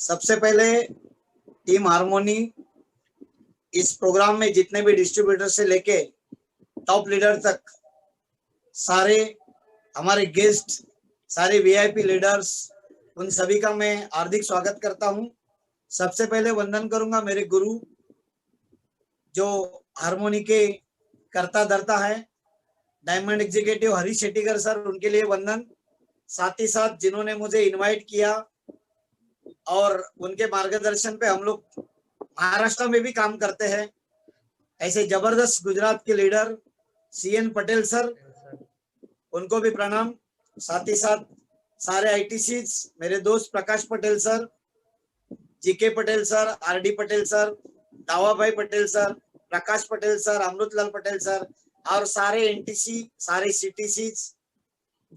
सबसे पहले team harmony इस प्रोग्राम में जितने भी डिस्ट्रीब्यूटर से लेके टॉप लीडर तक सारे हमारे गेस्ट, सारे वीआईपी लीडर्स, उन सभी का मैं हार्दिक स्वागत करता हूं। सबसे पहले वंदन करूंगा मेरे गुरु जो हार्मोनी के कर्ता धर्ता है, डायमंड एग्जीक्यूटिव हरीश शेट्टीकर सर, उनके लिए वंदन। साथ ही साथ जिन्होंने मुझे इनवाइट किया और उनके मार्गदर्शन पे हम लोग महाराष्ट्र में भी काम करते हैं, ऐसे जबरदस्त गुजरात के लीडर सीएन पटेल सर, उनको भी प्रणाम। साथ ही साथ सारे आईटीसी, मेरे दोस्त Prakash Patel sir, GK Patel sir, RD Patel sir, Dava bhai Patel sir, Prakash Patel sir, Amritlal Patel sir और सारे एनटीसी, सारे सीटीसी,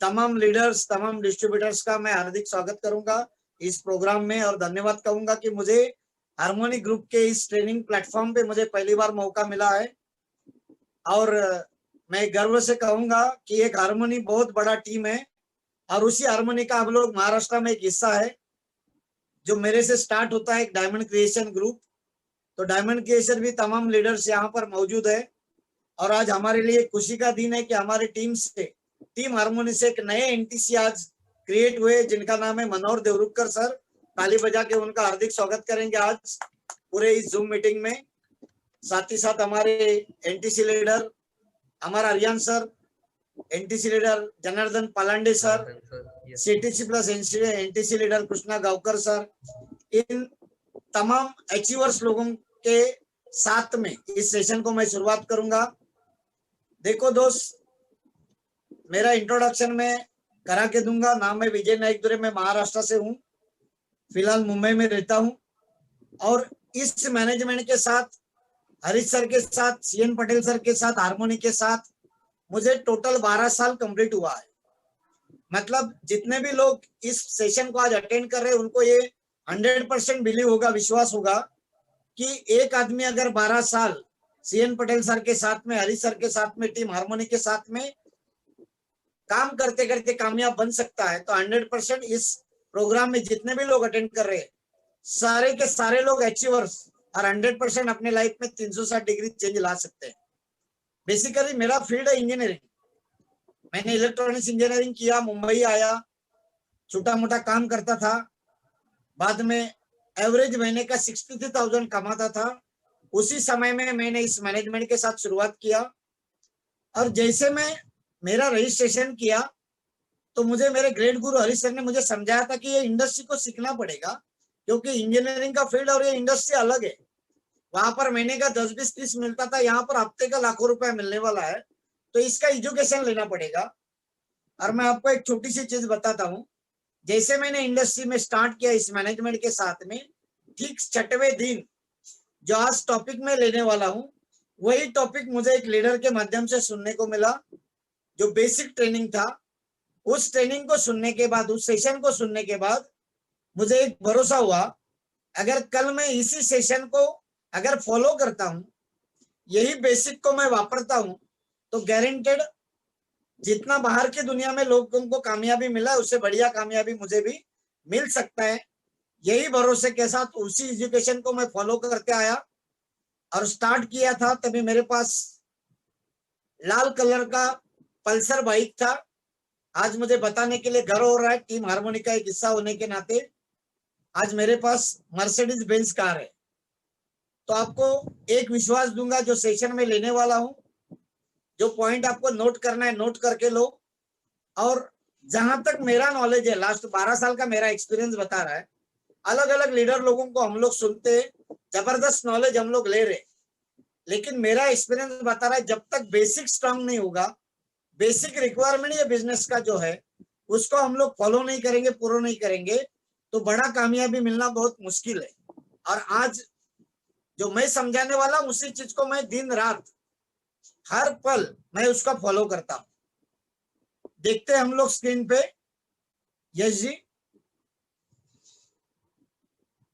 तमाम लीडर्स, तमाम डिस्ट्रीब्यूटर्स का मैं हार्दिक स्वागत करूंगा इस प्रोग्राम में और धन्यवाद कहूंगा कि मुझे हार्मोनी ग्रुप के इस ट्रेनिंग प्लेटफॉर्म पे मुझे पहली बार मौका मिला है। और मैं गर्व से कहूंगा कि एक हार्मोनी बहुत बड़ा टीम है और उसी हार्मोनी का हम लोग महाराष्ट्र में एक हिस्सा है जो मेरे से स्टार्ट होता है, एक डायमंड क्रिएशन ग्रुप। तो डायमंड क्रिएशन भी तमाम लीडर्स यहाँ पर मौजूद है और आज हमारे लिए खुशी का दिन है कि हमारे टीम हार्मोनी से एक नए एनटीसी आज क्रिएट हुए जिनका नाम है मनोहर देवरुखकर सर। ताली बजा के उनका हार्दिक स्वागत करेंगे आज पूरे इस जूम मीटिंग में। साथ ही साथ हमारे एनटीसी लीडर हमारा Ariyan sir, NTC leader Janardan Palande sir, CTC plus NTC leader Krishna Gavkar sir, इन तमाम अचीवर्स लोगों के साथ में इस सेशन को मैं शुरुआत करूंगा। देखो दोस्त, मेरा इंट्रोडक्शन में करा के दूंगा। नाम है विजय नाइक दुरे, मैं महाराष्ट्र से हूँ, फिलहाल मुंबई में रहता हूँ और इस मैनेजमेंट के साथ, हरीश सर के साथ, सीएन पटेल सर के साथ, हार्मोनी के साथ मुझे टोटल 12 साल कंप्लीट हुआ है। मतलब जितने भी लोग इस सेशन को आज अटेंड कर रहे हैं उनको ये 100% बिलीव होगा, विश्वास होगा कि एक आदमी अगर 12 साल सीएन पटेल सर के साथ में, हरीश सर के साथ में, टीम हार्मोनी के साथ में काम करते करते कामयाब बन सकता है तो 100% इस प्रोग्राम में जितने भी लोग अटेंड कर रहे हैं सारे के सारे लोग अचीवर्स और 100% अपने लाइफ में 360 डिग्री चेंज ला सकते हैं। बेसिकली मेरा फील्ड है इंजीनियरिंग, मैंने इलेक्ट्रॉनिक्स इंजीनियरिंग किया, मुंबई आया, छोटा मोटा काम करता था, बाद में एवरेज महीने का 63,000 कमाता था। उसी समय में मैंने इस मैनेजमेंट के साथ शुरुआत किया और जैसे मैं मेरा रजिस्ट्रेशन किया तो मुझे मेरे ग्रेट गुरु हरीश सर ने मुझे समझाया था कि ये इंडस्ट्री को सीखना पड़ेगा क्योंकि इंजीनियरिंग का फील्ड और ये इंडस्ट्री अलग है। वहां पर महीने का 10, 20, 30 मिलता था, यहाँ पर हफ्ते का लाखों रुपया मिलने वाला है, तो इसका एजुकेशन लेना पड़ेगा। और मैं आपको एक छोटी सी चीज बताता हूँ, जैसे मैंने इंडस्ट्री में स्टार्ट किया इस मैनेजमेंट के साथ में, ठीक 6वें दिन जो आज टॉपिक में लेने वाला हूँ वही टॉपिक मुझे एक लीडर के माध्यम से सुनने को मिला। जो बेसिक ट्रेनिंग था, उस ट्रेनिंग को सुनने के बाद, उस सेशन को सुनने के बाद मुझे एक भरोसा हुआ, अगर कल मैं इसी सेशन को अगर फॉलो करता हूं, यही बेसिक को मैं वापरता हूं, तो गारंटेड जितना बाहर की दुनिया में लोगों को कामयाबी मिला उससे बढ़िया कामयाबी मुझे भी मिल सकता है। यही भरोसे के साथ उसी एजुकेशन को मैं फॉलो करते आया और स्टार्ट किया था। तभी मेरे पास लाल कलर का पल्सर बाइक था। आज मुझे बताने के लिए गर्व हो रहा है, टीम हार्मोनी का एक हिस्सा होने के नाते आज मेरे पास मर्सिडीज बेंज कार है। तो आपको एक विश्वास दूंगा, जो सेशन में लेने वाला हूं, जो पॉइंट आपको नोट करना है नोट करके लो। और जहां तक मेरा नॉलेज है, लास्ट 12 साल का मेरा एक्सपीरियंस बता रहा है, अलग अलग लीडर लोगों को हम लोग सुनते, जबरदस्त नॉलेज हम लोग ले रहे, लेकिन मेरा एक्सपीरियंस बता रहा है जब तक बेसिक स्ट्रांग नहीं होगा, बेसिक रिक्वायरमेंट ये बिजनेस का जो है उसको हम लोग फॉलो नहीं करेंगे, पूरा नहीं करेंगे, तो बड़ा कामयाबी मिलना बहुत मुश्किल है। और आज जो मैं समझाने वाला हूं उसी चीज को मैं दिन रात हर पल मैं उसका फॉलो करता हूं। देखते हैं हम लोग स्क्रीन पे। यस जी,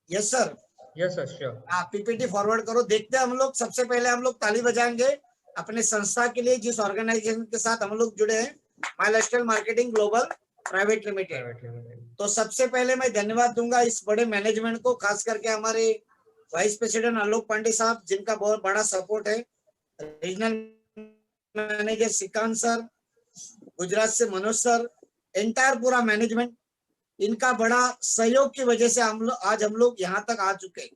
yes sir, yes sir, sure. आप पीपीटी फॉरवर्ड करो। देखते हैं हम लोग, सबसे पहले हम लोग ताली बजाएंगे अपने संस्था के लिए जिस ऑर्गेनाइजेशन के साथ हम लोग जुड़े हैं, my lifestyle marketing global private limited. तो सबसे पहले मैं धन्यवाद दूंगा इस बड़े मैनेजमेंट को, खास करके हमारे वाइस प्रेसिडेंट आलोक पांडे साहब, जिनका बहुत बड़ा सपोर्ट है, regional manager Shrikant sir, Gujarat से मनोज सर, एंटायर पूरा मैनेजमेंट, इनका बड़ा सहयोग की वजह से आज हम लोग यहाँ तक आ चुके हैं।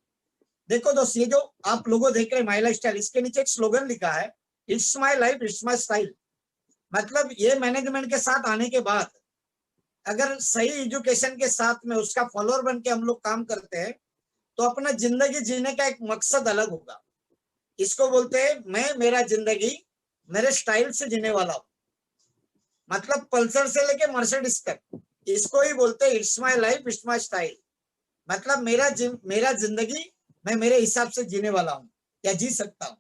देखो दोस्त, ये जो आप लोगों देख रहे हैं माई लाइफ स्टाइल, इसके नीचे एक स्लोगन लिखा है, it's my life it's my style. मतलब ये मैनेजमेंट के साथ आने के बाद अगर सही एजुकेशन के साथ में उसका फॉलोअर बन के हम लोग काम करते हैं तो अपना जिंदगी जीने का एक मकसद अलग होगा। इसको बोलते हैं मैं मेरा जिंदगी मेरे स्टाइल से जीने वाला हूँ। मतलब पल्सर से लेके मर्सिडीज तक, इसको ही बोलते हैं it's my life it's my style. मतलब मेरा जिंदगी मैं मेरे हिसाब से जीने वाला हूँ या जी सकता हूँ।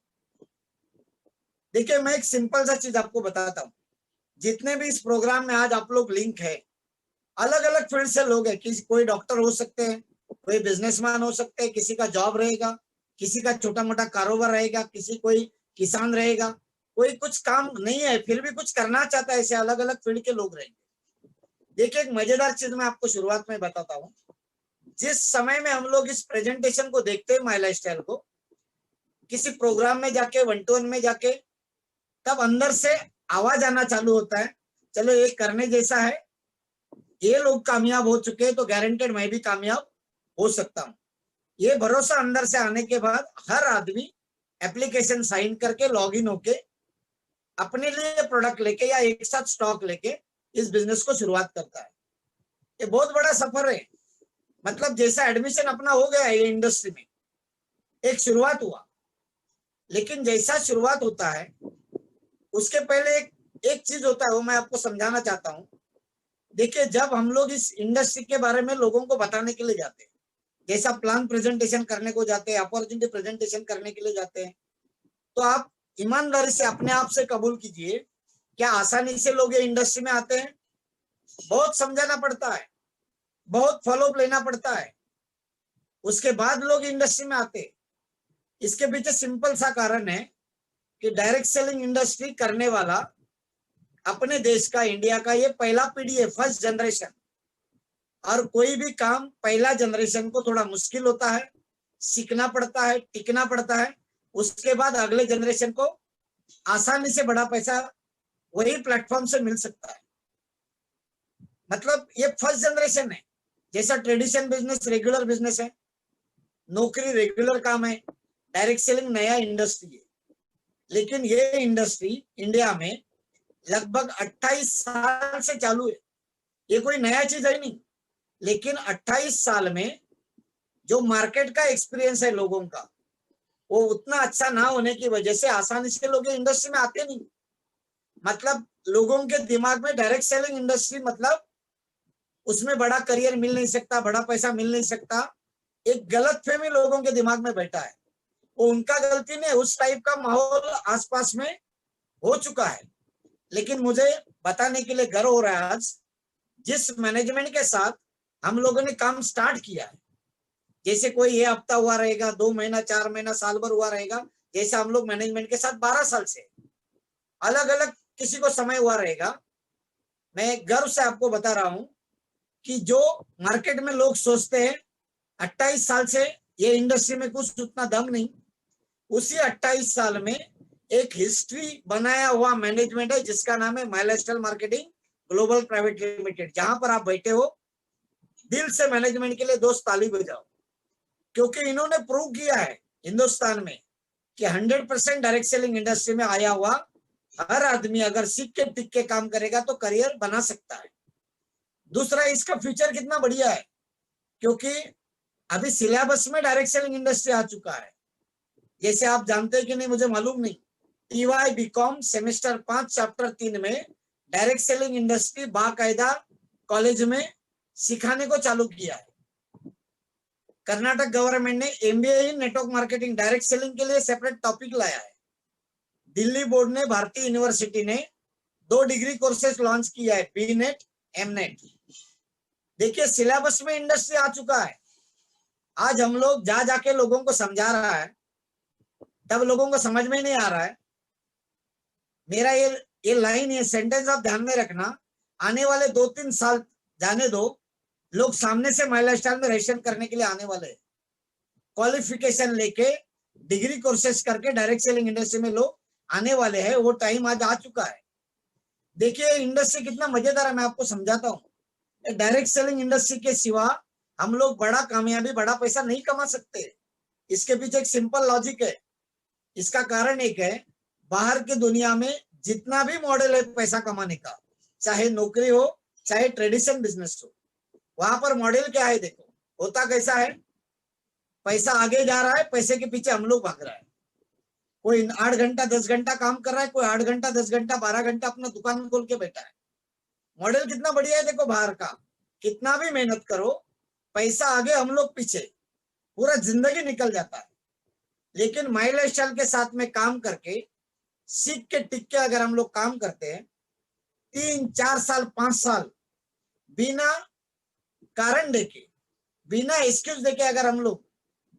देखिए, मैं एक सिंपल सा चीज आपको बताता हूँ। जितने भी इस प्रोग्राम में आज आप लोग लिंक है, अलग अलग फील्ड से लोग हैं। कोई डॉक्टर हो सकते हैं, कोई बिजनेसमैन हो सकते हैं, किसी का जॉब रहेगा, किसी का छोटा मोटा कारोबार रहेगा, किसी कोई किसान रहेगा, कोई कुछ काम नहीं है फिर भी कुछ करना चाहता है, ऐसे अलग अलग फील्ड के लोग रहेंगे। देखिए, एक मजेदार चीज मैं आपको शुरुआत में बताता हूँ। जिस समय में हम लोग इस प्रेजेंटेशन को देखते हैं माई लाइफ स्टाइल को, किसी प्रोग्राम में जाके, 1 to 1 में जाके, तब अंदर से आवाज आना चालू होता है, चलो ये करने जैसा है, ये लोग कामयाब हो चुके हैं तो गारंटेड मैं भी कामयाब हो सकता हूँ। ये भरोसा अंदर से आने के बाद हर आदमी एप्लीकेशन साइन करके लॉगिन होके अपने लिए प्रोडक्ट लेके या एक साथ स्टॉक लेके इस बिजनेस को शुरुआत करता है। ये बहुत बड़ा सफर है। मतलब जैसा एडमिशन अपना हो गया ये इंडस्ट्री में, एक शुरुआत हुआ, लेकिन जैसा शुरुआत होता है उसके पहले एक चीज होता है, वो मैं आपको समझाना चाहता हूँ। देखिए, जब हम लोग इस इंडस्ट्री के बारे में लोगों को बताने के लिए जाते हैं, जैसा प्लान प्रेजेंटेशन करने को जाते हैं, अपॉर्चुनिटी प्रेजेंटेशन करने के लिए जाते हैं, तो आप ईमानदारी से अपने आप से कबूल कीजिए, क्या आसानी से लोग ये इंडस्ट्री में आते हैं? बहुत समझाना पड़ता है, बहुत फॉलोअप लेना पड़ता है, उसके बाद लोग इंडस्ट्री में आते हैं। इसके पीछे सिंपल सा कारण है कि डायरेक्ट सेलिंग इंडस्ट्री करने वाला अपने देश का, इंडिया का ये पहला पीढ़ी है, फर्स्ट जनरेशन। और कोई भी काम पहला जनरेशन को थोड़ा मुश्किल होता है, सीखना पड़ता है, टिकना पड़ता है। उसके बाद अगले जनरेशन को आसानी से बड़ा पैसा वही प्लेटफॉर्म से मिल सकता है। मतलब ये फर्स्ट जनरेशन है। जैसा ट्रेडिशनल बिजनेस रेगुलर बिजनेस है, नौकरी रेगुलर काम है, डायरेक्ट सेलिंग नया इंडस्ट्री है। लेकिन ये इंडस्ट्री इंडिया में लगभग 28 साल से चालू है। ये कोई नया चीज है नहीं, लेकिन 28 साल में जो मार्केट का एक्सपीरियंस है लोगों का, वो उतना अच्छा ना होने की वजह से आसानी से लोग इंडस्ट्री में आते नहीं। मतलब लोगों के दिमाग में डायरेक्ट सेलिंग इंडस्ट्री मतलब उसमें बड़ा करियर मिल नहीं सकता, बड़ा पैसा मिल नहीं सकता, एक गलत फहमी लोगों के दिमाग में बैठा है। वो उनका गलती नहीं, उस टाइप का माहौल आसपास में हो चुका है। लेकिन मुझे बताने के लिए गर्व हो रहा है आज, जिस मैनेजमेंट के साथ हम लोगों ने काम स्टार्ट किया है, जैसे कोई ये हफ्ता हुआ रहेगा, 2 महीना, 4 महीना, साल भर हुआ रहेगा, जैसे हम लोग मैनेजमेंट के साथ 12 साल से, अलग अलग किसी को समय हुआ रहेगा। मैं गर्व से आपको बता रहा हूं कि जो मार्केट में लोग सोचते हैं 28 साल से ये इंडस्ट्री में कुछ उतना दम नहीं, उसी 28 साल में एक हिस्ट्री बनाया हुआ मैनेजमेंट है जिसका नाम है my lifestyle marketing global private limited. जहां पर आप बैठे हो, दिल से मैनेजमेंट के लिए दोस्त ताली बजाओ, क्योंकि इन्होंने प्रूव किया है हिंदुस्तान में कि 100% डायरेक्ट सेलिंग इंडस्ट्री में आया हुआ हर आदमी अगर सीख के टिक के काम करेगा तो करियर बना सकता है। दूसरा, इसका फ्यूचर कितना बढ़िया है, क्योंकि अभी सिलेबस में डायरेक्ट सेलिंग इंडस्ट्री आ चुका है। जैसे आप जानते हैं कि नहीं मुझे मालूम नहीं, टीवाई बीकॉम सेमेस्टर 5 चैप्टर 3 में डायरेक्ट सेलिंग इंडस्ट्री बाकायदा कॉलेज में सिखाने को चालू किया है। कर्नाटक गवर्नमेंट ने MBA in network marketing direct selling के लिए सेपरेट टॉपिक लाया है। दिल्ली बोर्ड ने, भारतीय यूनिवर्सिटी ने 2 डिग्री कोर्सेज लॉन्च किया है, बी नेट, एम नेट। देखिए, सिलेबस में इंडस्ट्री आ चुका है। आज हम लोग जा जाके लोगों को समझा रहा है, तब लोगों को समझ में नहीं आ रहा है। मेरा ये लाइन, ये सेंटेंस आप ध्यान में रखना, आने वाले 2-3 साल जाने दो, लोग सामने से माई लाइफस्टाइल में रजिस्ट्रेशन करने के लिए आने वाले हैं। क्वालिफिकेशन लेके डिग्री कोर्सेस करके डायरेक्ट सेलिंग इंडस्ट्री में लोग आने वाले हैं। वो टाइम आज आ चुका है। देखिए इंडस्ट्री कितना मजेदार है, मैं आपको समझाता हूँ। डायरेक्ट सेलिंग इंडस्ट्री के सिवा हम लोग बड़ा कामयाबी, बड़ा पैसा नहीं कमा सकते। इसके पीछे एक सिंपल लॉजिक है। इसका कारण एक है, बाहर की दुनिया में जितना भी मॉडल है पैसा कमाने का, चाहे नौकरी हो चाहे ट्रेडिशनल बिजनेस हो, वहां पर मॉडल क्या है देखो, होता कैसा है, पैसा आगे जा रहा है, पैसे के पीछे हम लोग भाग रहा है। कोई 8 घंटा 10 घंटा काम कर रहा है, कोई 8 घंटा 10 घंटा 12 घंटा अपना दुकान खोल के बैठा है। मॉडल कितना बढ़िया है देखो बाहर का। कितना भी मेहनत करो, पैसा आगे हम लोग पीछे, पूरा जिंदगी निकल जाता है। लेकिन माई लाइफस्टाइल के साथ में काम करके, सीख के टिक के अगर हम लोग काम करते हैं 3 4 साल 5 साल, बिना कारण देके, बिना एक्सक्यूज देके, अगर हम लोग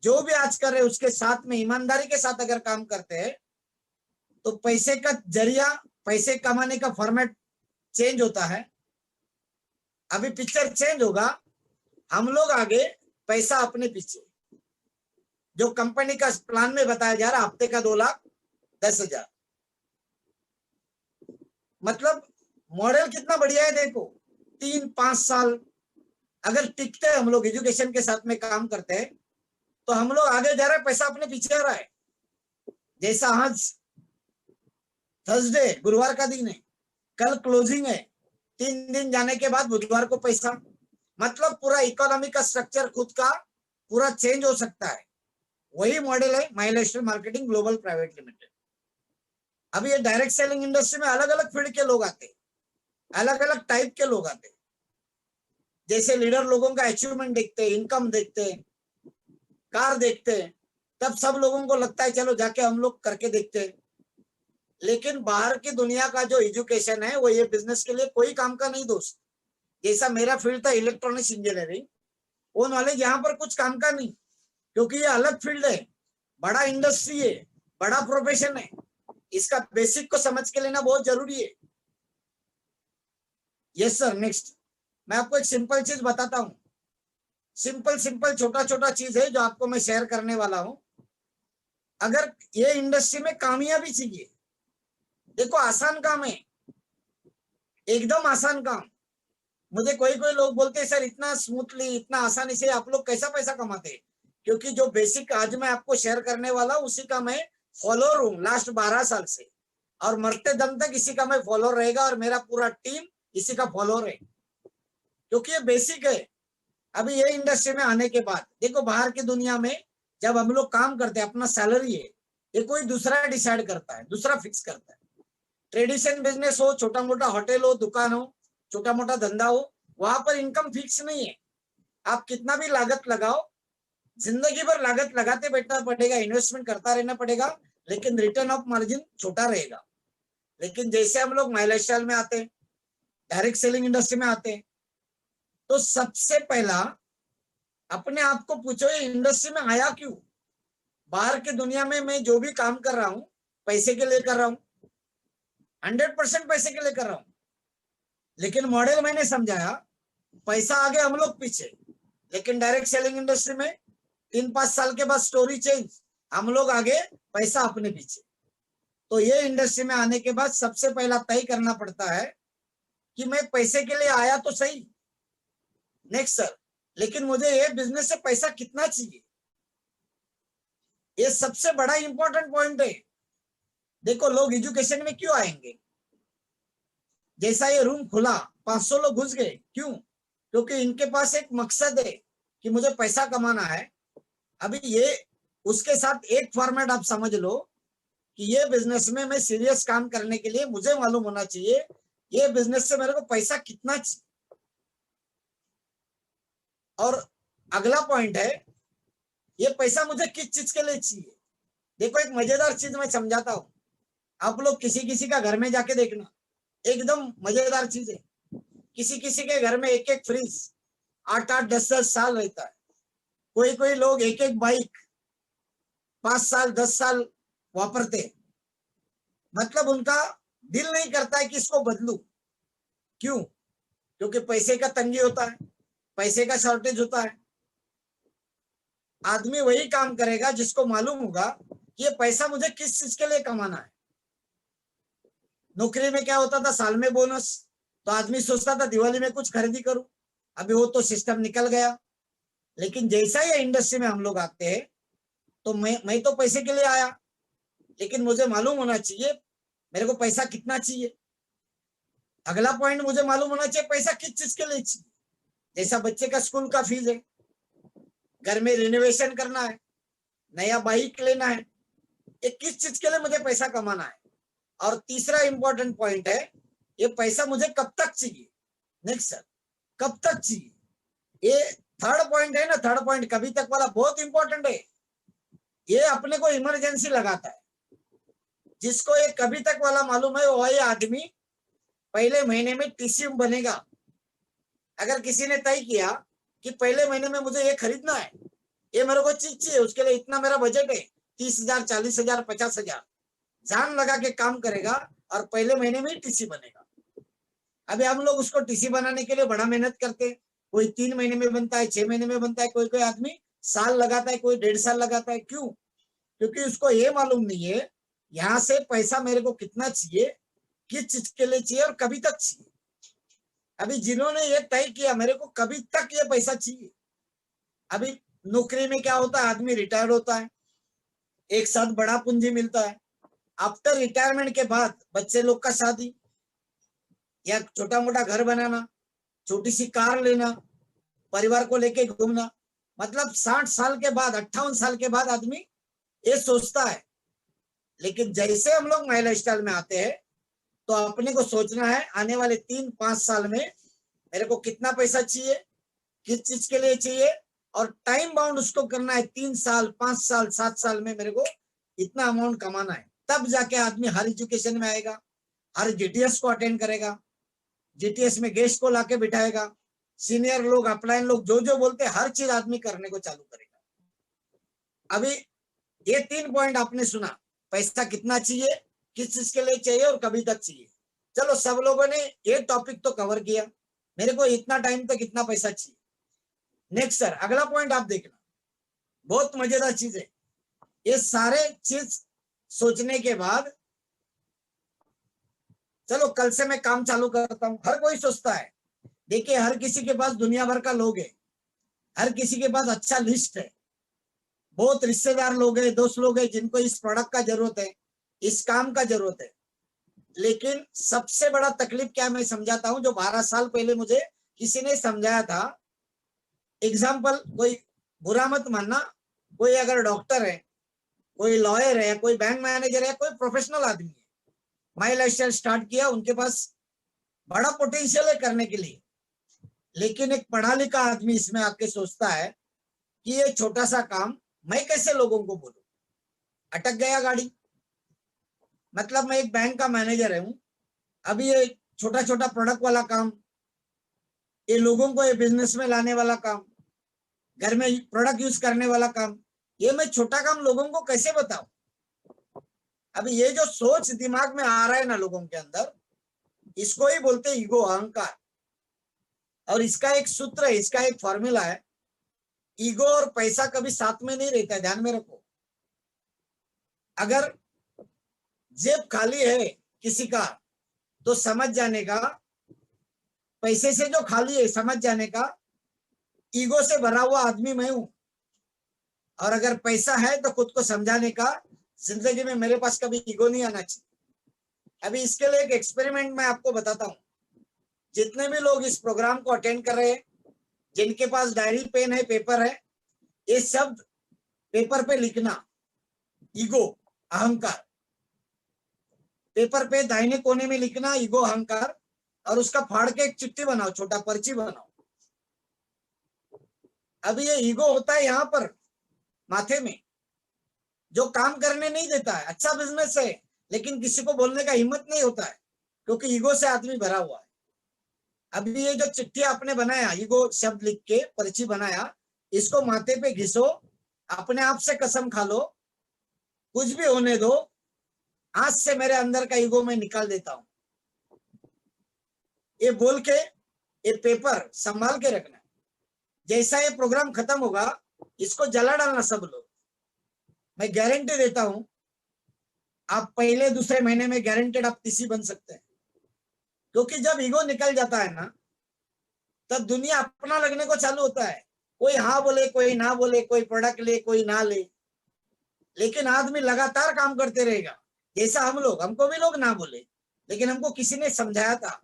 जो भी आज कर रहे हैं उसके साथ में ईमानदारी के साथ अगर काम करते हैं, तो पैसे का जरिया, पैसे कमाने का फॉर्मेट चेंज होता है। अभी पिक्चर चेंज होगा, हम लोग आगे, पैसा अपने पीछे। जो कंपनी का प्लान में बताया जा रहा हफ्ते का 2,10,000, मतलब मॉडल कितना बढ़िया है देखो। 3 5 साल अगर टिकते हैं हम लोग, एजुकेशन के साथ में काम करते हैं, तो हम लोग आगे जा रहे हैं, पैसा अपने पीछे आ रहा है। जैसा आज थर्सडे, गुरुवार का दिन है, कल क्लोजिंग है, 3 दिन जाने के बाद बुधवार को पैसा, मतलब पूरा इकोनॉमी का स्ट्रक्चर खुद का पूरा चेंज हो सकता है। वही मॉडल है my lifestyle marketing global private limited. अभी ये डायरेक्ट सेलिंग इंडस्ट्री में अलग अलग फील्ड के लोग आते, अलग अलग टाइप के लोग आते। जैसे लीडर लोगों का अचीवमेंट देखते, इनकम देखते, कार देखते, तब सब लोगों को लगता है चलो जाके हम लोग करके देखते। लेकिन बाहर की दुनिया का जो एजुकेशन है वो ये बिजनेस के लिए कोई काम का नहीं दोस्त। जैसा मेरा फील्ड था इलेक्ट्रॉनिक्स इंजीनियरिंग, वो नॉलेज यहाँ पर कुछ काम का नहीं, क्योंकि ये अलग फील्ड है, बड़ा इंडस्ट्री है, बड़ा प्रोफेशन है। इसका बेसिक को समझ के लेना बहुत जरूरी है। यस सर, नेक्स्ट मैं आपको एक सिंपल चीज बताता हूँ। सिंपल सिंपल छोटा छोटा चीज है जो आपको मैं शेयर करने वाला हूँ। अगर ये इंडस्ट्री में कामयाबी चाहिए, देखो आसान काम है, एकदम आसान काम। मुझे कोई कोई लोग बोलते हैं सर इतना स्मूथली, इतना आसानी से आप लोग कैसा पैसा कमाते हैं? क्योंकि जो बेसिक आज मैं आपको शेयर करने वाला हूँ उसी का मैं फॉलोअर हूँ लास्ट 12 साल से, और मरते दम तक इसी का मैं फॉलोअर रहेगा, और मेरा पूरा टीम इसी का फॉलोअर है, क्योंकि ये बेसिक है। अभी ये इंडस्ट्री में आने के बाद देखो, बाहर की दुनिया में जब हम लोग काम करते हैं, अपना सैलरी है ये कोई दूसरा डिसाइड करता है, दूसरा फिक्स करता है। ट्रेडिशनल बिजनेस हो, छोटा मोटा होटल हो, दुकान हो, छोटा मोटा धंधा हो, वहां पर इनकम फिक्स नहीं है। आप कितना भी लागत लगाओ, जिंदगी भर लागत लगाते बैठना पड़ेगा, इन्वेस्टमेंट करता रहना पड़ेगा, लेकिन रिटर्न ऑफ मार्जिन छोटा रहेगा। लेकिन जैसे हम लोग माई लाइफस्टाइल में आते हैं, डायरेक्ट सेलिंग इंडस्ट्री में आते हैं, तो सबसे पहला अपने आप को पूछो ये इंडस्ट्री में आया क्यों? बाहर की दुनिया में मैं जो भी काम कर रहा हूं पैसे के लिए कर रहा हूं, 100% पैसे के लिए कर रहा हूं। लेकिन मॉडल मैंने समझाया, पैसा आगे हम लोग पीछे। लेकिन डायरेक्ट सेलिंग इंडस्ट्री में 3 5 साल के बाद स्टोरी चेंज, हम लोग आगे, पैसा अपने पीछे। तो ये इंडस्ट्री में आने के बाद सबसे पहला तय करना पड़ता है कि मैं पैसे के लिए आया तो सही, नेक्स्ट सर, लेकिन मुझे ये बिजनेस से पैसा कितना चाहिए, ये सबसे बड़ा इंपॉर्टेंट पॉइंट है। देखो लोग एजुकेशन में क्यों आएंगे? जैसा ये रूम खुला 500 लोग घुस गए, क्यों? क्योंकि इनके पास एक मकसद है कि मुझे पैसा कमाना है। अभी ये उसके साथ एक फॉर्मेट आप समझ लो कि ये बिजनेस में मैं सीरियस काम करने के लिए मुझे मालूम होना चाहिए ये बिजनेस से मेरे को पैसा कितना चाहिए। और अगला पॉइंट है, ये पैसा मुझे किस चीज के लिए चाहिए। देखो एक मजेदार चीज मैं समझाता हूँ, आप लोग किसी किसी का घर में जाके देखना, एकदम मजेदार चीज है। किसी किसी के घर में एक एक फ्रिज 8 8 10 10 साल रहता है। कोई कोई लोग एक एक बाइक 5 साल 10 साल वापरते, मतलब उनका दिल नहीं करता है कि इसको बदलू। क्यों? क्योंकि पैसे का तंगी होता है। पैसे का शॉर्टेज होता है। आदमी वही काम करेगा जिसको मालूम होगा कि ये पैसा मुझे किस चीज के लिए कमाना है। नौकरी में क्या होता था, साल में बोनस, तो आदमी सोचता था दिवाली में कुछ खरीदी करूं। अभी वो तो सिस्टम निकल गया। लेकिन जैसा ही इंडस्ट्री में हम लोग आते हैं तो मैं तो पैसे के लिए आया, लेकिन मुझे मालूम होना चाहिए मेरे को पैसा कितना चाहिए। अगला पॉइंट मुझे मालूम होना चाहिए पैसा किस चीज के लिए चाहिए। जैसा बच्चे का स्कूल का फीस है, घर में रिनोवेशन करना है, नया बाइक लेना है, ये किस चीज के लिए मुझे पैसा कमाना है। और तीसरा इंपॉर्टेंट पॉइंट है, ये पैसा मुझे कब तक चाहिए। नेक्स्ट सर, कब तक चाहिए, ये थर्ड पॉइंट है ना। थर्ड पॉइंट कभी तक वाला बहुत इंपॉर्टेंट है। ये अपने को इमरजेंसी लगाता है। जिसको ये कभी तक वाला मालूम है वही आदमी पहले महीने में टीसी बनेगा। अगर किसी ने तय किया कि पहले महीने में मुझे ये खरीदना है, ये मेरे को चीज चाहिए, उसके लिए इतना मेरा बजट है, 30,000, 40,000, 50,000, जान लगा के काम करेगा और पहले महीने में ही टीसी बनेगा। अभी हम लोग उसको टीसी बनाने के लिए बड़ा मेहनत करते हैं। कोई 3 महीने में बनता है, 6 महीने में बनता है, कोई कोई आदमी साल लगाता है, कोई 1.5 साल लगाता है। क्यों? क्योंकि उसको ये मालूम नहीं है यहाँ से पैसा मेरे को कितना चाहिए, किस चीज के लिए चाहिए और कभी तक चाहिए। अभी जिन्होंने ये तय किया मेरे को कभी तक ये पैसा चाहिए। अभी नौकरी में क्या होता है, आदमी रिटायर्ड होता है, एक साथ बड़ा पूंजी मिलता है। आफ्टर रिटायरमेंट के बाद बच्चे लोग का शादी या छोटा मोटा घर बनाना, छोटी सी कार लेना, परिवार को लेके घूमना, मतलब 60 साल के बाद, 58 साल के बाद आदमी ये सोचता है। लेकिन जैसे हम लोग महिला स्टाइल में आते हैं तो अपने को सोचना है आने वाले 3-5 साल में मेरे को कितना पैसा चाहिए, किस चीज के लिए चाहिए, और टाइम बाउंड उसको करना है। 3 साल, 5 साल, 7 साल में मेरे को इतना अमाउंट कमाना है। तब जाके आदमी हर एजुकेशन में आएगा, हर जीटीएस को अटेंड करेगा, जीटीएस में गेस्ट को लाके बिठाएगा, सीनियर लोग, अपलाइन लोग जो जो बोलते हैं हर चीज आदमी करने को चालू करेगा। अभी ये 3 पॉइंट आपने सुना, पैसा कितना चाहिए, किस चीज के लिए चाहिए और कभी तक चाहिए। चलो सब लोगों ने ये टॉपिक तो कवर किया, मेरे को इतना टाइम तक इतना पैसा चाहिए। नेक्स्ट सर, अगला पॉइंट आप देखना, बहुत मजेदार चीज है। ये सारे चीज सोचने के बाद चलो कल से मैं काम चालू करता हूं। हर कोई सोचता है, देखिए हर किसी के पास दुनिया भर का लोग है, हर किसी के पास अच्छा लिस्ट है, बहुत रिश्तेदार लोग हैं, दोस्त लोग हैं जिनको इस प्रोडक्ट का जरूरत है, इस काम का जरूरत है। लेकिन सबसे बड़ा तकलीफ क्या मैं समझाता हूं, जो 12 साल पहले मुझे किसी ने समझाया था। एग्जाम्पल, कोई बुरा मत मानना, कोई अगर डॉक्टर है, कोई लॉयर है, कोई बैंक मैनेजर है, कोई प्रोफेशनल आदमी है, माई लाइफस्टाइल स्टार्ट किया, उनके पास बड़ा पोटेंशियल है करने के लिए। लेकिन एक पढ़ा लिखा आदमी इसमें आके सोचता है कि ये छोटा सा काम मैं कैसे लोगों को बोलूं, अटक गया गाड़ी। मतलब मैं एक बैंक का मैनेजर हूं, अभी ये छोटा छोटा प्रोडक्ट वाला काम, ये लोगों को ये बिजनेस में लाने वाला काम, घर में प्रोडक्ट यूज करने वाला काम, ये मैं छोटा काम लोगों को कैसे बताऊं। अभी ये जो सोच दिमाग में आ रहा है ना लोगों के अंदर, इसको ही बोलते हैं ईगो, अहंकार। और इसका एक सूत्र है, इसका एक फॉर्मूला है। ईगो और पैसा कभी साथ में नहीं रहता, ध्यान में रखो। अगर जेब खाली है किसी का तो समझ जाने का, पैसे से जो खाली है समझ जाने का ईगो से भरा हुआ आदमी मैं हूं। और अगर पैसा है तो खुद को समझाने का, जिंदगी में मेरे पास कभी ईगो नहीं आना चाहिए। अभी इसके लिए एक एक्सपेरिमेंट मैं आपको बताता हूं। जितने भी लोग इस प्रोग्राम को अटेंड कर रहे हैं, जिनके पास डायरी पेन है, पेपर है, ये शब्द पेपर पे लिखना, ईगो, अहंकार। पेपर पे दाहिने कोने में लिखना ईगो, अहंकार, और उसका फाड़ के एक चिट्ठी बनाओ, छोटा पर्ची बनाओ। अभी ये ईगो होता है यहाँ पर माथे में, जो काम करने नहीं देता है। अच्छा बिजनेस है लेकिन किसी को बोलने का हिम्मत नहीं होता है, क्योंकि ईगो से आदमी भरा हुआ है। अभी ये जो चिट्ठी आपने बनाया, ईगो शब्द लिख के पर्ची बनाया, इसको माथे पे घिसो, अपने आप से कसम खा लो, कुछ भी होने दो, आज से मेरे अंदर का ईगो मैं निकाल देता हूं। ये बोल के ये पेपर संभाल के रखना। जैसा ये प्रोग्राम खत्म होगा इसको जला डालना सब लोग। मैं गारंटी देता हूं आप पहले दूसरे महीने में गारंटेड आप टीसी बन सकते हैं। क्योंकि जब ईगो निकल जाता है ना तब दुनिया अपना लगने को चालू होता है। कोई हाँ बोले, कोई ना बोले, कोई प्रोडक्ट ले, कोई ना ले, लेकिन आदमी लगातार काम करते रहेगा। जैसा हम लोग, हमको भी लोग ना बोले, लेकिन हमको किसी ने समझाया था।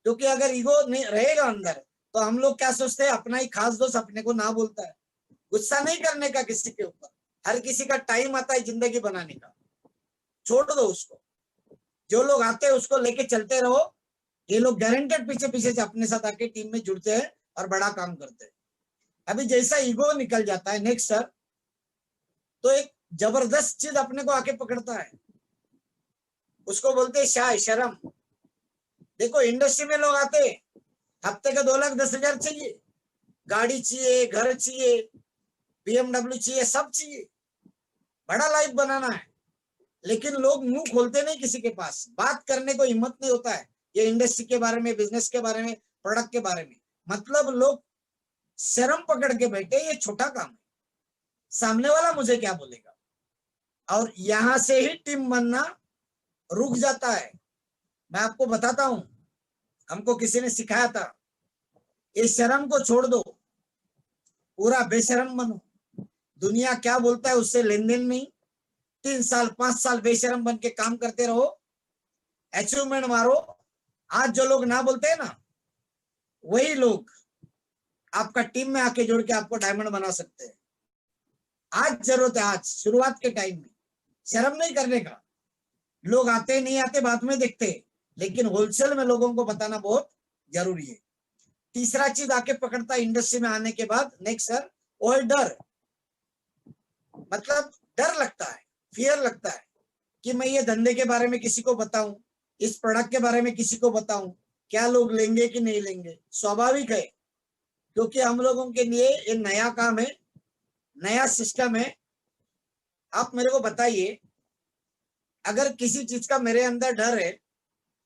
क्योंकि अगर ईगो नहीं रहेगा अंदर तो हम लोग क्या सोचते हैं, अपना ही खास दोस्त अपने को ना बोलता है। गुस्सा नहीं करने का किसी के ऊपर, हर किसी का टाइम आता है जिंदगी बनाने का, छोड़ दो उसको। जो लोग आते हैं उसको लेके चलते रहो। ये लोग गारंटेड पीछे पीछे से अपने साथ आके टीम में जुड़ते हैं और बड़ा काम करते हैं। अभी जैसा ईगो निकल जाता है नेक्स्ट सर, तो एक जबरदस्त चीज अपने को आके पकड़ता है, उसको बोलते हैं शाय, शर्म। देखो इंडस्ट्री में लोग आते हैं, हफ्ते का 2,10,000 चाहिए, गाड़ी चाहिए, घर चाहिए, BMW चाहिए, सब चाहिए, बड़ा लाइफ बनाना है। लेकिन लोग मुंह खोलते नहीं, किसी के पास बात करने को हिम्मत नहीं होता है ये इंडस्ट्री के बारे में, बिजनेस के बारे में, प्रोडक्ट के बारे में। मतलब लोग शर्म पकड़ के बैठे, ये छोटा काम है, सामने वाला मुझे क्या बोलेगा। और यहां से ही टीम बनना रुक जाता है। मैं आपको बताता हूं, हमको किसी ने सिखाया था, इस शर्म को छोड़ दो, पूरा बेशरम बनो। दुनिया क्या बोलता है उससे लेन देन नहीं। 3 साल 5 साल बेशरम बन के काम करते रहो, अचीवमेंट मारो। आज जो लोग ना बोलते हैं ना, वही लोग आपका टीम में आके जोड़ के आपको डायमंड बना सकते हैं। आज जरूरत है, आज शुरुआत के टाइम में शर्म नहीं करने का। लोग आते नहीं आते बाद में देखते, लेकिन होलसेल में लोगों को बताना बहुत जरूरी है। तीसरा चीज आके पकड़ता है इंडस्ट्री में आने के बाद, नेक्स्ट सर, वो है डर। मतलब डर लगता है, फियर लगता है कि मैं ये धंधे के बारे में किसी को बताऊं, इस प्रोडक्ट के बारे में किसी को बताऊं, क्या लोग लेंगे कि नहीं लेंगे। स्वाभाविक है, क्योंकि हम लोगों के लिए ये नया काम है, नया सिस्टम है। आप मेरे को बताइए, अगर किसी चीज का मेरे अंदर डर है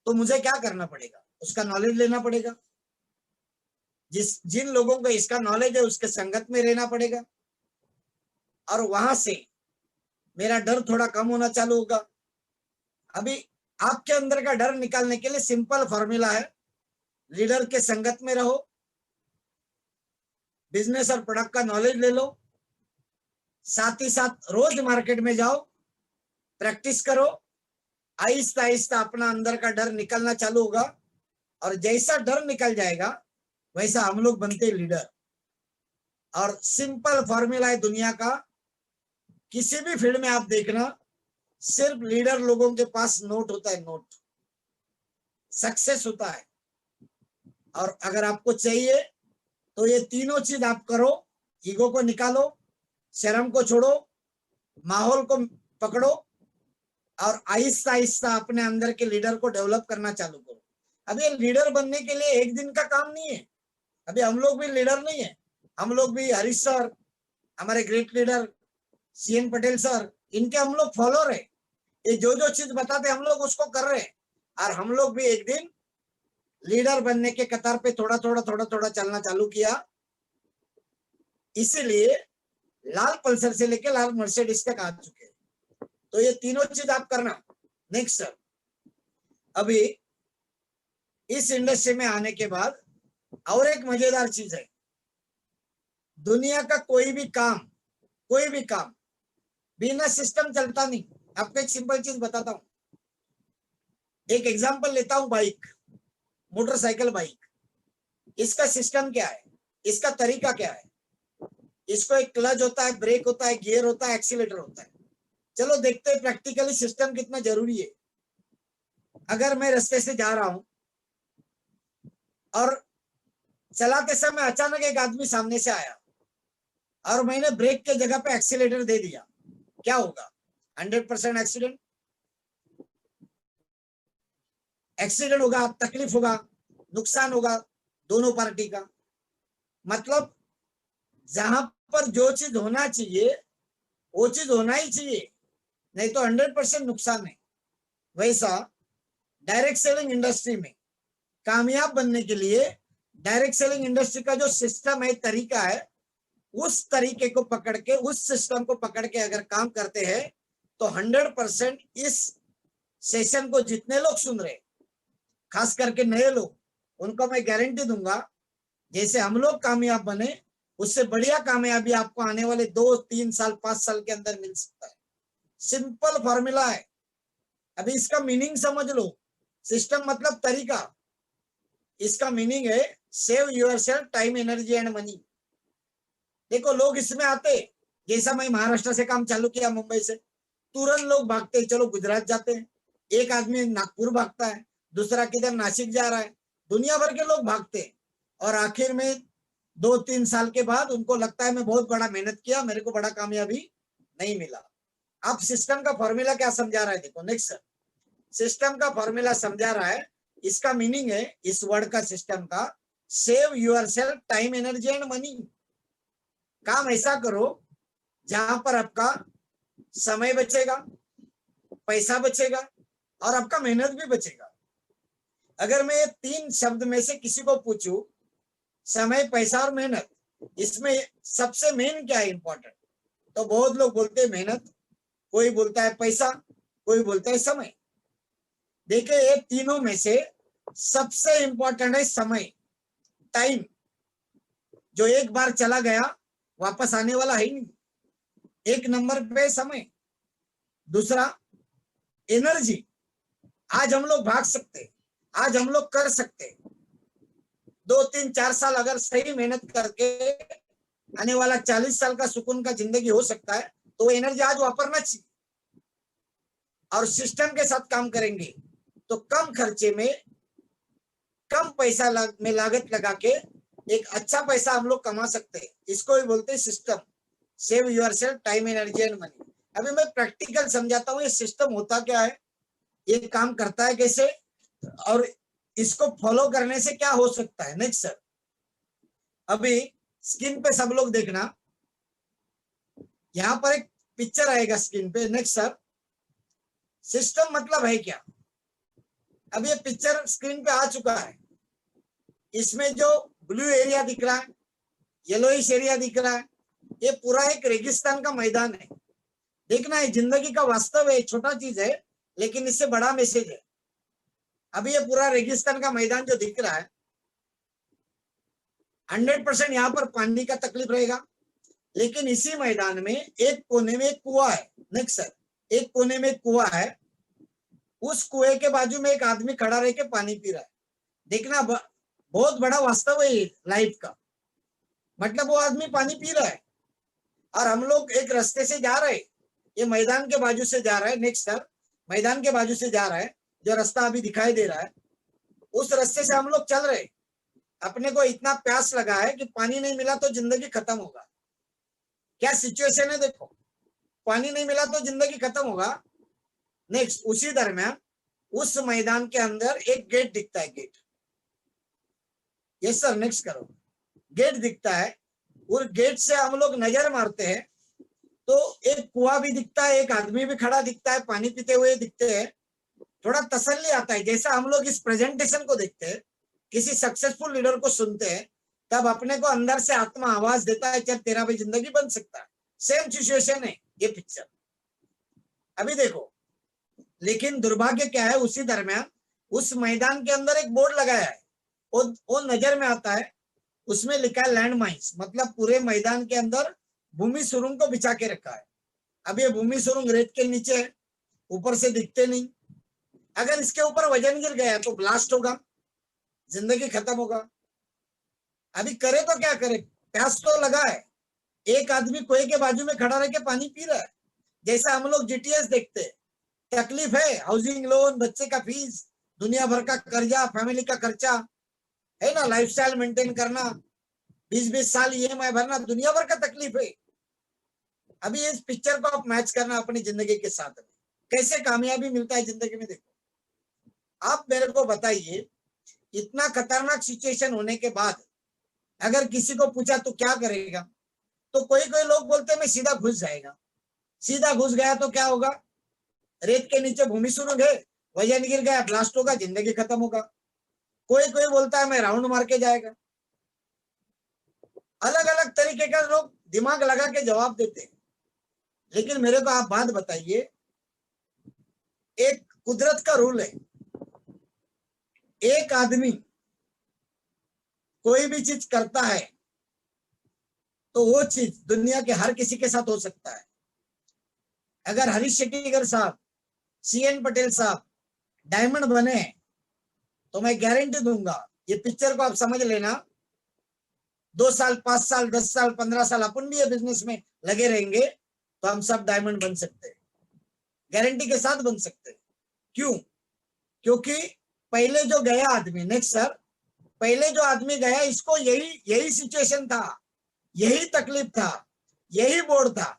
तो मुझे क्या करना पड़ेगा, उसका नॉलेज लेना पड़ेगा। जिन लोगों को इसका नॉलेज है उसके संगत में रहना पड़ेगा, और वहां से मेरा डर थोड़ा कम होना चालू होगा। अभी आपके अंदर का डर निकालने के लिए सिंपल फॉर्मूला है, लीडर के संगत में रहो, बिजनेस और प्रोडक्ट का नॉलेज ले लो, साथ ही साथ रोज मार्केट में जाओ, प्रैक्टिस करो। आहिस्ता आहिस्ता अपना अंदर का डर निकलना चालू होगा, और जैसा डर निकल जाएगा वैसा हम लोग बनते लीडर। और सिंपल फॉर्मूला है दुनिया का, किसी भी फील्ड में आप देखना, सिर्फ लीडर लोगों के पास नोट होता है, नोट, सक्सेस होता है। और अगर आपको चाहिए तो ये तीनों चीज आप करो, ईगो को निकालो, शर्म को छोड़ो, माहौल को पकड़ो, और आहिस्ता आहिस्ता अपने अंदर के लीडर को डेवलप करना चालू करो। अब ये लीडर बनने के लिए एक दिन का काम नहीं है। अभी हम लोग भी लीडर नहीं है, हम लोग भी हरीश सर, हमारे great leader CN Patel sir, इनके हम लोग फॉलोअर है। ये जो चीज बताते हम लोग उसको कर रहे हैं, और हम लोग भी एक दिन लीडर बनने के कतार पे थोड़ा थोड़ा चलना चालू किया। इसीलिए लाल पल्सर से लेके लाल मर्सिडीज तक आ चुके हैं। तो ये तीनों चीज आप करना। नेक्स्ट सर, अभी इस इंडस्ट्री में आने के बाद और एक मजेदार चीज है, दुनिया का कोई भी काम बिना सिस्टम चलता नहीं। आपको एक सिंपल चीज बताता हूं, एक एग्जांपल लेता हूं, बाइक, मोटरसाइकिल बाइक, इसका सिस्टम क्या है, इसका तरीका क्या है। इसको एक क्लच होता है, ब्रेक होता है, गियर होता है, एक्सीलेटर होता है। चलो देखते हैं प्रैक्टिकली सिस्टम कितना जरूरी है। अगर मैं रास्ते से जा रहा हूं और चलाते समय अचानक एक आदमी सामने से आया और मैंने ब्रेक के जगह पे एक्सीलेटर दे दिया, क्या होगा? 100% एक्सीडेंट होगा, तकलीफ होगा, नुकसान होगा दोनों पार्टी का। मतलब जहां पर जो चीज होना चाहिए वो चीज होना ही चाहिए, नहीं तो 100% नुकसान है। वैसा डायरेक्ट सेलिंग इंडस्ट्री में कामयाब बनने के लिए डायरेक्ट सेलिंग इंडस्ट्री का जो सिस्टम है, तरीका है, उस तरीके को पकड़ के, उस सिस्टम को पकड़ के अगर काम करते हैं तो 100% इस सेशन को जितने लोग सुन रहे, खास करके नए लोग, उनको मैं गारंटी दूंगा जैसे हम लोग कामयाब बने, उससे बढ़िया कामयाबी आपको आने वाले 2-3 साल 5 साल के अंदर मिल सकता है। सिंपल फॉर्मूला है। अभी इसका मीनिंग समझ लो। सिस्टम मतलब तरीका, इसका मीनिंग है save yourself time, energy and money. देखो लोग इसमें आते, जैसा मैं महाराष्ट्र से काम चालू किया, मुंबई से, तुरंत लोग भागते, चलो गुजरात जाते हैं, एक आदमी नागपुर भागता है, दूसरा किधर नासिक जा रहा है, दुनिया भर के लोग भागते हैं, और आखिर में 2-3 साल के बाद उनको लगता है मैं बहुत बड़ा मेहनत किया, मेरे को बड़ा कामयाबी नहीं मिला। आप सिस्टम का फॉर्मूला क्या समझा रहा है, देखो नेक्स्ट सर, सिस्टम का फॉर्मूला समझा रहा है, इसका मीनिंग है इस वर्ड का, सिस्टम का, save yourself time, energy and money. काम ऐसा करो जहां पर आपका समय बचेगा, पैसा बचेगा और आपका मेहनत भी बचेगा। अगर मैं ये 3 शब्द में से किसी को पूछूं, समय, पैसा और मेहनत, इसमें सबसे मेन क्या है इंपॉर्टेंट, तो बहुत लोग बोलते हैं मेहनत, कोई बोलता है पैसा, कोई बोलता है समय। देखिए ये तीनों में से सबसे इंपॉर्टेंट है समय, टाइम, जो एक बार चला गया वापस आने वाला है नहीं। एक नंबर पे समय। दूसरा एनर्जी, आज हम लोग भाग सकते, आज हम लोग कर सकते, 2-3-4 साल अगर सही मेहनत करके आने वाला 40 साल का सुकून का जिंदगी हो सकता है, तो वो एनर्जी आज वापरना चाहिए। और सिस्टम के साथ काम करेंगे तो कम खर्चे में, कम पैसा में लागत लगा के एक अच्छा पैसा हम लोग कमा सकते हैं। इसको भी बोलते हैं system, save yourself time, energy and money. अभी मैं प्रैक्टिकल समझाता हूँ ये सिस्टम होता क्या है, ये काम करता है कैसे, और इसको फॉलो करने से क्या हो सकता है। नेक्स्ट सर, अभी स्क्रीन पे सब लोग देखना, यहाँ पर एक पिक्चर आएगा स्क्रीन पे। नेक्स्ट सर, सिस्टम मतलब है क्या, अब ये पिक्चर स्क्रीन पे आ चुका है। इसमें जो ब्लू एरिया दिख रहा है, येलोइश एरिया दिख रहा है, ये पूरा एक रेगिस्तान का मैदान है। देखना है जिंदगी का वास्तव है, छोटा चीज है लेकिन इससे बड़ा मैसेज है। अभी ये पूरा रेगिस्तान का मैदान जो दिख रहा है, 100% यहाँ पर पानी का तकलीफ रहेगा, लेकिन इसी मैदान में एक कोने में एक कुआं है। नेक्स्ट सर, एक कोने में एक कुआं है, उस कुएं के बाजू में एक आदमी खड़ा रह के पानी पी रहा है। देखना बहुत बड़ा वास्तव है लाइफ का, मतलब वो आदमी पानी पी रहा है और हम लोग एक रास्ते से जा रहे हैं, ये मैदान के बाजू से जा रहा है। नेक्स्ट सर, मैदान के बाजू से जा रहा है, जो रास्ता अभी दिखाई दे रहा है उस रास्ते से हम लोग चल रहे। अपने को इतना प्यास लगा है कि पानी नहीं मिला तो जिंदगी खत्म होगा। क्या सिचुएशन है देखो, पानी नहीं मिला तो जिंदगी खत्म होगा। नेक्स्ट, उसी दरमियान उस मैदान के अंदर एक गेट दिखता है, गेट। यस सर, नेक्स्ट करो। गेट दिखता है और गेट से हम लोग नजर मारते हैं तो एक कुआं भी दिखता है, एक आदमी भी खड़ा दिखता है, पानी पीते हुए दिखते हैं। थोड़ा तसल्ली आता है, जैसा हम लोग इस प्रेजेंटेशन को देखते हैं, किसी सक्सेसफुल लीडर को सुनते हैं, तब अपने को अंदर से आत्मा आवाज देता है, चल तेरा भी जिंदगी बन सकता है। सेम सिचुएशन है ये पिक्चर। अभी देखो, लेकिन दुर्भाग्य क्या है, उसी दरमियान उस मैदान के अंदर एक बोर्ड लगाया है, वो नजर में आता है, उसमें लिखा है लैंड माइंस, मतलब पूरे मैदान के अंदर भूमि सुरंग को बिछा के रखा है। अब ये भूमि सुरंग रेत के नीचे है, ऊपर से दिखते नहीं। अगर इसके ऊपर वजन गिर गया तो ब्लास्ट होगा, जिंदगी खत्म होगा। अभी करे तो क्या करे, प्यास तो लगा है, एक आदमी कुएं के बाजू में खड़ा रह के पानी पी रहा है। जैसा हम लोग जीटीएस देखते हैं, तकलीफ है, हाउसिंग लोन, बच्चे का फीस, दुनिया भर का कर्जा, फैमिली का खर्चा है ना, लाइफस्टाइल मेंटेन करना, 20-20 साल ईएमआई भरना, दुनिया भर का तकलीफ है। अभी इस पिक्चर को आप मैच करना अपनी जिंदगी के साथ में, कैसे कामयाबी मिलता है जिंदगी में। देखो आप मेरे को बताइए, इतना खतरनाक सिचुएशन होने के बाद अगर किसी को पूछा तो क्या करेगा, तो कोई कोई लोग बोलते मैं सीधा घुस जाएगा। सीधा घुस गया तो क्या होगा, रेत के नीचे भूमि सुरंग है, वजन गिर गया, ब्लास्ट होगा, जिंदगी खत्म होगा। कोई कोई बोलता है मैं राउंड मार के जाएगा, अलग अलग तरीके का लोग दिमाग लगा के जवाब देते हैं। लेकिन मेरे को आप बात बताइए, एक कुदरत का रूल है, एक आदमी कोई भी चीज करता है तो वो चीज दुनिया के हर किसी के साथ हो सकता है। अगर हरीश शेट्टीकर साहब, सीएन पटेल साहब डायमंड बने तो मैं गारंटी दूंगा, ये पिक्चर को आप समझ लेना, 2 साल, 5 साल, 10 साल, 15 साल अपन भी ये बिजनेस में लगे रहेंगे तो हम सब डायमंड बन सकते हैं, गारंटी के साथ बन सकते हैं। क्यों? क्योंकि पहले जो गया आदमी, नेक्स्ट सर, पहले जो आदमी गया इसको यही यही सिचुएशन था, यही तकलीफ था, यही बोर्ड था,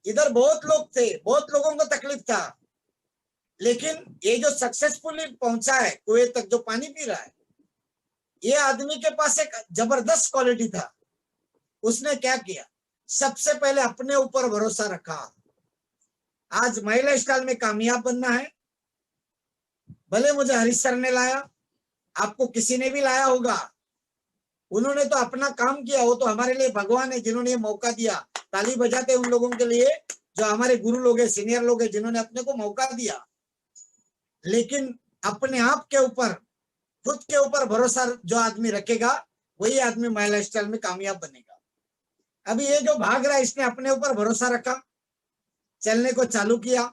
इधर बहुत लोग थे, बहुत लोगों को तकलीफ था, लेकिन ये जो सक्सेसफुली पहुंचा है कुएं तक, जो पानी पी रहा है, ये आदमी के पास एक जबरदस्त क्वालिटी था। उसने क्या किया? सबसे पहले अपने ऊपर भरोसा रखा। आज महिला स्टाइल में कामयाब बनना है, भले मुझे हरीश सर ने लाया, आपको किसी ने भी लाया होगा, उन्होंने तो अपना काम किया, वो तो हमारे लिए भगवान है जिन्होंने ये मौका दिया। ताली बजाते उन लोगों के लिए जो हमारे गुरु लोग हैं, सीनियर लोग हैं, जिन्होंने अपने को मौका दिया। लेकिन अपने आप के ऊपर, खुद के ऊपर भरोसा जो आदमी रखेगा वही आदमी महिला स्टाइल में कामयाब बनेगा। अभी ये जो भाग रहा है, इसने अपने ऊपर भरोसा रखा, चलने को चालू किया,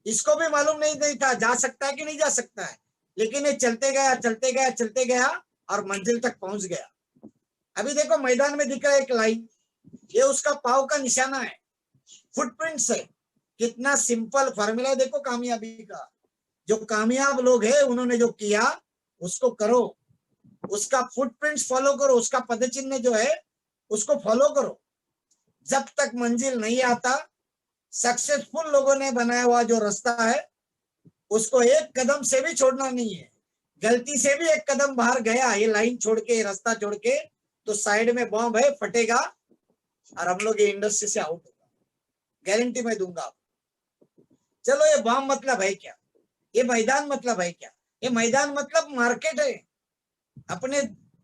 इसको भी मालूम नहीं था जा सकता है कि नहीं जा सकता है, लेकिन ये चलते गया, चलते गया, चलते गया और मंजिल तक पहुंच गया। अभी देखो मैदान में दिख रहा है एक लाइन, ये उसका पाव का निशाना है, फुटप्रिंट्स है। कितना सिंपल फॉर्मूला देखो कामयाबी का। जो कामयाब लोग हैं उन्होंने जो किया उसको करो, उसका फुटप्रिंट्स फॉलो करो, उसका पदचिन्ह जो है उसको फॉलो करो। जब तक मंजिल नहीं आता, सक्सेसफुल लोगों ने बनाया हुआ जो रास्ता है उसको एक कदम से भी छोड़ना नहीं है। गलती से भी एक कदम बाहर गया, ये लाइन छोड़ के, रास्ता छोड़ के, तो साइड में बॉम्ब है, फटेगा और हम लोग ये इंडस्ट्री से आउट होगा, गारंटी मैं दूंगा आपको। चलो ये बॉम्ब मतलब है क्या, ये मैदान मतलब है क्या? ये मैदान मतलब मार्केट है, अपने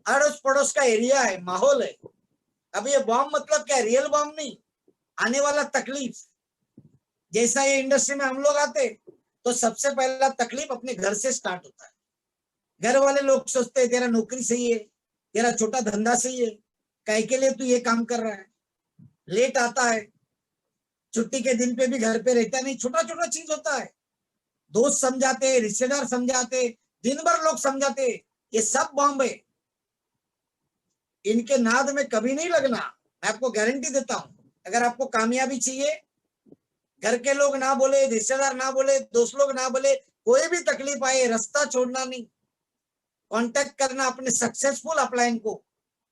अड़ोस पड़ोस का एरिया है, माहौल है। अब ये बॉम्ब मतलब क्या? रियल बॉम्ब नहीं, आने वाला तकलीफ। जैसा ये इंडस्ट्री में हम लोग आते तो सबसे पहला तकलीफ अपने घर से स्टार्ट होता है। घर वाले लोग सोचते हैं तेरा नौकरी सही है, तेरा छोटा धंधा सही है, काहे के लिए तू ये काम कर रहा है, लेट आता है, छुट्टी के दिन पे भी घर पे रहता नहीं, छोटा छोटा चीज होता है। दोस्त समझाते, रिश्तेदार समझाते, दिन भर लोग समझाते, ये सब बॉम्ब है। इनके नाद में कभी नहीं लगना, मैं आपको गारंटी देता हूं। अगर आपको कामयाबी चाहिए, घर के लोग ना बोले, रिश्तेदार ना बोले, दोस्त लोग ना बोले, कोई भी तकलीफ आए, रास्ता छोड़ना नहीं, कांटेक्ट करना अपने सक्सेसफुल अपलाइन को,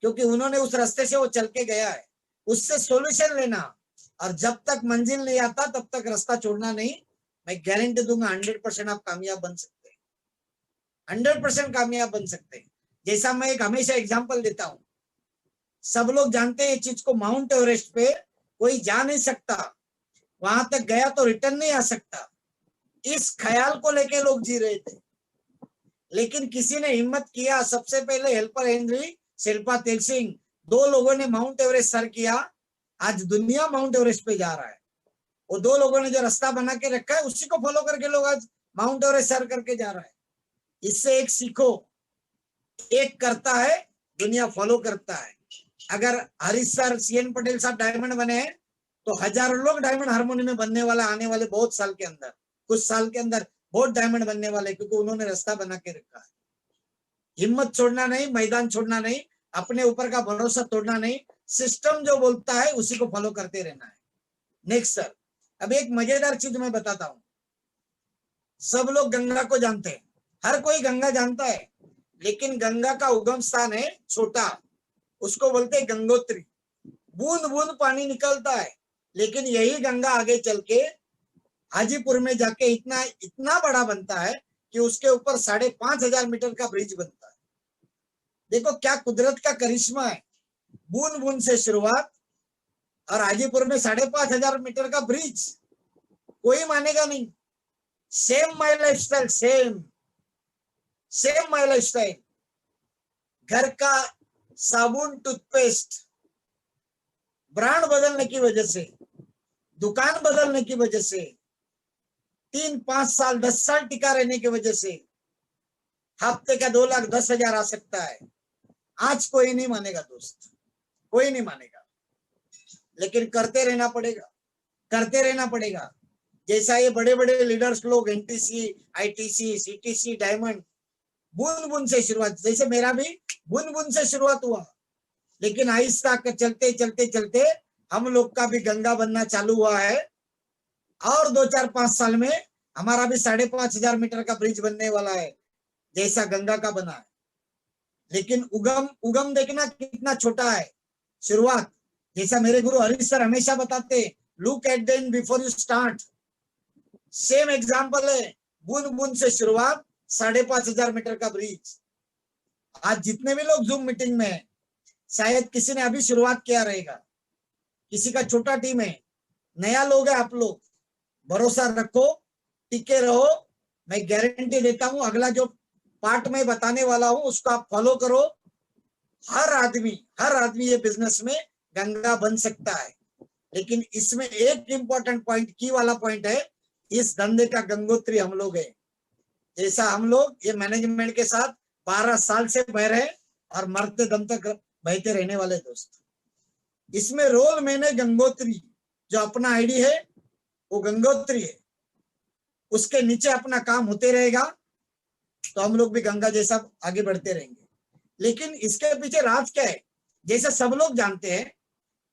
क्योंकि उन्होंने उस रास्ते से वो चल के गया है, उससे सॉल्यूशन लेना। और जब तक मंजिल नहीं आता तब तक रास्ता छोड़ना नहीं। मैं गारंटी दूंगा 100% आप कामयाब बन सकते हैं, 100% कामयाब बन सकते हैं। जैसा मैं एक हमेशा एग्जांपल देता हूं, सब लोग जानते हैं इस चीज को, माउंट एवरेस्ट पे कोई जा नहीं सकता, वहां तक गया तो रिटर्न नहीं आ सकता, इस ख्याल को लेके लोग जी रहे थे। लेकिन किसी ने हिम्मत किया, सबसे पहले हेल्पर हेनरी, शिल्पा तेलसिंह, 2 लोगों ने माउंट एवरेस्ट सर किया, आज दुनिया माउंट एवरेस्ट पे जा रहा है। वो 2 लोगों ने जो रास्ता बना के रखा है उसी को फॉलो करके लोग आज माउंट एवरेस्ट सर करके जा रहा है। इससे एक सीखो, एक करता है दुनिया फॉलो करता है। अगर हरीश सर, सीएन पटेल साहब डायमंड बने हैं तो हजारों लोग डायमंड हार्मोनी में बनने वाला आने वाले बहुत साल के अंदर, कुछ साल के अंदर बहुत डायमंड बनने वाले, क्योंकि उन्होंने रास्ता बना के रखा है। हिम्मत छोड़ना नहीं, मैदान छोड़ना नहीं, अपने ऊपर का भरोसा तोड़ना नहीं, सिस्टम जो बोलता है उसी को फॉलो करते रहना है। नेक्स्ट सर, अब एक मजेदार चीज मैं बताता हूं। सब लोग गंगा को जानते हैं, हर कोई गंगा जानता है, लेकिन गंगा का उगम स्थान है छोटा, उसको बोलते हैं गंगोत्री। बूंद बूंद पानी निकलता है, लेकिन यही गंगा आगे चल के हाजीपुर में जाके इतना इतना बड़ा बनता है कि उसके ऊपर 5,500 मीटर का ब्रिज बनता है। देखो क्या कुदरत का करिश्मा है, बूंद बूंद से शुरुआत और हाजीपुर में 5,500 मीटर का ब्रिज। कोई मानेगा नहीं। Same my life style, same same my life style. घर का साबुन, टूथपेस्ट, ब्रांड बदलने की वजह से, दुकान बदलने की वजह से, 3-5 साल 10 साल टिका रहने की वजह से हफ्ते का 2,10,000 आ सकता है। आज कोई नहीं मानेगा दोस्त, कोई नहीं मानेगा, लेकिन करते रहना पड़ेगा, करते रहना पड़ेगा। जैसा ये बड़े बड़े लीडर्स लोग एनटीसी, आईटीसी, सीटीसी, डायमंड, बूंद बूंद से शुरुआत, जैसे मेरा भी बूंद बूंद से शुरुआत हुआ, लेकिन आहिस्ता कर चलते चलते चलते हम लोग का भी गंगा बनना चालू हुआ है। और 2-4-5 साल में हमारा भी 5,500 मीटर का ब्रिज बनने वाला है, जैसा गंगा का बना है। लेकिन उगम उगम देखना कितना छोटा है, शुरुआत। जैसा मेरे गुरु हरीश सर हमेशा बताते, look at the end before you start. Same example है, बूंद बूंद से शुरुआत, 5,500 मीटर का ब्रिज। आज जितने भी लोग जूम मीटिंग में हैं, शायद किसी ने अभी शुरुआत किया रहेगा, किसी का छोटा टीम है, नया लोग है आप लोग, भरोसा रखो, टिके रहो। मैं गारंटी देता हूं, अगला जो पार्ट में बताने वाला हूं उसको आप फॉलो करो। हर आदमी ये बिजनेस में गंगा बन सकता है। लेकिन इसमें एक इंपॉर्टेंट पॉइंट, की वाला पॉइंट है, इस धंधे का गंगोत्री हम लोग है। जैसा हम लोग ये मैनेजमेंट के साथ 12 साल से बह रहे और मरते दम तक बहते रहने वाले दोस्त। इसमें रोल मैंने गंगोत्री, जो अपना आईडी है वो गंगोत्री है, उसके नीचे अपना काम होते रहेगा, तो हम लोग भी गंगा जैसा आगे बढ़ते रहेंगे। लेकिन इसके पीछे राज क्या है, जैसे सब लोग जानते हैं,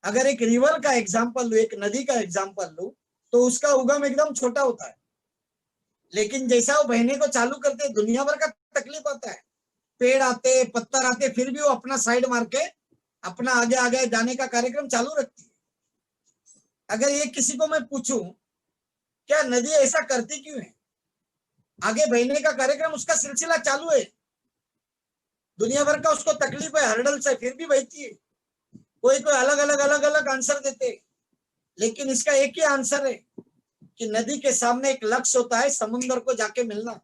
अगर एक रिवर का एग्जाम्पल लू, एक नदी का एग्जाम्पल लू, तो उसका उगम एकदम छोटा होता है, लेकिन जैसा वो बहने को चालू करते हैं, दुनिया भर का तकलीफ आता है, पेड़ आते, पत्थर आते, फिर भी वो अपना साइड मार के अपना आगे आगे जाने का कार्यक्रम चालू रखती है। अगर ये किसी को मैं पूछूं, क्या नदी ऐसा करती क्यों है, आगे बहने का कार्यक्रम, उसका सिलसिला चालू है, दुनिया भर का उसको तकलीफ है, हर्डल्स है, फिर भी बहती है। कोई कोई अलग अलग आंसर देते, लेकिन इसका एक ही आंसर है कि नदी के सामने एक लक्ष्य होता है, समुद्र को जाके मिलना।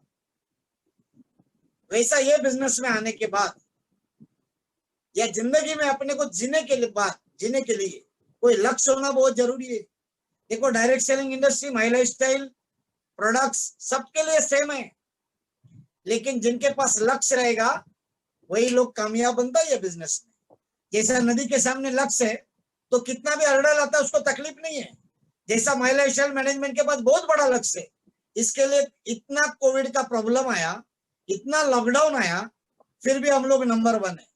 वैसा ये बिजनेस में आने के बाद या जिंदगी में अपने को जीने के लिए कोई लक्ष्य होना बहुत जरूरी है। देखो, direct selling industry, my life style products सबके लिए सेम है, लेकिन जिनके पास लक्ष्य रहेगा वही लोग कामयाब बनता है ये बिजनेस में। जैसा नदी के सामने लक्ष्य है तो कितना भी हर्डल आता है उसको तकलीफ नहीं है। जैसा माई लाइफ स्टाइल मैनेजमेंट के पास बहुत बड़ा लक्ष्य है, इसके लिए इतना कोविड का प्रॉब्लम आया, इतना लॉकडाउन आया, फिर भी हम लोग नंबर 1 है।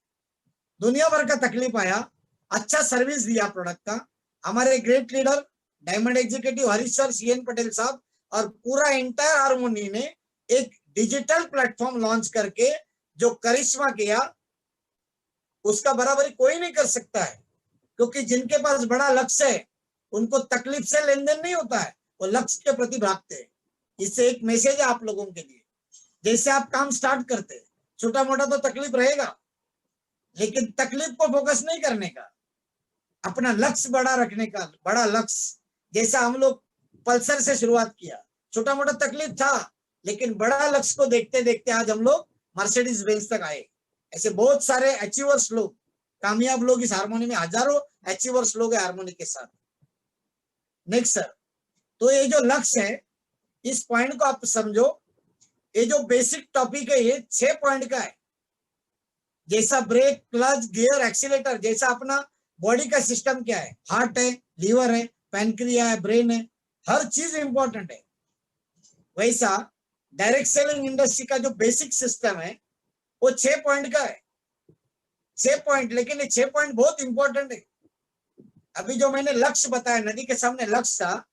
दुनिया भर का तकलीफ आया, अच्छा सर्विस दिया प्रोडक्ट का। हमारे great leader diamond executive Harish sir, CN Patel साहब और पूरा एंटायर हार्मोनी ने एक डिजिटल प्लेटफॉर्म लॉन्च करके जो करिश्मा किया, उसका बराबरी कोई नहीं कर सकता है। क्योंकि जिनके पास बड़ा लक्ष्य है उनको तकलीफ से लेन देन नहीं होता है, वो लक्ष्य के प्रति भागते हैं। इससे एक मैसेज है आप लोगों के लिए, जैसे आप काम स्टार्ट करते हैं, छोटा मोटा तो तकलीफ रहेगा, लेकिन तकलीफ को फोकस नहीं करने का, अपना लक्ष्य बड़ा रखने का, बड़ा लक्ष्य। जैसा हम लोग पल्सर से शुरुआत किया, छोटा मोटा तकलीफ था, लेकिन बड़ा लक्ष्य को देखते देखते आज हम लोग मर्सिडीज बेंज तक आए। ऐसे बहुत सारे अचीवर्स लोग, कामयाब लोग इस हार्मोनी में, हजारों अचीवर्स लोग है हार्मोनी के साथ। नेक्स्ट सर, तो ये जो लक्ष्य है, इस पॉइंट को आप समझो, ये जो बेसिक टॉपिक है ये 6 पॉइंट का है। जैसा ब्रेक, क्लच, गियर, एक्सीलेटर, जैसा अपना बॉडी का सिस्टम क्या है, हार्ट है, लीवर है, पैनक्रिया है, ब्रेन है, हर चीज इंपॉर्टेंट है। वैसा डायरेक्ट सेलिंग इंडस्ट्री का जो बेसिक सिस्टम है वो 6 पॉइंट का है। 6 पॉइंट, लेकिन ये 6 पॉइंट बहुत इंपॉर्टेंट है। अभी जो मैंने लक्ष्य बताया, नदी के सामने लक्ष्य था,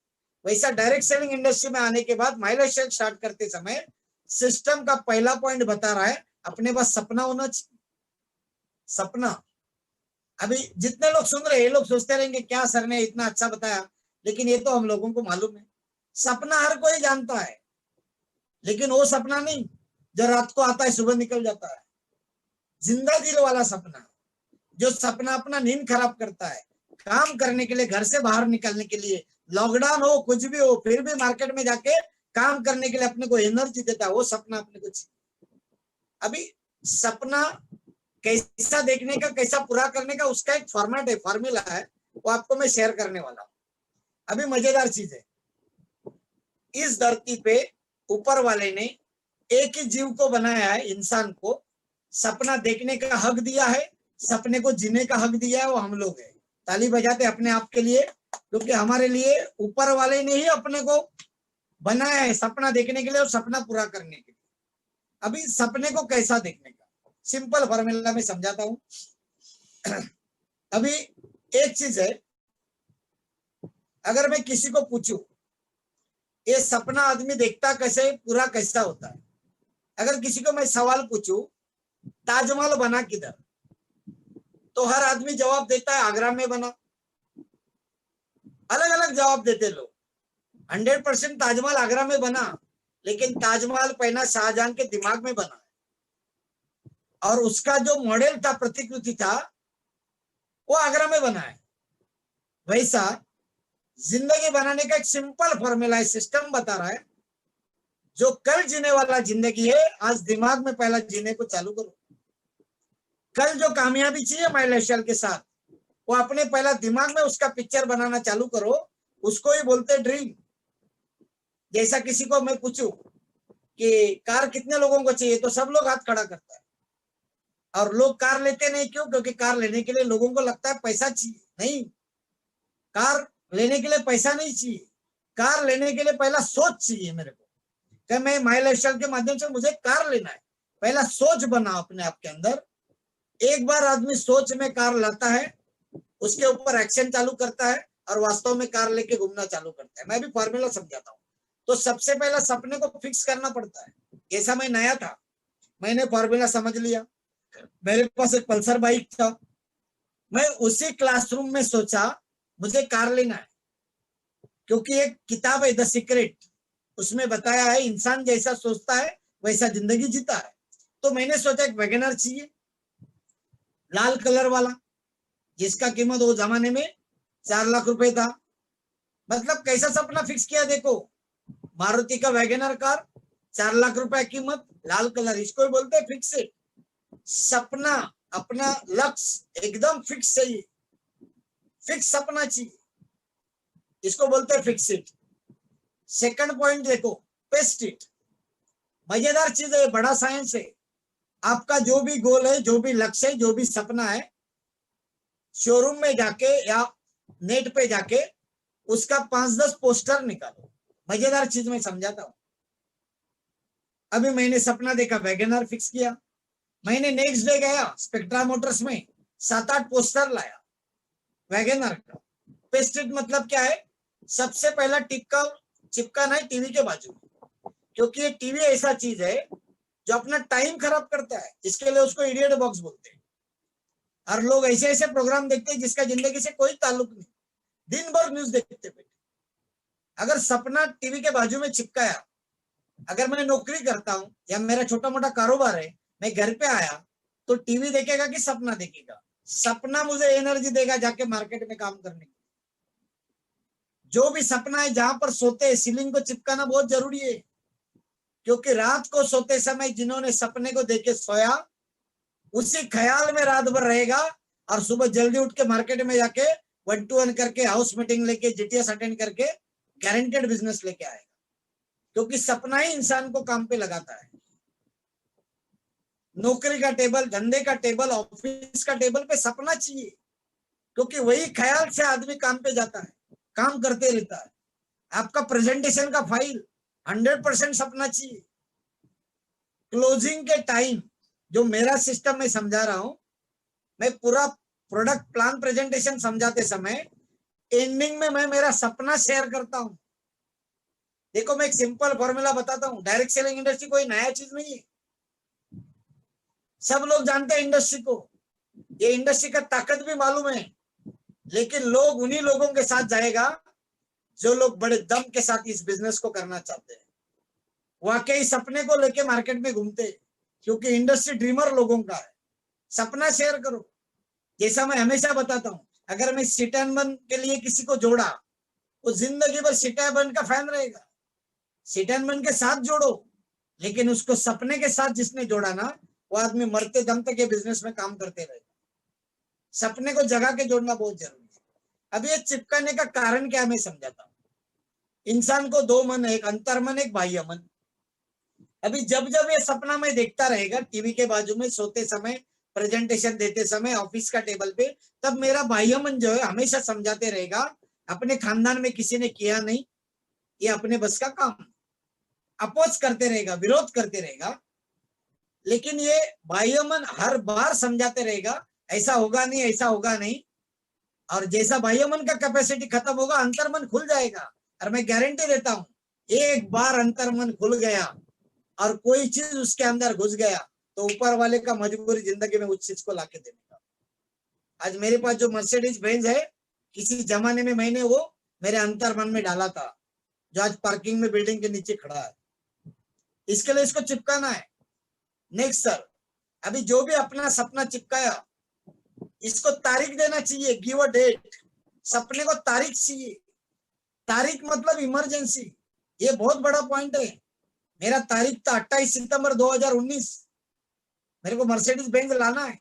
वैसा डायरेक्ट सेलिंग इंडस्ट्री में आने के बाद माइलेज सेल स्टार्ट करते समय सिस्टम का पहला पॉइंट बता रहा है, अपने पास सपना होना चाहिए। सपना, अभी जितने लोग सुन रहे हैं ये लोग सोचते रहेंगे क्या सर ने इतना अच्छा बताया, लेकिन ये तो हम लोगों को मालूम है। सपना हर कोई जानता है, लेकिन वो सपना नहीं जो रात को आता है सुबह निकल जाता है। जिंदा दिल वाला सपना, जो सपना अपना नींद खराब करता है, काम करने के लिए, घर से बाहर निकलने के लिए, लॉकडाउन हो कुछ भी हो फिर भी मार्केट में जाके काम करने के लिए अपने को एनर्जी देता है, वो सपना अपने को चाहिए। अभी सपना कैसा देखने का, कैसा पूरा करने का, उसका एक फॉर्मेट है, फॉर्मूला है, वो आपको मैं शेयर करने वाला हूँ। अभी मजेदार चीज है, इस धरती पे ऊपर वाले ने एक ही जीव को बनाया है, इंसान को, सपना देखने का हक दिया है, सपने को जीने का हक दिया है, वो हम लोग है। ताली बजाते अपने आप के लिए, क्योंकि हमारे लिए ऊपर वाले ने ही अपने को बनाया है सपना देखने के लिए और सपना पूरा करने के लिए। अभी सपने को कैसा देखने का सिंपल फॉर्मूला में समझाता हूं। अभी एक चीज है, अगर मैं किसी को पूछूं ये सपना आदमी देखता कैसे, पूरा कैसा होता है, अगर किसी को मैं सवाल पूछूं ताजमहल बना किधर, तो हर आदमी जवाब देता है आगरा में बना। अलग अलग जवाब देते लोग। 100% ताजमहल आगरा में बना, लेकिन ताजमहल पहला शाहजहां के दिमाग में बना है और उसका जो मॉडल था, प्रतिकृति था, वो आगरा में बना है। वैसा जिंदगी बनाने का एक सिंपल फॉर्मूला है, सिस्टम बता रहा है, जो कल जीने वाला जिंदगी है आज दिमाग में पहला जीने को चालू करो। कल जो कामयाबी चाहिए माई लाइफस्टाइल के साथ, वो अपने पहला दिमाग में उसका पिक्चर बनाना चालू करो, उसको ही बोलते ड्रीम। जैसा किसी को मैं पूछूं कि कार कितने लोगों को चाहिए, तो सब लोग हाथ खड़ा करता है, और लोग कार लेते नहीं, क्यों? क्योंकि कार लेने के लिए लोगों को लगता है पैसा चाहिए। नहीं, कार लेने के लिए पैसा नहीं चाहिए, कार लेने के लिए पहला सोच चाहिए मेरे को, कि मैं माई लाइफस्टाइल के माध्यम से मुझे कार लेना है। पहला सोच बना अपने आप के अंदर। एक बार आदमी सोच में कार लाता है, उसके ऊपर एक्शन चालू करता है और वास्तव में कार लेके घूमना चालू करता है। मैं भी फॉर्मूला समझाता हूँ। तो सबसे पहला सपने को फिक्स करना पड़ता है। जैसा मैं नया था, मैंने फॉर्मूला समझ लिया, मेरे पास एक पल्सर बाइक था, मैं उसी क्लासरूम में सोचा मुझे कार लेना है, क्योंकि एक किताब है द सीक्रेट, उसमें बताया है इंसान जैसा सोचता है वैसा जिंदगी जीता है। तो मैंने सोचा एक वैगनर चाहिए, लाल कलर वाला, जिसका कीमत वो जमाने में 4 लाख रुपए था। मतलब कैसा सपना फिक्स किया देखो, मारुति का वैगनर कार, 4 लाख रुपए कीमत, लाल कलर, इसको बोलते हैं फिक्सेड। सपना, अपना लक्ष्य एकदम फिक्स चाहिए, फिक्स सपना चाहिए, इसको बोलते हैं फिक्सेड। सेकंड पॉइंट देखो, पेस्ट इट। मजेदार चीज है, बड़ा साइंस है। आपका जो भी गोल है, जो भी लक्ष्य है, जो भी सपना है, शोरूम में जाके या नेट पे जाके उसका 5-10 पोस्टर निकालो। मजेदार चीज मैं समझाता हूं। अभी मैंने सपना देखा, वैगनर फिक्स किया, मैंने नेक्स्ट डे गया स्पेक्ट्रा मोटर्स में 7-8 पोस्टर लाया वैगनर का। पेस्टेड मतलब क्या है, सबसे पहला चिपकाना है टीवी के बाजू में, क्योंकि ये टीवी ऐसा चीज है जो अपना टाइम खराब करता है, इसके लिए उसको इडियट बॉक्स बोलते हैं। और लोग ऐसे ऐसे प्रोग्राम देखते हैं जिसका जिंदगी से कोई ताल्लुक नहीं, दिन भर न्यूज देखते बैठे। अगर सपना टीवी के बाजू में चिपकाया, अगर मैं नौकरी करता हूं या मेरा छोटा मोटा कारोबार है, मैं घर पे आया तो टीवी देखेगा कि सपना देखेगा? सपना मुझे एनर्जी देगा जाके मार्केट में काम करने की। जो भी सपना है, जहां पर सोते हैं सीलिंग को चिपकाना बहुत जरूरी है, क्योंकि रात को सोते समय जिन्होंने सपने को देखे सोया, उसी ख्याल में रात भर रहेगा और सुबह जल्दी उठ के मार्केट में जाके 1-to-1 करके, हाउस मीटिंग लेके, जीटीएस अटेंड करके गारंटेड बिजनेस लेके आएगा, क्योंकि सपना ही इंसान को काम पे लगाता है। नौकरी का टेबल, धंधे का टेबल, ऑफिस का टेबल पे सपना चाहिए, क्योंकि वही ख्याल से आदमी काम पे जाता है, काम करते रहता है। आपका प्रेजेंटेशन का फाइल 100% सपना चाहिए। क्लोजिंग के टाइम, जो मेरा सिस्टम मैं समझा रहा हूं, मैं पूरा प्रोडक्ट प्लान प्रेजेंटेशन समझाते समय एंडिंग में मैं मेरा सपना शेयर करता हूं। देखो, मैं एक सिंपल फॉर्मूला बताता हूं। डायरेक्ट सेलिंग इंडस्ट्री कोई नया चीज नहीं है, सब लोग जानते हैं इंडस्ट्री को, ये इंडस्ट्री का ताकत भी मालूम है, लेकिन लोग उन्हीं लोगों के साथ जाएगा जो लोग बड़े दम के साथ इस बिजनेस को करना चाहते हैं, वाकई सपने को लेके मार्केट में घूमते, क्योंकि इंडस्ट्री ड्रीमर लोगों का है। सपना शेयर करो। जैसा मैं हमेशा बताता हूं, अगर मैं सिटानबन के लिए किसी को जोड़ा, वो जिंदगी भर सिटानबन का फैन रहेगा। सिटानबन के साथ जोड़ो, लेकिन उसको सपने के साथ जिसने जोड़ा ना, वो आदमी मरते दम तक ये बिजनेस में काम करते रहेगा। सपने को जगा के जोड़ना बहुत जरूरी है। अब ये चिपकाने का कारण क्या मैं समझाता हूँ। इंसान को दो मन है, एक अंतर्मन एक बाह्य मन। अभी जब जब ये सपना मैं देखता रहेगा टीवी के बाजू में सोते समय, प्रेजेंटेशन देते समय, ऑफिस का टेबल पे, तब मेरा बाह्य मन जो है हमेशा समझाते रहेगा अपने खानदान में किसी ने किया नहीं, ये अपने बस का काम, अपोज करते रहेगा, विरोध करते रहेगा। लेकिन ये बाह्य मन हर बार समझाते रहेगा ऐसा होगा नहीं, ऐसा होगा नहीं। और जैसा बाह्य मन का कैपेसिटी खत्म होगा अंतर्मन खुल जाएगा। और मैं गारंटी देता हूं, एक बार अंतर्मन खुल गया और कोई चीज उसके अंदर घुस गया तो ऊपर वाले का मजबूरी जिंदगी में उस चीज को लाके देने का। आज मेरे पास जो मर्सिडीज बेंज है, किसी जमाने में मैंने वो मेरे अंतर्मन में डाला था, जो आज पार्किंग में बिल्डिंग के नीचे खड़ा है। इसके लिए इसको चिपकाना है। नेक्स्ट सर, अभी जो भी अपना सपना चिपकाया इसको तारीख देना चाहिए, गिव अ डेट। सपने को तारीख चाहिए। तारीख मतलब इमरजेंसी, ये बहुत बड़ा पॉइंट है। मेरा तारीख था 28 सितंबर 2019, मेरे को मर्सिडीज बेंज लाना है।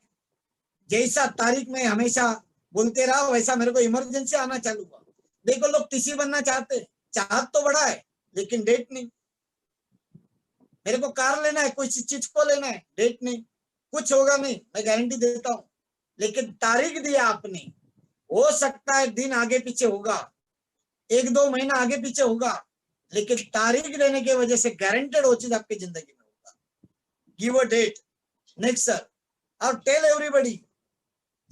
जैसा तारीख में हमेशा बोलते रहा वैसा मेरे को इमरजेंसी आना चालू हुआ। देखो लोग टीसी बनना चाहते, चाहत तो बड़ा है लेकिन डेट नहीं। मेरे को कार लेना है, कोई चीज को लेना है, डेट नहीं, कुछ होगा नहीं, मैं गारंटी देता हूं। लेकिन तारीख दिया आपने, हो सकता है दिन आगे पीछे होगा, एक दो महीना आगे पीछे होगा, लेकिन तारीख देने की वजह से गारंटेड वो चीज आपकी जिंदगी में होगा। Give a date. Next sir, और टेल एवरीबॉडी।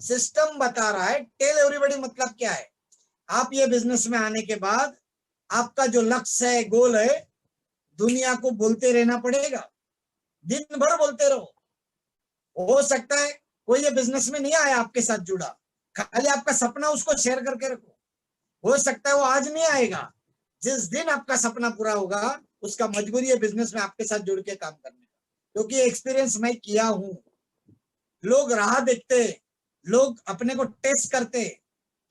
सिस्टम बता रहा है, टेल एवरीबॉडी मतलब क्या है। आप ये बिजनेस में आने के बाद आपका जो लक्ष्य है, गोल है, दुनिया को बोलते रहना पड़ेगा, दिन भर बोलते रहो। हो सकता है कोई ये बिजनेस में नहीं आया आपके साथ जुड़ा, खाली आपका सपना उसको शेयर करके रखो। हो सकता है वो आज नहीं आएगा, जिस दिन आपका सपना पूरा होगा उसका मजबूरी है बिजनेस में आपके साथ जुड़ के काम करने का, क्योंकि एक्सपीरियंस मैं किया हूं। लोग राह देखते, लोग अपने को टेस्ट करते,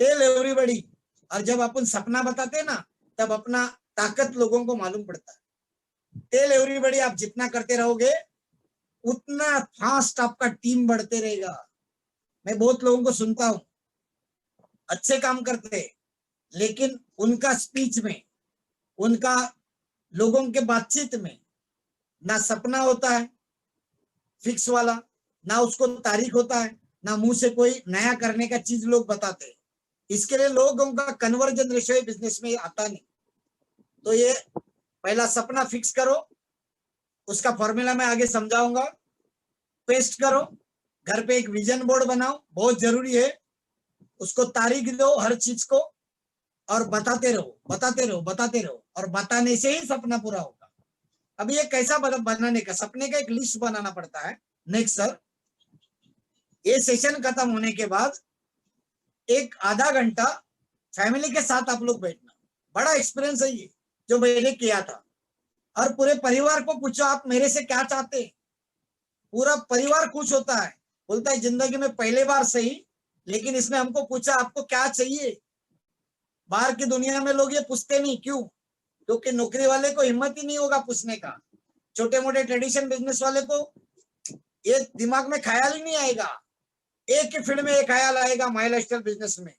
टेल एवरीबॉडी। और जब अपन सपना बताते ना तब अपना ताकत लोगों को मालूम पड़ता है। टेल एवरीबॉडी आप जितना करते रहोगे उतना फास्ट आपका टीम बढ़ते रहेगा। मैं बहुत लोगों को सुनता हूं, अच्छे काम करते, लेकिन उनका स्पीच में, उनका लोगों के बातचीत में ना सपना होता है फिक्स वाला, ना उसको तारीख होता है, ना मुंह से कोई नया करने का चीज लोग बताते। इसके लिए लोगों का कन्वर्जन रेशियो बिजनेस में आता नहीं। तो ये पहला सपना फिक्स करो, उसका फॉर्मूला मैं आगे समझाऊंगा। पेस्ट करो, घर पे एक विजन बोर्ड बनाओ, बहुत जरूरी है। उसको तारीख दो हर चीज को, और बताते रहो, बताते रहो, बताते रहो, और बताने से ही सपना पूरा होगा। अब ये कैसा बनाने का, सपने का एक लिस्ट बनाना पड़ता है। नेक्स्ट सर, ये सेशन खत्म होने के बाद एक आधा घंटा फैमिली के साथ आप लोग बैठना। बड़ा एक्सपीरियंस है ये जो मैंने किया था। और पूरे परिवार को पूछो आप मेरे से क्या चाहते हैं। पूरा परिवार खुश होता है, बोलता है जिंदगी में पहले बार सही, लेकिन इसने हमको पूछा आपको क्या चाहिए। बाहर की दुनिया में लोग ये पूछते नहीं, क्यों? क्योंकि नौकरी वाले को हिम्मत ही नहीं होगा पूछने का। छोटे मोटे ट्रेडिशन बिजनेस वाले को ये दिमाग में ख्याल ही नहीं आएगा। एक ही फील्ड में एक ख्याल आएगा, माई लाइफस्टाइल बिजनेस में,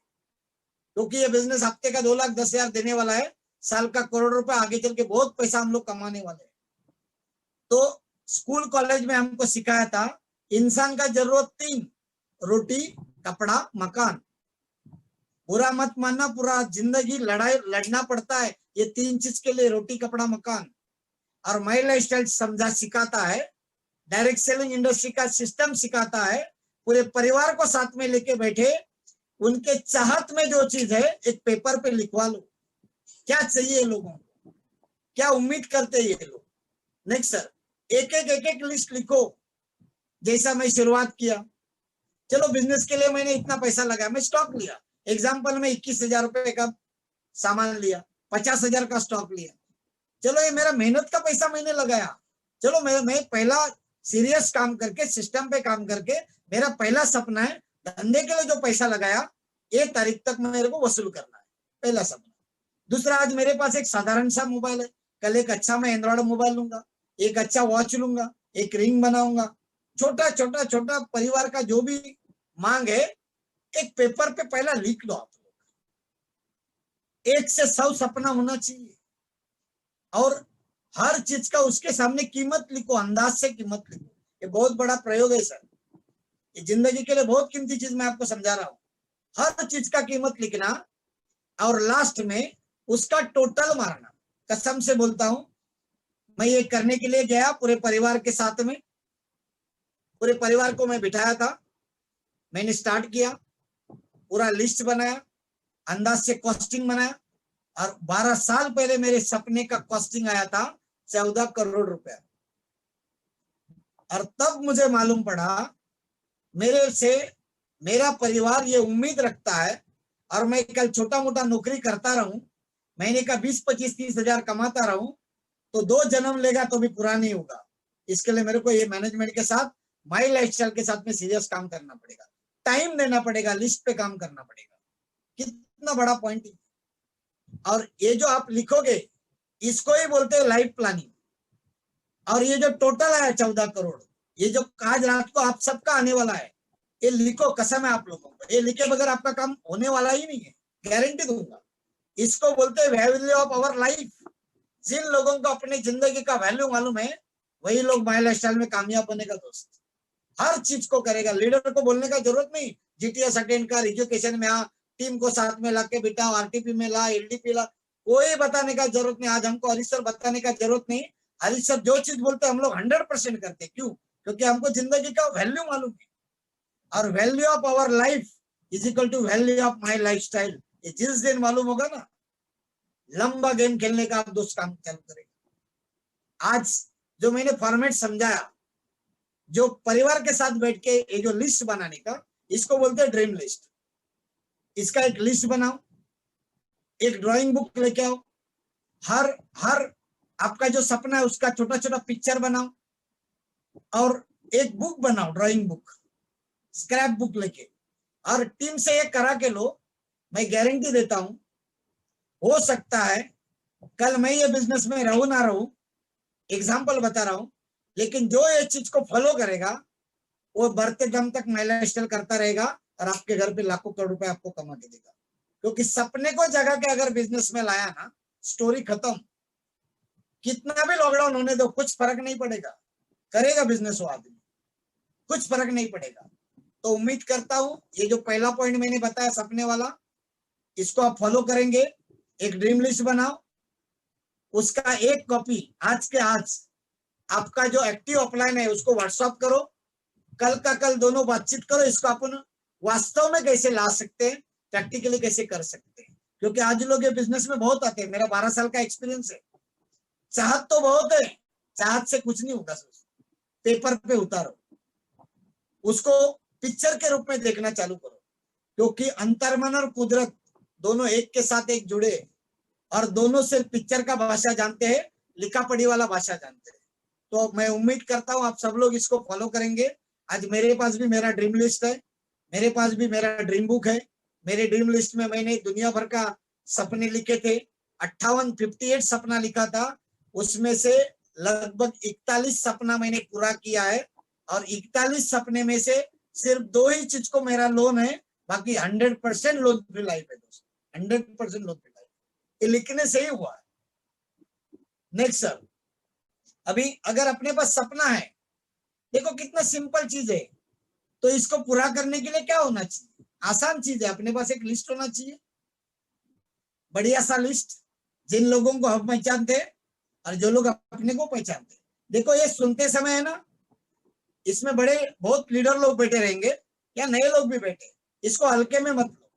क्योंकि ये बिजनेस हफ्ते का 2,10,000 देने वाला है, साल का करोड़ रुपए, आगे चल के बहुत पैसा हम लोग कमाने वाले हैं। तो स्कूल कॉलेज में हमको सिखाया था इंसान का जरूरत 3, रोटी, कपड़ा, मकान। बुरा मत मानना, पूरा जिंदगी लड़ना पड़ता है ये 3 चीज के लिए, रोटी, कपड़ा, मकान। और माई लाइफस्टाइल समझा सिखाता है, डायरेक्ट सेलिंग इंडस्ट्री का सिस्टम सिखाता है। पूरे परिवार को साथ में लेके बैठे, उनके चाहत में जो चीज है एक पेपर पे लिखवा लो, क्या चाहिए लोगों को, क्या उम्मीद करते हैं ये लोग। नेक्स्ट सर, एक लिस्ट लिखो। जैसा मैं शुरुआत किया, चलो बिजनेस के लिए मैंने इतना पैसा लगाया, मैं स्टॉक लिया। एग्जाम्पल में 21,000 रुपए का सामान लिया, 50,000 का स्टॉक लिया। चलो ये मेरा मेहनत का पैसा मैंने लगाया। चलो मैं पहला सीरियस काम करके, सिस्टम पे काम करके, मेरा पहला सपना है धंधे के लिए जो पैसा लगाया ये तारीख तक मेरे को वसूल करना है, पहला सपना। दूसरा, आज मेरे पास एक साधारण सा मोबाइल है, कल एक अच्छा मैं एंड्रॉइड मोबाइल लूंगा, एक अच्छा वॉच लूंगा, एक रिंग बनाऊंगा। छोटा छोटा छोटा परिवार का जो भी मांग है एक पेपर पे पहला लिख दो आप लोग। 1 से 100 सपना होना चाहिए और हर चीज का उसके सामने कीमत लिखो, अंदाज से कीमत लिखो। ये बहुत बड़ा प्रयोग है सर, ये जिंदगी के लिए बहुत कीमती चीज मैं आपको समझा रहा हूँ। हर चीज का कीमत लिखना और लास्ट में उसका टोटल मारना। कसम से बोलता हूं, मैं ये करने के लिए गया पूरे परिवार के साथ में, पूरे परिवार को मैं बिठाया था, मैंने स्टार्ट किया, पूरा लिस्ट बनाया, अंदाज से कॉस्टिंग बनाया और 12 साल पहले मेरे सपने का कॉस्टिंग आया था 14 करोड़ रुपया। और तब मुझे मालूम पड़ा मेरे से मेरा परिवार ये उम्मीद रखता है और मैं कल छोटा मोटा नौकरी करता रहूं, महीने का 20, 25, 30 हजार कमाता रहूं तो 2 जन्म लेगा तो भी पूरा नहीं होगा। इसके लिए मेरे को ये मैनेजमेंट के साथ, माई लाइफस्टाइल के साथ में सीरियस काम करना पड़ेगा, टाइम देना पड़ेगा, लिस्ट पे काम करना पड़ेगा। कितना बड़ा पॉइंट है। और ये जो आप लिखोगे इसको ही बोलते हैं लाइफ प्लानिंग। और ये जो टोटल है 14 करोड़, ये जो आज रात को आप सबका आने वाला है, ये लिखो, कसम है आप लोगों को, ये लिखे बगैर आपका काम होने वाला ही नहीं है, गारंटी दूंगा। इसको बोलते हैं वैल्यू ऑफ आवर लाइफ। जिन लोगों को अपनी जिंदगी का वैल्यू मालूम है वही लोग माई लाइफस्टाइल में कामयाब बनेगा दोस्त। हर चीज को करेगा, लीडर को बोलने का जरूरत नहीं, जीटीएस अटेंड कर, एजुकेशन में आ, टीम को साथ में लाके बिठाओ, आरटीपी में ला, एलडीपी ला, कोई बताने का जरूरत नहीं। आज हमको हरीश सर बताने का जरूरत नहीं, हरीश सर जो चीज बोलते हैं हम लोग 100% करते। क्यों? क्योंकि हमको जिंदगी का वैल्यू मालूम है। और value of our life is equal to value of my lifestyle. ये जिस दिन मालूम होगा ना, लंबा गेम खेलने का आप दोस्त काम चालू करेगा। आज जो मैंने फॉर्मेट समझाया, जो परिवार के साथ बैठ के ये जो लिस्ट बनाने का, इसको बोलते हैं ड्रीम लिस्ट। इसका एक लिस्ट बनाओ, एक ड्राइंग बुक लेके आओ, हर हर आपका जो सपना है उसका छोटा छोटा पिक्चर बनाओ और एक बुक बनाओ, ड्राइंग बुक, स्क्रैप बुक लेके, और टीम से ये करा के लो। मैं गारंटी देता हूं, हो सकता है कल मैं ये बिजनेस में रहूं ना रहूं, एग्जाम्पल बता रहा हूं, लेकिन जो ये चीज को फॉलो करेगा वो बढ़ते दम तक महिला स्टाइल करता रहेगा और आपके घर पे लाखों करोड़ रुपए आपको कमा के देगा। क्योंकि सपने को जगह के अगर बिजनेस में लाया ना, स्टोरी खत्म। कितना भी लॉकडाउन होने दो, कुछ फर्क नहीं पड़ेगा, करेगा बिजनेस वो आदमी, कुछ फर्क नहीं पड़ेगा। तो उम्मीद करता हूं ये जो पहला पॉइंट मैंने बताया सपने वाला, इसको आप फॉलो करेंगे। एक ड्रीम लिस्ट बनाओ, उसका एक कॉपी आज के आज आपका जो एक्टिव अपलाइन है उसको व्हाट्सअप करो, कल का कल दोनों बातचीत करो, इसको अपन वास्तव में कैसे ला सकते हैं, प्रैक्टिकली कैसे कर सकते हैं। क्योंकि आज लोग ये बिजनेस में बहुत आते हैं, मेरा 12 साल का एक्सपीरियंस है। चाहत तो बहुत है, चाहत से कुछ नहीं होगा, पेपर पे उतारो, उसको पिक्चर के रूप में देखना चालू करो। क्योंकि अंतर्मन और कुदरत दोनों एक के साथ एक जुड़े और दोनों सिर्फ पिक्चर का भाषा जानते हैं, लिखा पढ़ी वाला भाषा जानते हैं। तो मैं उम्मीद करता हूं आप सब लोग इसको फॉलो करेंगे। आज मेरे पास भी मेरा ड्रीम लिस्ट है, मेरे पास भी मेरा ड्रीम बुक है। मेरे ड्रीम लिस्ट में मैंने दुनिया भर का सपने लिखे थे, 58 सपना लिखा था, उसमें से लगभग 41 सपना मैंने पूरा किया है। और 41 सपने में से सिर्फ 2 ही चीज को मेरा लोन है, बाकी 100% लोन फ्री लाइफ है दोस्तों, 100% लोन फ्री लाइफ। ये लिखने से ही हुआ है। नेक्स्ट सर, अभी अगर अपने पास सपना है, देखो कितना सिंपल चीज है, तो इसको पूरा करने के लिए क्या होना चाहिए? आसान चीज है, अपने पास एक लिस्ट होना चाहिए, बढ़िया सा लिस्ट, जिन लोगों को हम पहचानते हैं और जो लोग अपने को पहचानते हैं। देखो ये सुनते समय है ना, इसमें बड़े बहुत लीडर लोग बैठे रहेंगे या नए लोग भी बैठे, इसको हल्के में मत लो,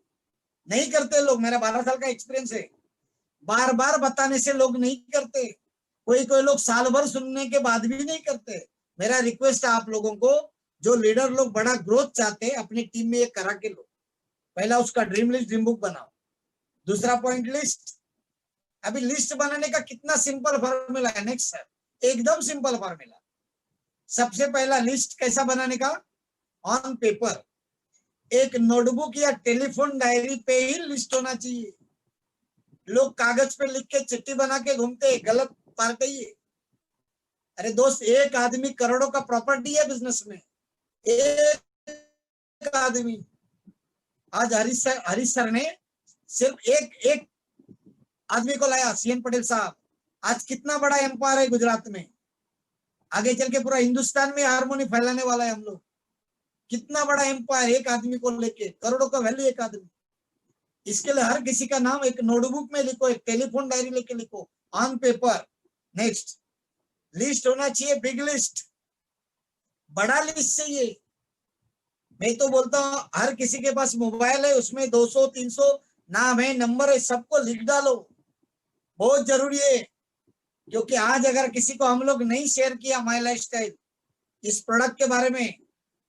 नहीं करते लोग, मेरा 12 साल का एक्सपीरियंस है। बार बार बताने से लोग नहीं करते, कोई कोई लोग साल भर सुनने के बाद भी नहीं करते। मेरा रिक्वेस्ट है आप लोगों को, जो लीडर लोग बड़ा ग्रोथ चाहते हैं अपनी टीम में ये करा के लो। पहला उसका ड्रीम लिस्ट, ड्रीम बुक बनाओ। दूसरा पॉइंट लिस्ट। अभी लिस्ट बनाने का कितना सिंपल फॉर्मूला है, नेक्स्ट सर, एकदम सिंपल फॉर्मूला। सबसे पहला लिस्ट कैसा बनाने का? ऑन पेपर, एक नोटबुक या टेलीफोन डायरी पे ही लिस्ट होना चाहिए। लोग कागज पे लिख के चिट्ठी बना के घूमते, गलत पार गई है। अरे दोस्त, एक आदमी करोड़ों का प्रॉपर्टी है बिजनेस में, एक आदमी, आज हरीश सर ने सिर्फ एक आदमी को लाया, सीएन पटेल साहब। आज कितना बड़ा एम्पायर है गुजरात में, आगे चल के पूरा हिंदुस्तान में हारमोनी फैलाने वाला है हम लोग। कितना बड़ा एम्पायर, एक आदमी को लेके करोड़ों का वैल्यू एक आदमी। इसके लिए हर किसी का नाम एक नोटबुक में लिखो, एक टेलीफोन डायरी लेके लिखो, ऑन पेपर। नेक्स्ट, लिस्ट होना चाहिए, बिग लिस्ट, बड़ा लिस्ट चाहिए। मैं तो बोलता हूँ हर किसी के पास मोबाइल है, उसमें 200-300 नाम है, नंबर है, सबको लिख डालो, बहुत जरूरी है। क्योंकि आज अगर किसी को हम लोग नहीं शेयर किया माई लाइफस्टाइल इस प्रोडक्ट के बारे में,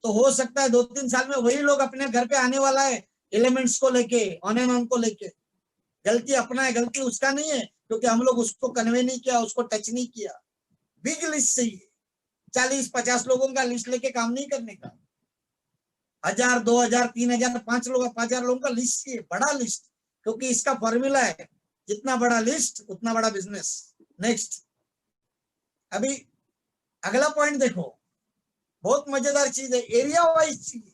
तो हो सकता है 2-3 साल में वही लोग अपने घर पे आने वाला है एलिमेंट्स को लेके, ऑन एंड ऑन को लेके। गलती अपना है, गलती उसका नहीं है, क्योंकि हम लोग उसको कन्वे नहीं किया, उसको टच नहीं किया। बिग लिस्ट चाहिए, 40-50 लोगों का लिस्ट लेके काम नहीं करने का, 1000, 2000, 3000, 5 लोगों का लिस्ट चाहिए, बड़ा लिस्ट। क्योंकि इसका फॉर्मूला है, जितना बड़ा लिस्ट उतना बड़ा बिजनेस। नेक्स्ट, अभी अगला पॉइंट देखो, बहुत मजेदार चीज है, एरिया वाइज चाहिए।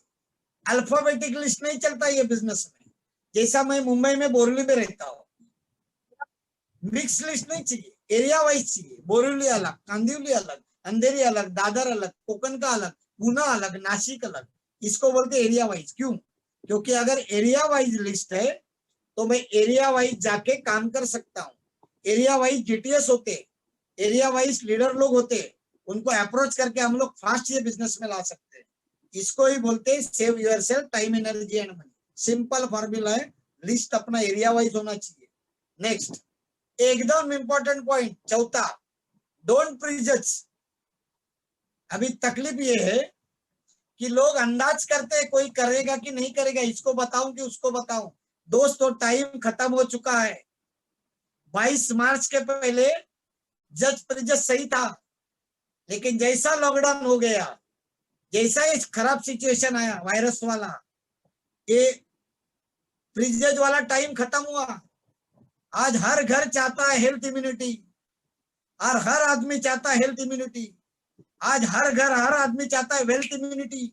अल्फाबेटिक लिस्ट नहीं चलता ये बिजनेस में। जैसा मैं मुंबई में बोरली में रहता हूँ, मिक्स लिस्ट नहीं चाहिए, एरिया वाइज चाहिए। बोरिवली अलग, कांदिवली अलग, अंधेरी अलग, दादर अलग, कोकण का अलग, पूना अलग, नासिक अलग। इसको बोलते एरिया वाइज। क्यों? क्योंकि अगर एरिया वाइज लिस्ट है तो मैं एरिया वाइज जाके काम कर सकता हूँ। एरिया वाइज जीटीएस होते, एरिया वाइज लीडर लोग होते, उनको अप्रोच करके हम लोग फास्ट ये बिजनेस में ला सकते हैं। इसको ही बोलते हैं save yourself time, energy and money. Simple formula है, लिस्ट अपना एरिया वाइज होना चाहिए। नेक्स्ट, एकदम इंपॉर्टेंट पॉइंट, चौथा, डोंट प्रीजज। अभी तकलीफ ये है कि लोग अंदाज करते हैं कोई करेगा कि नहीं करेगा, इसको बताऊं कि उसको बताऊं। दोस्तों, टाइम खत्म हो चुका है। 22 मार्च के पहले जज प्रीजज सही था, लेकिन जैसा लॉकडाउन हो गया, जैसा ये खराब सिचुएशन आया वायरस वाला, ये प्रीजज वाला टाइम खत्म हुआ। आज हर घर चाहता है हेल्थ इम्यूनिटी, और हर आदमी चाहता है हेल्थ इम्यूनिटी। आज हर घर, हर आदमी चाहता है वेल्थ इम्यूनिटी।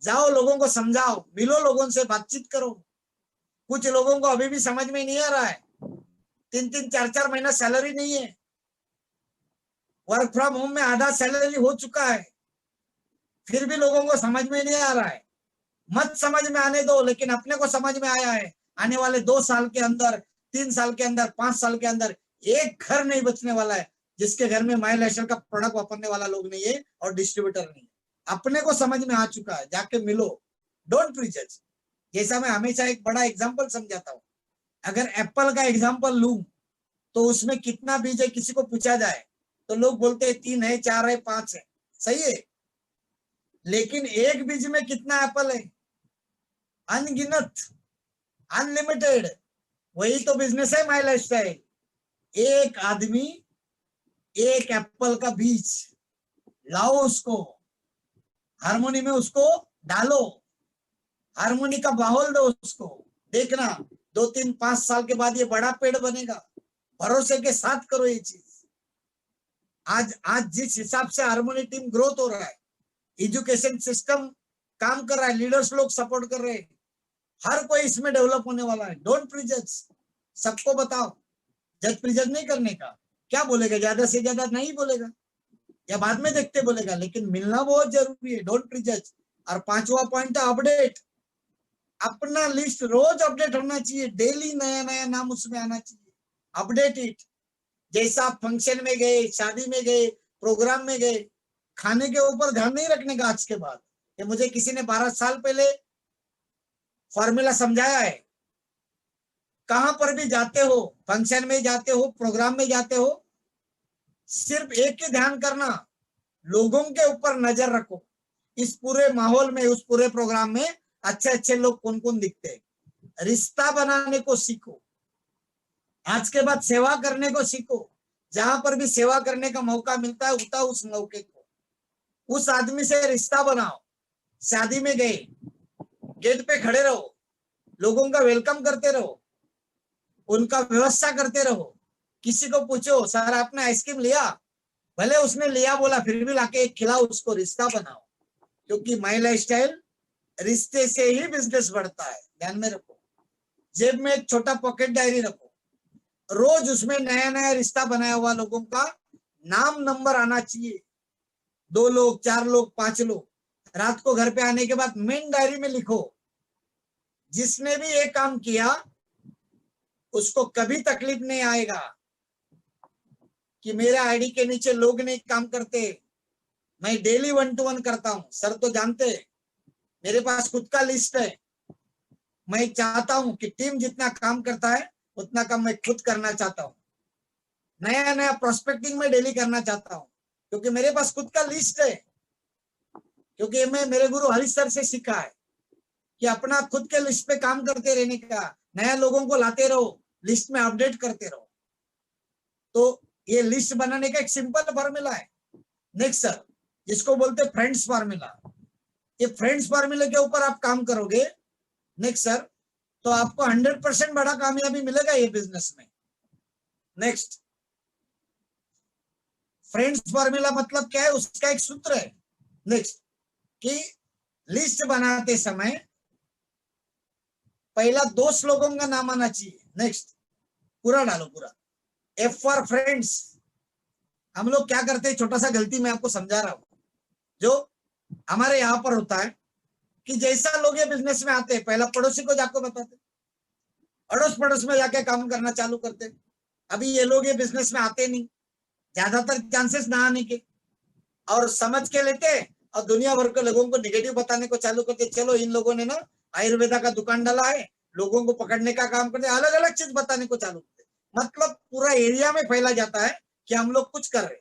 जाओ, लोगों को समझाओ, मिलो, लोगों से बातचीत करो। कुछ लोगों को अभी भी समझ में नहीं आ रहा है, 3-3, 4-4 महीना सैलरी नहीं है, वर्क फ्रॉम होम में आधा सैलरी हो चुका है, फिर भी लोगों को समझ में नहीं आ रहा है। मत समझ में आने दो, लेकिन अपने को समझ में आया है। आने वाले 2 साल के अंदर, 3 साल के अंदर, 5 साल के अंदर एक घर नहीं बचने वाला है जिसके घर में माई लाइफस्टाइल का प्रोडक्ट वापरने वाला लोग नहीं है और डिस्ट्रीब्यूटर नहीं है। अपने को समझ में आ चुका है, जाके मिलो, डोंट प्रीजज। जैसा मैं हमेशा एक बड़ा एग्जांपल समझाता हूँ, अगर एप्पल का एग्जांपल लूं तो उसमें कितना बीज है किसी को पूछा जाए तो लोग बोलते हैं 3 है, 4 है, 5 है, सही है। लेकिन एक बीज में कितना एप्पल है? अनगिनत, अनलिमिटेड। वही तो बिजनेस है माई लाइफस्टाइल। एक आदमी, एक एप्पल का बीज लाओ, उसको हारमोनी में उसको डालो, हारमोनी का माहौल दो उसको, देखना 2-3-5 साल के बाद ये बड़ा पेड़ बनेगा। भरोसे के साथ करो ये चीज। आज जिस हिसाब से हारमोनी टीम ग्रोथ हो रहा है, एजुकेशन सिस्टम काम कर रहा है, लीडर्स लोग सपोर्ट कर रहे हैं, हर कोई इसमें डेवलप होने वाला है। डोंट प्रीजज, सबको बताओ। जज प्रीजज नहीं करने का। क्या बोलेगा? ज्यादा से ज्यादा नहीं बोलेगा, या बाद में देखते बोलेगा, लेकिन मिलना बहुत जरूरी है। डोंट प्रीजज। और 5वां पॉइंट है अपडेट। अपना लिस्ट रोज अपडेट होना चाहिए, डेली नया नया नाम उसमें आना चाहिए। Update it. जैसा आप फंक्शन में गए, शादी में गए, प्रोग्राम में गए, खाने के ऊपर ध्यान नहीं रखने का आज के बाद। ये मुझे किसी ने 12 साल पहले फॉर्मूला समझाया है। कहां पर भी जाते हो, फंक्शन में जाते हो, प्रोग्राम में जाते हो, सिर्फ एक ही ध्यान करना, लोगों के ऊपर नजर रखो। इस पूरे माहौल में, उस पूरे प्रोग्राम में अच्छे अच्छे लोग कौन कौन दिखते हैं। रिश्ता बनाने को सीखो। आज के बाद सेवा करने को सीखो। जहां पर भी सेवा करने का मौका मिलता है, उठाओ उस मौके को, उस आदमी से रिश्ता बनाओ। शादी में गए, गेट पे खड़े रहो, लोगों का वेलकम करते रहो, उनका व्यवस्था करते रहो। किसी को पूछो, सर आपने आइसक्रीम लिया? भले उसने लिया बोला, फिर भी लाके एक खिलाओ उसको, रिश्ता बनाओ। क्योंकि माई लाइफस्टाइल रिश्ते से ही बिजनेस बढ़ता है, ध्यान में रखो। जेब में एक छोटा पॉकेट डायरी रखो, रोज उसमें नया नया रिश्ता बनाया हुआ लोगों का नाम नंबर आना चाहिए। 2 लोग, 4 लोग, 5 लोग। रात को घर पे आने के बाद मेन डायरी में लिखो, जिसने भी ये काम किया उसको कभी तकलीफ नहीं आएगा कि मेरे आईडी के नीचे लोग नहीं काम करते। मैं डेली 1 to 1 करता हूं, सर तो जानते हैं, मेरे पास खुद का लिस्ट है। मैं चाहता हूं कि टीम जितना काम करता है उतना काम मैं खुद करना चाहता हूं। नया नया प्रोस्पेक्टिंग में डेली करना चाहता हूं, क्योंकि मेरे पास खुद का लिस्ट है। क्योंकि मैं मेरे गुरु हरीश सर से सीखा है कि अपना खुद के लिस्ट पे काम करते रहने का, नया लोगों को लाते रहो, लिस्ट में अपडेट करते रहो। तो ये लिस्ट बनाने का एक सिंपल फॉर्मूला है। नेक्स्ट सर, जिसको बोलते फ्रेंड्स फार्मूला, ये फ्रेंड्स फार्मूले के ऊपर आप काम करोगे नेक्स्ट सर, तो आपको 100% बड़ा कामयाबी मिलेगा ये बिजनेस में। नेक्स्ट, फ्रेंड्स फार्मूला मतलब क्या है, उसका एक सूत्र है नेक्स्ट, कि लिस्ट बनाते समय पहला 2 लोगों का नाम आना चाहिए। नेक्स्ट, पूरा डालो, पूरा। F for friends. हम लोग क्या करते हैं, छोटा सा गलती मैं आपको समझा रहा हूं, जो हमारे यहाँ पर होता है कि जैसा लोग ये बिजनेस में आते हैं पहला पड़ोसी को जाकर बताते, अड़ोस पड़ोस में जाके काम करना चालू करते। अभी ये लोग ये बिजनेस में आते नहीं, ज्यादातर चांसेस ना आने के, और समझ के लेते और दुनिया भर के लोगों को नेगेटिव बताने को चालू करते। चलो इन लोगों ने ना आयुर्वेदा का दुकान डाला है, लोगों को पकड़ने का काम करते, अलग अलग चीज बताने को चालू करते। मतलब पूरा एरिया में फैला जाता है कि हम लोग कुछ कर रहे।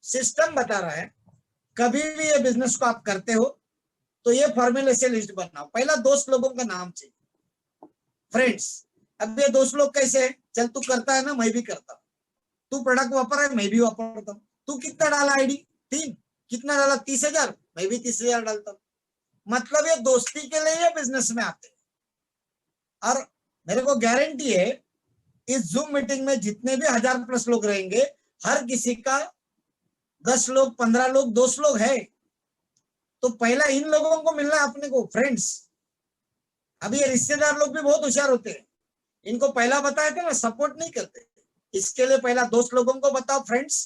सिस्टम बता रहा है, कभी भी ये बिजनेस को आप करते हो तो ये फॉर्मूले से लिस्ट बनाओ। पहला 2 लोगों का नाम चाहिए, फ्रेंड्स। अब ये 2 लोग कैसे है, चल तू करता है ना, मैं भी करता हूँ, तू प्रोडक्ट वापर है, मैं भी वापरता हूँ, तू कितना डाला आईडी 3, कितना डाला 30,000, मैं भी 30,000 डालता हूँ। मतलब ये दोस्ती के लिए बिजनेस में आते हैं। और मेरे को गारंटी है इस जूम मीटिंग में जितने भी 1000+ लोग रहेंगे, हर किसी का 10 लोग, 15 लोग, 2 लोग है। तो पहला इन लोगों को मिलना है अपने को, फ्रेंड्स। अभी ये रिश्तेदार लोग भी बहुत होशियार होते हैं, इनको पहला बताया था ना, सपोर्ट नहीं करते। इसके लिए पहला 2 लोगों को बताओ, फ्रेंड्स।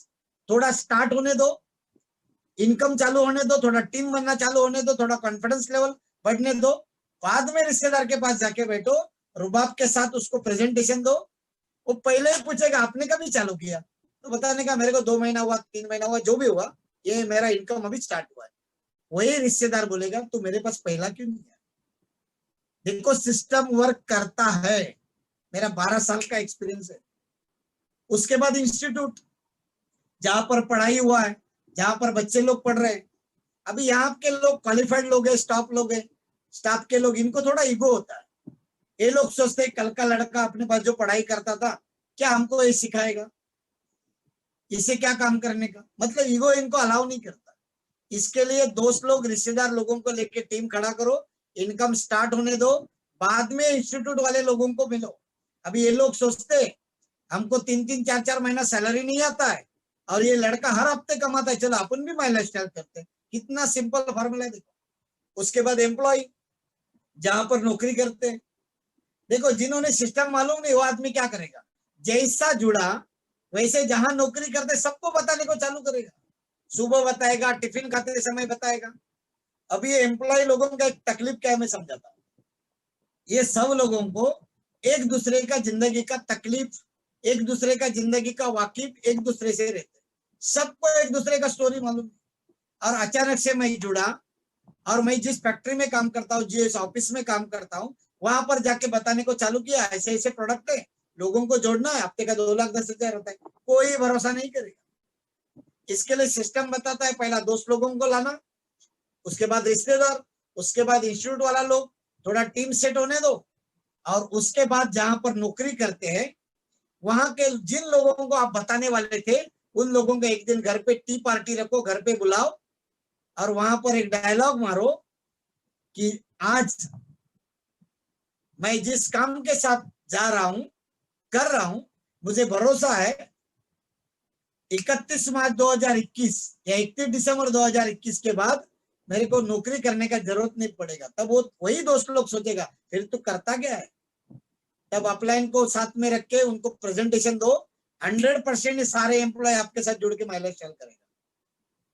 थोड़ा स्टार्ट होने दो, इनकम चालू होने दो, थोड़ा टीम बनना चालू होने दो, थोड़ा कॉन्फिडेंस लेवल बढ़ने दो। बाद में रिश्तेदार के पास जाके बैठो, रुबाब के साथ उसको प्रेजेंटेशन दो। वो पहले ही पूछेगा आपने कभी चालू किया, तो बताने का मेरे को 2 महीना हुआ, 3 महीना हुआ, जो भी हुआ, ये मेरा इनकम अभी स्टार्ट हुआ है। वही रिश्तेदार बोलेगा तू मेरे पास पहला क्यों नहीं है। देखो सिस्टम वर्क करता है, मेरा 12 साल का एक्सपीरियंस है। उसके बाद इंस्टीट्यूट, जहां पर पढ़ाई हुआ है, जहां पर बच्चे लोग पढ़ रहे हैं। अभी यहाँ के लोग क्वालिफाइड लोग है, स्टाफ लोग है, स्टाफ के लोग, इनको थोड़ा ईगो होता है। ये लोग सोचते हैं कल का लड़का अपने पास जो पढ़ाई करता था, क्या हमको ये सिखाएगा, इसे क्या काम करने का, मतलब ईगो इनको अलाउ नहीं करता। इसके लिए 2 लोग, रिश्तेदार लोगों को लेके टीम खड़ा करो, इनकम स्टार्ट होने दो, बाद में इंस्टीट्यूट वाले लोगों को मिलो। अभी ये लोग सोचते हमको 3-3, 4-4 महीना सैलरी नहीं आता है और ये लड़का हर हफ्ते कमाता है, चलो अपन भी माई लाइफस्टाइल करते हैं। कितना सिंपल फॉर्मूला है देखो। उसके बाद एम्प्लॉय, जहां पर नौकरी करते हैं, देखो जिन्होंने सिस्टम मालूम नहीं वो आदमी क्या करेगा, जैसा जुड़ा वैसे जहां नौकरी करते सबको बताने को चालू करेगा। सुबह बताएगा, टिफिन खाते समय बताएगा। अभी ये एम्प्लॉय लोगों का एक तकलीफ क्या है मैं समझाता हूँ। ये सब लोगों को एक दूसरे का जिंदगी का तकलीफ, एक दूसरे का जिंदगी का वाकिफ एक दूसरे से रहते, सबको एक दूसरे का स्टोरी मालूम। और अचानक से मैं जुड़ा और मैं जिस फैक्ट्री में काम करता हूँ, जिस ऑफिस में काम करता हूँ, वहां पर जाके बताने को चालू किया ऐसे ऐसे प्रोडक्ट है, लोगों को जोड़ना है, हफ्ते का 2,10,000 होता है। कोई भरोसा नहीं करेगा। इसके लिए सिस्टम बताता है, पहला 2 लोगों को लाना, उसके बाद रिश्तेदार, उसके बाद इंस्टीट्यूट वाला लोग, थोड़ा टीम सेट होने दो। और उसके बाद जहां पर नौकरी करते हैं वहां के जिन लोगों को आप बताने वाले थे उन लोगों को एक दिन घर पे टी पार्टी रखो, घर पे बुलाओ और वहां पर एक डायलॉग मारो कि आज मैं जिस काम के साथ जा रहा हूं, कर रहा हूं, मुझे भरोसा है 31 मार्च 2021 या 31 दिसंबर 2021 के बाद मेरे को नौकरी करने का जरूरत नहीं पड़ेगा, तब वो वही दोस्त लोग सोचेगा फिर तू करता क्या है। तब अपलाइन को साथ में रख के उनको प्रेजेंटेशन दो, 100% सारे एम्प्लॉय आपके साथ जुड़ के माइलेज सेल करेगा।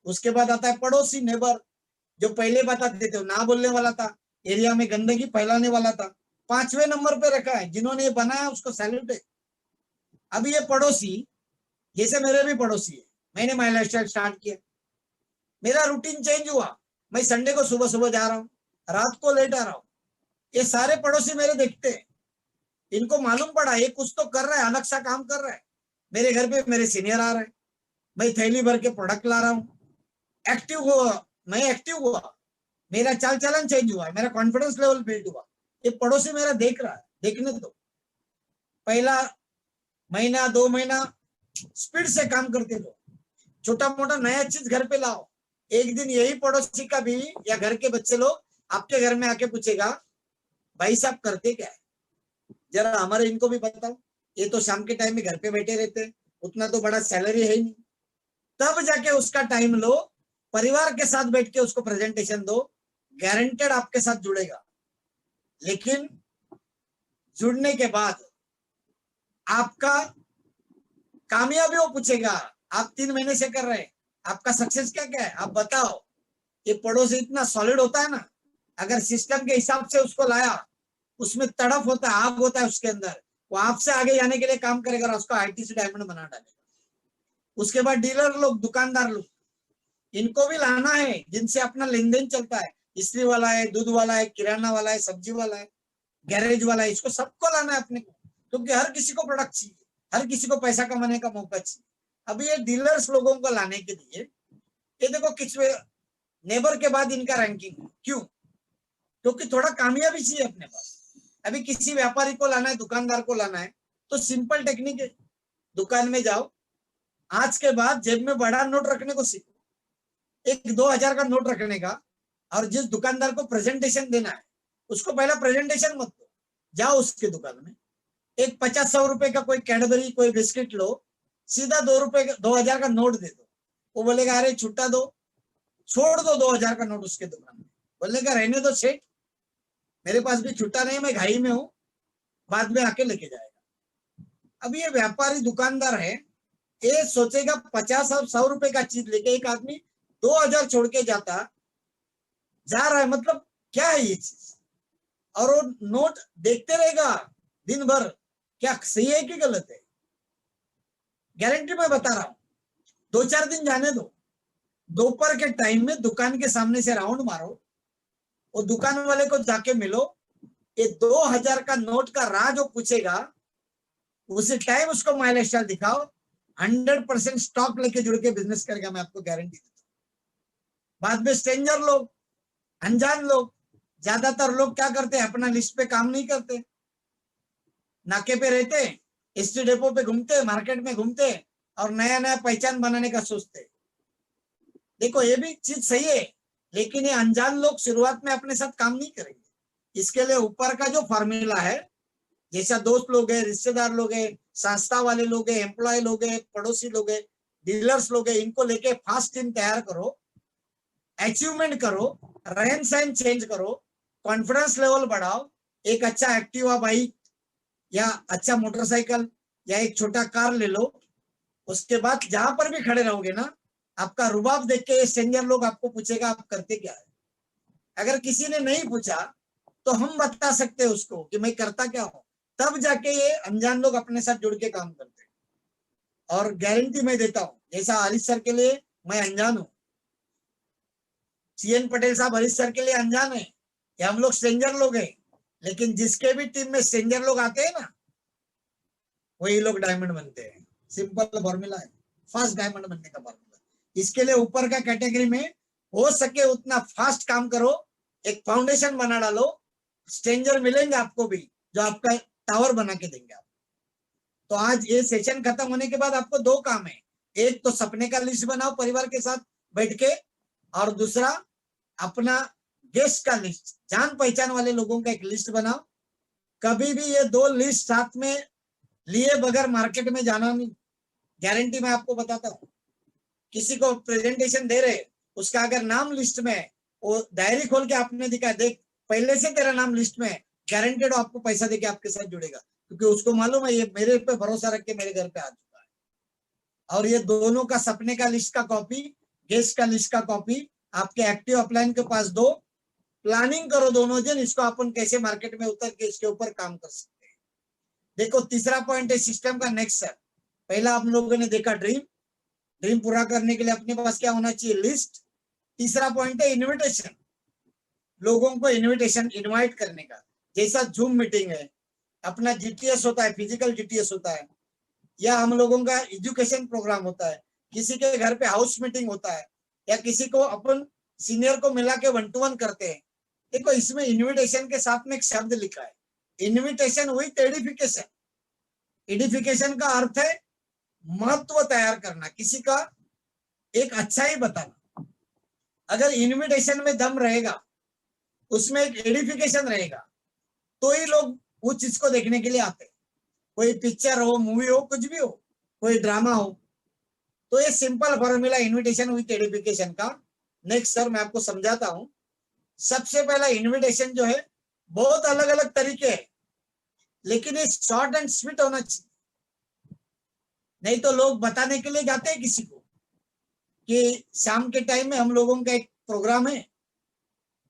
उसके बाद आता है पड़ोसी, नेबर, जो पहले बताते थे ना बोलने वाला था, एरिया में गंदगी फैलाने वाला था, 5वें नंबर पे रखा है। जिन्होंने ये बनाया उसको सैल्यूट है। अब ये पड़ोसी, जैसे मेरे भी पड़ोसी है, मैंने माई लाइफस्टाइल स्टार्ट किया, मेरा रूटीन चेंज हुआ। मैं संडे को सुबह सुबह जा रहा हूँ, रात को लेट आ रहा हूँ। ये सारे पड़ोसी मेरे देखते हैं, इनको मालूम पड़ा ये कुछ तो कर रहा है, अलग सा काम कर रहा है। मेरे घर पे मेरे सीनियर आ रहे हैं, मैं थैली भर के प्रोडक्ट ला रहा हूँ, एक्टिव हुआ, मैं एक्टिव हुआ, मेरा चाल चलन चेंज हुआ, मेरा कॉन्फिडेंस लेवल बिल्ड हुआ। ये पड़ोसी मेरा देख रहा है, देखने दो। पहला महीना 2 महीना स्पीड से काम करते रहो, छोटा मोटा नया चीज घर पे लाओ। एक दिन यही पड़ोसी का भी या घर के बच्चे लोग आपके घर में आके पूछेगा भाई साहब करते क्या है, जरा हमारे इनको भी बताओ। ये तो शाम के टाइम में घर पे बैठे रहते हैं, उतना तो बड़ा सैलरी है ही नहीं। तब जाके उसका टाइम लो, परिवार के साथ बैठ के उसको प्रेजेंटेशन दो, गारंटेड आपके साथ जुड़ेगा। लेकिन जुड़ने के बाद आपका कामयाबी वो पूछेगा, आप 3 महीने से कर रहे हैं, आपका सक्सेस क्या क्या है, आप बताओ। ये पड़ोसी इतना सॉलिड होता है ना, अगर सिस्टम के हिसाब से उसको लाया, उसमें तड़प होता है, आग होता है उसके अंदर, वो आपसे आगे जाने के लिए काम करेगा और उसको आईटी से डायमंड बना डालेगा। उसके बाद डीलर लोग, दुकानदार लोग, इनको भी लाना है, जिनसे अपना लेन देन चलता है। इस्त्री वाला है, दूध वाला है, किराना वाला है, सब्जी वाला है, गैरेज वाला है, इसको सबको लाना है अपने को, क्योंकि हर किसी को प्रोडक्ट चाहिए, हर किसी को पैसा कमाने का मौका चाहिए। अभी ये डीलर्स लोगों को लाने के लिए, ये देखो किस नेबर के बाद इनका रैंकिंग, क्यों? क्योंकि थोड़ा कामयाबी चाहिए अपने पास। अभी किसी व्यापारी को लाना है, दुकानदार को लाना है, तो सिंपल टेक्निक है, दुकान में जाओ, आज के बाद जेब में बड़ा नोट रखने को सीखो, एक 2000 का नोट रखने का। और जिस दुकानदार को प्रेजेंटेशन देना है उसको पहला प्रेजेंटेशन मत दो, जाओ उसके दुकान में, एक 50-100 रुपए का कोई कैडबरी, कोई बिस्किट लो, सीधा 2000 का नोट दे दो। वो बोलेगा अरे छुट्टा दो, छोड़ दो 2000 का नोट उसके दुकान में, बोलेगा रहने दो सेठ, मेरे पास भी छुट्टा नहीं, मैं घाई में हूं, बाद में आके लेके जाएगा। अब ये व्यापारी दुकानदार है, ये सोचेगा 50 और 100 रुपए का चीज लेके एक आदमी 2000 छोड़ के जा रहा है, मतलब क्या है ये चीज। और वो नोट देखते रहेगा दिन भर, क्या सही है कि गलत है। गारंटी मैं बता रहा हूं, 2-4 दिन जाने दो, दोपहर के टाइम में दुकान के सामने से राउंड मारो, वो दुकान वाले को जाके मिलो, ये 2000 का नोट का राज वो पूछेगा, उसी टाइम उसको माइलेज स्टाइल दिखाओ, 100% स्टॉक लेके जुड़ के बिजनेस करेगा, मैं आपको गारंटी देता हूँ। बाद में स्ट्रेंजर लोग, अनजान लोग, ज्यादातर लोग क्या करते हैं, अपना लिस्ट पे काम नहीं करते, नाके पे रहते, एसटी डेपो पे घूमते, मार्केट में घूमते और नया नया पहचान बनाने का सोचते। देखो ये भी चीज सही है, लेकिन ये अनजान लोग शुरुआत में अपने साथ काम नहीं करेंगे। इसके लिए ऊपर का जो फॉर्मूला है, जैसा दोस्त लोग है, रिश्तेदार लोग है, संस्था वाले लोग है, एम्प्लॉय लोग है, पड़ोसी लोग है, डीलर्स लोग है, इनको लेके फास्ट टीम तैयार करो, अचीवमेंट करो, रहन सहन चेंज करो, कॉन्फिडेंस लेवल बढ़ाओ, एक अच्छा एक्टिवा बाइक या अच्छा मोटरसाइकिल या एक छोटा कार ले लो। उसके बाद जहां पर भी खड़े रहोगे ना, आपका रुबाब देख के स्ट्रेंजर लोग आपको पूछेगा आप करते क्या है। अगर किसी ने नहीं पूछा तो हम बता सकते हैं उसको कि मैं करता क्या हूं, तब जाके ये अनजान लोग अपने साथ जुड़ के काम करते हैं। और गारंटी मैं देता हूं, जैसा हरीश सर के लिए मैं अनजान हूं, सीएन पटेल साहब हरीश सर के लिए अनजान है, ये हम लोग स्ट्रेंजर लोग हैं, लेकिन जिसके भी टीम में स्ट्रेंजर लोग आते हैं ना, वही लोग डायमंड बनते हैं। सिंपल फॉर्मूला है, फास्ट डायमंड बनने का फॉर्मूला। इसके लिए ऊपर का कैटेगरी में हो सके उतना फास्ट काम करो, एक फाउंडेशन बना डालो, स्ट्रेंजर मिलेंगे आपको भी जो आपका टावर बना के देंगे आप। तो आज ये सेशन खत्म होने के बाद आपको 2 काम है, एक तो सपने का लिस्ट बनाओ परिवार के साथ बैठ के, और दूसरा अपना गेस्ट का लिस्ट, जान पहचान वाले लोगों का एक लिस्ट बनाओ। कभी भी ये 2 लिस्ट साथ में लिए बगैर मार्केट में जाना नहीं, गारंटी मैं आपको बताता हूँ। किसी को प्रेजेंटेशन दे रहे, उसका अगर नाम लिस्ट में है वो डायरी खोल के आपने दिखा, देख पहले से तेरा नाम लिस्ट में है, गारंटेड आपको पैसा देके आपके साथ जुड़ेगा, क्योंकि उसको मालूम है ये मेरे पे भरोसा रख के मेरे घर पे आ चुका है। और ये दोनों का सपने का लिस्ट का कॉपी, गेस्ट का लिस्ट का कॉपी आपके एक्टिव अपलाइन के पास दो, प्लानिंग करो दोनों जन, इसको अपन कैसे मार्केट में उतर के इसके ऊपर काम कर सकते हैं। देखो तीसरा पॉइंट है सिस्टम का नेक्स्ट स्टेप। पहला आप लोगों ने देखा ड्रीम, ड्रीम पूरा करने के लिए अपने पास क्या होना चाहिए, लिस्ट। तीसरा पॉइंट है इनविटेशन, लोगों को इनविटेशन इनवाइट करने का। जैसा जूम मीटिंग है, अपना जीटीएस होता है, फिजिकल जीटीएस होता है, या हम लोगों का एजुकेशन प्रोग्राम होता है, किसी के घर पे हाउस मीटिंग होता है, या किसी को अपन सीनियर को मिला के 1-to-1 करते हैं। देखो इसमें इनविटेशन के साथ में एक शब्द लिखा है, इनविटेशन विथ एडिफिकेशन। एडिफिकेशन का अर्थ है महत्व तैयार करना, किसी का एक अच्छाई बताना। अगर इनविटेशन में दम रहेगा, उसमें एक एडिफिकेशन रहेगा, तो ही लोग उस चीज को देखने के लिए आते हैं। कोई पिक्चर हो, मूवी हो, कुछ भी हो, कोई ड्रामा हो। तो ये simple formula invitation with edification का। नेक्स्ट सर मैं आपको समझाता हूं। सबसे पहला इनविटेशन जो है, बहुत अलग अलग तरीके हैं, लेकिन ये शॉर्ट एंड स्वीट होना चाहिए। नहीं तो लोग बताने के लिए जाते हैं किसी को कि शाम के टाइम में हम लोगों का एक प्रोग्राम है,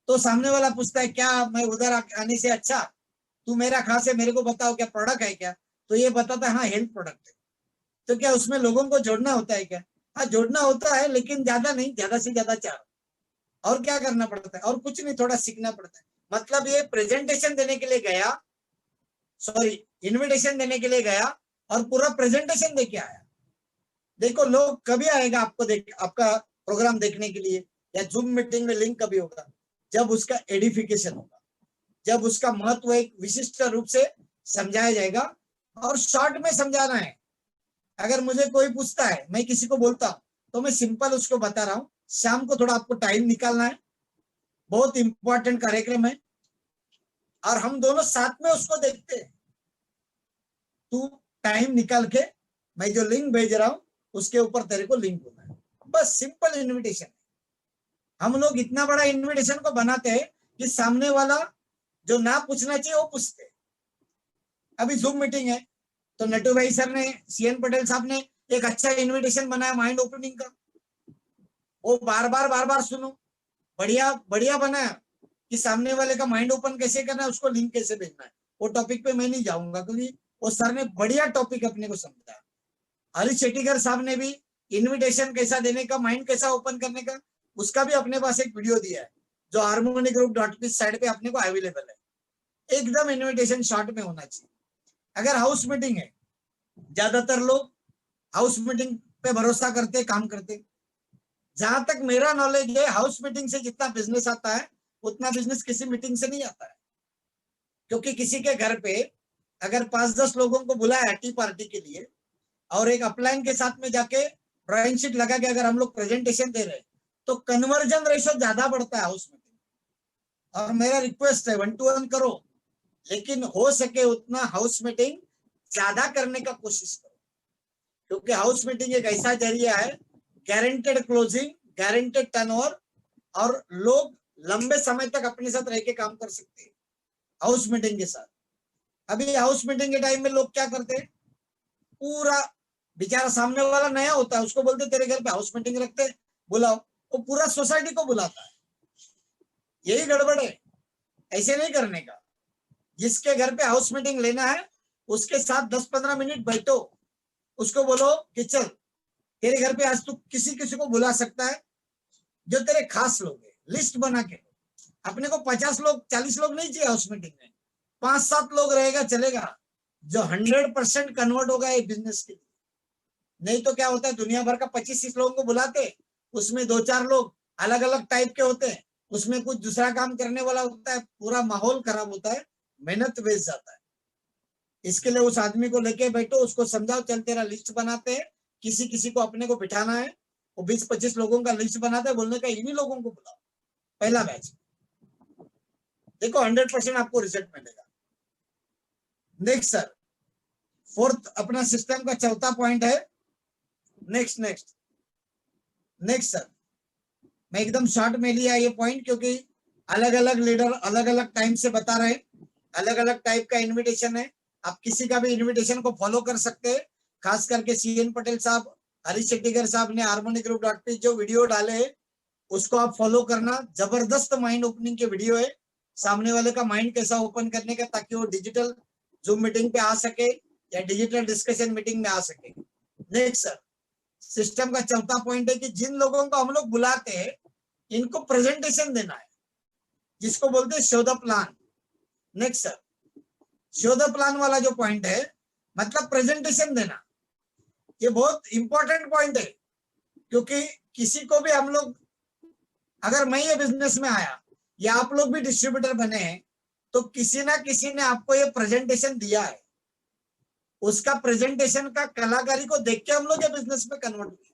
तो सामने वाला पूछता है क्या मैं उधर आने से अच्छा तू मेरा खास है, मेरे को बताओ क्या प्रोडक्ट है क्या, तो ये बताता है हाँ हेल्थ प्रोडक्ट है। तो क्या उसमें लोगों को जोड़ना होता है क्या? हाँ जोड़ना होता है, लेकिन ज्यादा नहीं, ज्यादा से ज्यादा 4। और क्या करना पड़ता है? और कुछ नहीं, थोड़ा सीखना पड़ता है। मतलब ये प्रेजेंटेशन देने के लिए गया, सॉरी इनविटेशन देने के लिए गया और पूरा प्रेजेंटेशन देके आया। देखो लोग कभी आएगा आपको आपका प्रोग्राम देखने के लिए, या जूम मीटिंग में लिंक कभी होगा, जब उसका एडिफिकेशन होगा, जब उसका महत्व एक विशिष्ट रूप से समझाया जाएगा। और शॉर्ट में समझाना है। अगर मुझे कोई पूछता है, मैं किसी को बोलता हूँ, तो मैं सिंपल उसको बता रहा हूँ। शाम को थोड़ा आपको टाइम निकालना है, बहुत इंपॉर्टेंट कार्यक्रम है, और हम दोनों साथ में उसको देखते हैं। तू टाइम निकाल के, मैं जो लिंक भेज रहा हूं उसके ऊपर तेरे को लिंक होना है। बस सिंपल इनविटेशन। हम लोग इतना बड़ा इनविटेशन को बनाते हैं कि सामने वाला जो ना पूछना चाहिए वो पूछते। अभी जूम मीटिंग है, तो नटू भाई सर ने, सीएन पटेल साहब ने एक अच्छा इनविटेशन बनाया माइंड ओपनिंग का। वो बार बार सुनो, बढ़िया बढ़िया बनाया कि सामने वाले का माइंड ओपन कैसे करना है, उसको लिंक कैसे भेजना है। वो टॉपिक पे मैं नहीं जाऊंगा, क्योंकि वो सर ने बढ़िया टॉपिक अपने को समझाया। हरीश शेट्टीकर साहब ने भी इनविटेशन कैसा देने का, माइंड कैसा ओपन करने का, उसका भी अपने पास एक वीडियो दिया है, जो harmonyGroup.biz साइड पे अपने को अवेलेबल है। एकदम इनविटेशन शॉर्ट में होना चाहिए। अगर हाउस मीटिंग है, ज्यादातर लोग हाउस मीटिंग पे भरोसा करते, काम करते। जहां तक मेरा नॉलेज है, हाउस मीटिंग से जितना बिजनेस आता है उतना बिजनेस किसी मीटिंग से नहीं आता है। क्योंकि किसी के घर पे अगर 5-10 लोगों को बुलाया टी पार्टी के लिए, और एक अपलाइन के साथ में जाके ड्राइंग शीट लगा के अगर हम लोग प्रेजेंटेशन दे रहे हैं, तो कन्वर्जन रेशो ज्यादा बढ़ता है हाउस मीटिंग। और मेरा रिक्वेस्ट है 1-to-1 करो, लेकिन हो सके उतना हाउस मीटिंग ज्यादा करने का कोशिश करो। क्योंकि हाउस मीटिंग एक ऐसा जरिया है, गारंटेड क्लोजिंग, गारंटेड टर्नओवर, और लोग लंबे समय तक अपने साथ रह के काम कर सकते हैं हाउस मीटिंग के साथ। अभी हाउस मीटिंग के टाइम में लोग क्या करते हैं, पूरा बेचारा सामने वाला नया होता है, उसको बोलते तेरे घर पे हाउस मीटिंग रखते, बुलाओ, वो पूरा सोसाइटी को बुलाता है। यही गड़बड़ है, ऐसे नहीं करने का। जिसके घर पे हाउस मीटिंग लेना है उसके साथ 10-15 मिनट बैठो, उसको बोलो कि चल तेरे घर पे आज तू किसी किसी को बुला सकता है जो तेरे खास लोग है, लिस्ट बना के। अपने को 50 लोग 40 लोग नहीं चाहिए हाउस मीटिंग में, 5-7 लोग रहेगा चलेगा, जो 100% कन्वर्ट होगा ये बिजनेस के लिए। नहीं तो क्या होता है, दुनिया भर का 25-30 लोगों को बुलाते, उसमें 2-4 लोग अलग अलग टाइप के होते हैं, उसमें कुछ दूसरा काम करने वाला होता है, पूरा माहौल खराब होता है, मेहनत वेस्ट जाता है। इसके लिए उस आदमी को लेके बैठो, उसको समझाओ, चल तेरा लिस्ट बनाते हैं, किसी किसी को अपने को बिठाना है, वो 20-25 लोगों का लिस्ट बनाते हैं, बोलने का इन्हीं लोगों को बुलाओ, पहला बैच। देखो 100% आपको रिजल्ट मिलेगा। नेक्स्ट सर, फोर्थ अपना सिस्टम का चौथा पॉइंट है, नेक्स्ट सर, मैं एकदम शॉर्ट में लिया ये पॉइंट, क्योंकि अलग अलग लीडर अलग अलग टाइम से बता रहे हैं, अलग अलग टाइप का इनविटेशन है। आप किसी का भी इनविटेशन को फॉलो कर सकते हैं। खास करके सीएन पटेल साहब, हरीश शेट्टीकर साहब ने हार्मोनी ग्रुप डॉट पे जो वीडियो डाले हैं उसको आप फॉलो करना। जबरदस्त माइंड ओपनिंग के वीडियो है, सामने वाले का माइंड कैसा ओपन करने का, ताकि वो डिजिटल जूम मीटिंग पे आ सके या डिजिटल डिस्कशन मीटिंग में आ सके। नेक्स्ट सर, सिस्टम का चौथा पॉइंट है कि जिन लोगों को हम लोग बुलाते हैं इनको प्रेजेंटेशन देना है, जिसको बोलते हैं show the plan. Next sir, show the plan वाला जो पॉइंट है, मतलब प्रेजेंटेशन देना, ये बहुत इंपॉर्टेंट पॉइंट है। क्योंकि किसी को भी हम लोग, अगर मैं ये बिजनेस में आया या आप लोग भी डिस्ट्रीब्यूटर बने हैं, तो किसी ना किसी ने आपको ये प्रेजेंटेशन दिया है, उसका प्रेजेंटेशन का कलाकारी को देख के हम लोग ये बिजनेस में कन्वर्ट किया।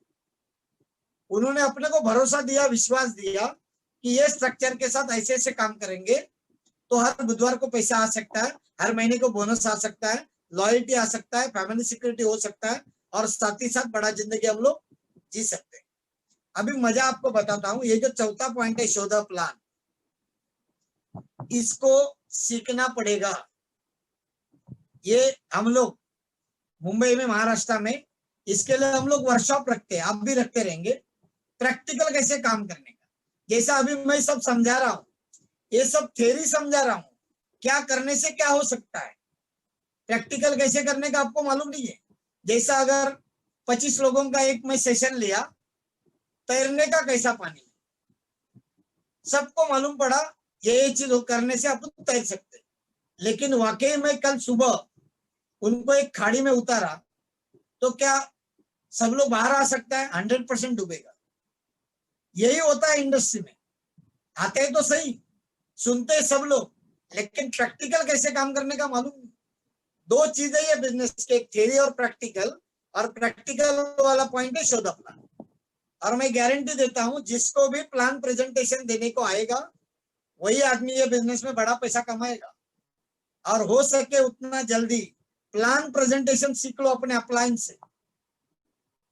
उन्होंने अपने को भरोसा दिया, विश्वास दिया कि ये स्ट्रक्चर के साथ ऐसे ऐसे काम करेंगे तो हर बुधवार को पैसा आ सकता है, हर महीने को बोनस आ सकता है, लॉयल्टी आ सकता है, फैमिली सिक्योरिटी हो सकता है, और साथ ही साथ बड़ा जिंदगी हम लोग जी सकते हैं। अभी मजा आपको बताता हूँ, ये जो चौथा पॉइंट है शो द प्लान, इसको सीखना पड़ेगा। ये हम लोग मुंबई में, महाराष्ट्र में, इसके लिए हम लोग वर्कशॉप रखते हैं, आप भी रखते रहेंगे, प्रैक्टिकल कैसे काम करने का। जैसा अभी मैं सब समझा रहा हूँ, ये सब थ्योरी समझा रहा हूँ, क्या करने से क्या हो सकता है, प्रैक्टिकल कैसे करने का आपको मालूम नहीं है। जैसा अगर 25 लोगों का एक मैं सेशन लिया, तैरने का कैसा पानी, सबको मालूम पड़ा ये चीज करने से आप तैर सकते, लेकिन वाकई में कल सुबह उनको एक खाड़ी में उतारा तो क्या सब लोग बाहर आ सकता है? 100% डूबेगा। यही होता है इंडस्ट्री में, आते हैं तो सही, सुनते हैं सब लोग, लेकिन प्रैक्टिकल कैसे काम करने का मालूम नहीं। दो चीजें ये बिजनेस के, एक थ्योरी और प्रैक्टिकल, और प्रैक्टिकल वाला पॉइंट है शो द प्लान। और मैं गारंटी देता हूं जिसको भी प्लान प्रेजेंटेशन देने को आएगा वही आदमी ये बिजनेस में बड़ा पैसा कमाएगा। और हो सके उतना जल्दी प्लान प्रेजेंटेशन सीख लो अपने अपलाइन से,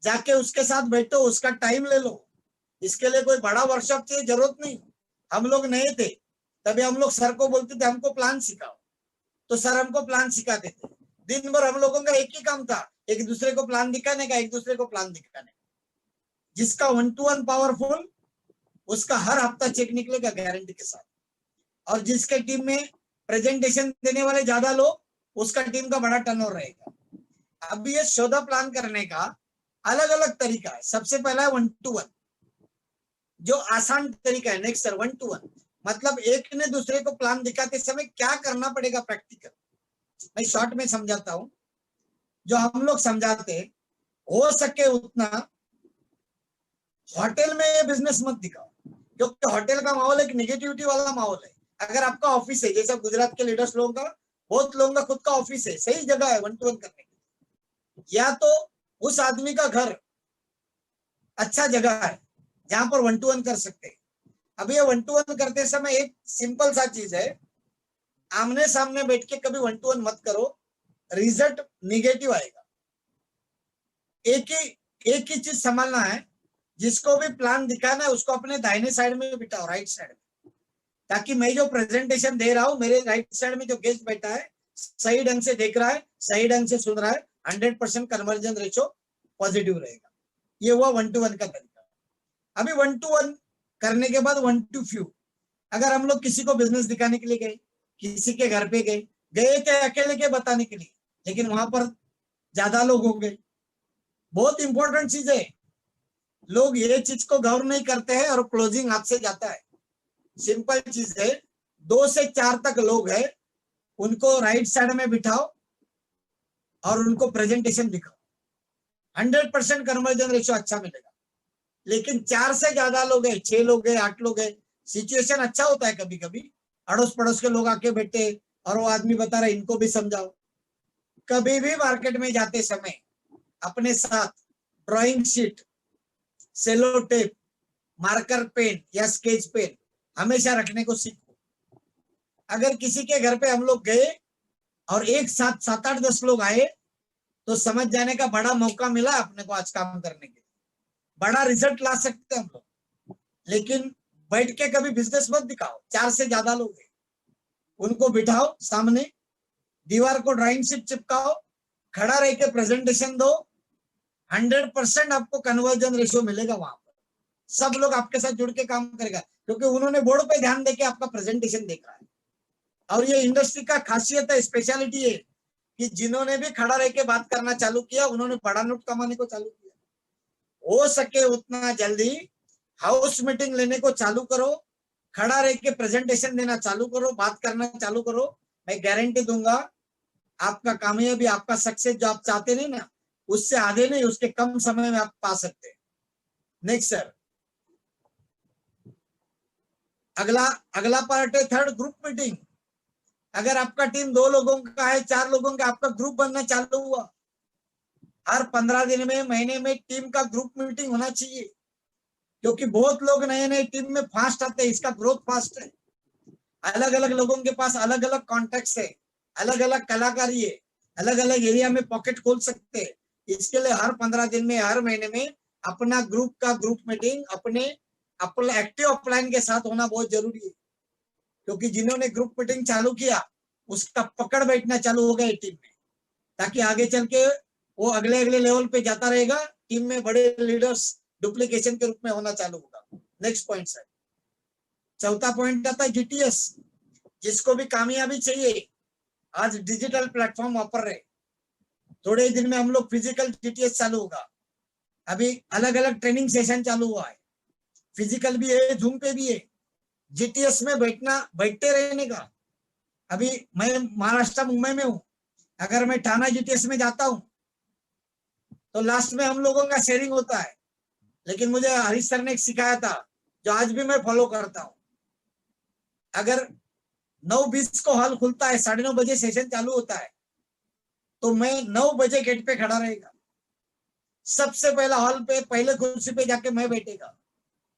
जाके उसके साथ बैठो, उसका टाइम ले लो। इसके लिए कोई बड़ा वर्कशॉप चाहिए जरूरत नहीं। हम लोग नए थे तभी हम लोग सर को बोलते थे हमको प्लान सिखाओ, तो सर हमको प्लान सिखाते थे। दिन भर हम लोगों का एक ही काम था, एक दूसरे को प्लान दिखाने का, एक दूसरे को प्लान दिखाने का। जिसका 1 to 1 पावरफुल, उसका हर हफ्ता चेक निकलेगा गारंटी के साथ। और जिसके टीम में प्रेजेंटेशन देने वाले ज्यादा लोग, उसका टीम का बड़ा टर्नओवर रहेगा। अब ये शो द प्लान करने का अलग अलग तरीका है। सबसे पहला है 1 to 1, जो आसान तरीका है। नेक्स्ट सर, 1 to 1 मतलब एक ने दूसरे को प्लान दिखाते समय क्या करना पड़ेगा प्रैक्टिकल। मैं शॉर्ट में समझाता हूं, जो हम लोग समझाते, हो सके उतना होटल में ये बिजनेस मत दिखाओ, क्योंकि होटल का माहौल एक निगेटिविटी वाला माहौल है। अगर आपका ऑफिस है, जैसा गुजरात के लीडर्स लोगों का, बहुत लोगों का खुद का ऑफिस है, सही जगह है 1 to 1 करने की, या तो उस आदमी का घर अच्छा जगह है जहां पर 1 to 1 कर सकते हैं। अब ये 1 to 1 करते समय एक सिंपल सा चीज है, आमने सामने बैठ के कभी 1 to 1 मत करो, रिजल्ट निगेटिव आएगा। एक ही चीज संभालना है, जिसको भी प्लान दिखाना है उसको अपने दाहिने साइड में बिठाओ, राइट साइड में, ताकि मैं जो प्रेजेंटेशन दे रहा हूं मेरे राइट साइड में जो गेस्ट बैठा है सही ढंग से देख रहा है, सही ढंग से सुन रहा है, 100% कन्वर्जन रेशो पॉजिटिव रहेगा। ये हुआ 1 to 1 का तरीका। अभी 1 to 1 करने के बाद 1 to few, अगर हम लोग किसी को बिजनेस दिखाने के लिए गए, किसी के घर पे गए थे अकेले के बताने के लिए, लेकिन वहां पर ज्यादा लोग हो गए। बहुत इंपॉर्टेंट चीज है, लोग ये चीज को गौर नहीं करते हैं और क्लोजिंग हाथ से जाता है। सिंपल चीज है, 2 से 4 तक लोग हैं, उनको राइट साइड में बिठाओ और उनको प्रेजेंटेशन दिखाओ, 100% कन्वर्जन रेशो अच्छा मिलेगा। लेकिन 4 से ज्यादा लोग हैं, 6 लोग हैं, 8 लोग हैं, सिचुएशन अच्छा होता है, कभी कभी अड़ोस पड़ोस के लोग आके बैठे और वो आदमी बता रहा है, इनको भी समझाओ। कभी भी मार्केट में जाते समय अपने साथ drawing sheet, cello tape, marker pen या स्केच पेन हमेशा रखने को सीखो। अगर किसी के घर पे हम लोग गए और एक साथ 7-8-10 लोग आए, तो समझ जाने का बड़ा मौका मिला अपने को आज काम करने के लिए, बड़ा रिजल्ट ला सकते हैं हम लोग। लेकिन बैठ के कभी बिजनेस मत दिखाओ। 4 से ज्यादा लोग हैं, उनको बिठाओ सामने, दीवार को ड्राइंग शीट चिपकाओ, खड़ा रह के प्रेजेंटेशन दो, 100% आपको कन्वर्जन रेशियो मिलेगा। वहां पर सब लोग आपके साथ जुड़ के काम करेगा, क्योंकि उन्होंने बोर्ड पे ध्यान देके आपका प्रेजेंटेशन देखा है। और ये इंडस्ट्री का खासियत है, स्पेशलिटी है कि जिन्होंने भी खड़ा रह के बात करना चालू किया, उन्होंने बड़ा नोट कमाने को चालू किया। हो सके उतना जल्दी हाउस मीटिंग लेने को चालू करो, खड़ा रह के प्रेजेंटेशन देना चालू करो, बात करना चालू करो। मैं गारंटी दूंगा आपका कामयाबी, आपका सक्सेस जो आप चाहते नहीं ना, उससे आधे नहीं, उसके कम समय में आप पा सकते हैं। नेक्स्ट सर, अगला पार्ट है थर्ड, ग्रुप मीटिंग। अगर आपका टीम 2 लोगों का है, 4 लोगों का, आपका ग्रुप बनना चालू हुआ, हर 15 दिन में, महीने में टीम का ग्रुप मीटिंग होना चाहिए। क्योंकि बहुत लोग नए नए टीम में फास्ट आते हैं, इसका ग्रोथ फास्ट है। अलग अलग लोगों के पास अलग अलग कॉन्टेक्ट है, अलग अलग कलाकारी है, अलग अलग एरिया में पॉकेट खोल सकते हैं। इसके लिए हर 15 दिन में, हर महीने में अपना ग्रुप मीटिंग अपने एक्टिव अपलाइन के साथ होना बहुत जरूरी है। क्योंकि जिन्होंने ग्रुप मीटिंग चालू किया, उसका पकड़ बैठना चालू हो गया टीम में, ताकि आगे चल के वो अगले अगले लेवल पे जाता रहेगा। टीम में बड़े लीडर्स डुप्लीकेशन के रूप में होना चालू होगा। नेक्स्ट पॉइंट सर, चौथा पॉइंट आता है जीटीएस। जिसको भी कामयाबी चाहिए, आज डिजिटल प्लेटफॉर्म वापर रहे, थोड़े ही दिन में हम लोग फिजिकल जीटीएस चालू होगा। अभी अलग अलग ट्रेनिंग सेशन चालू हुआ है, फिजिकल भी है, जूम पे भी है। जीटीएस में बैठते रहने का। अभी मैं महाराष्ट्र मुंबई में हूँ, अगर मैं ठाना जीटीएस में जाता हूँ तो लास्ट में हम लोगों का शेयरिंग होता है। लेकिन मुझे हरीश सर ने एक सिखाया था, जो आज भी मैं फॉलो करता हूँ। अगर 9:20 को हॉल खुलता है, 9:30 बजे सेशन चालू होता है, तो मैं 9 बजे गेट पे खड़ा रहेगा। सबसे पहला हॉल पे पहले कुर्सी पे जाके मैं बैठेगा।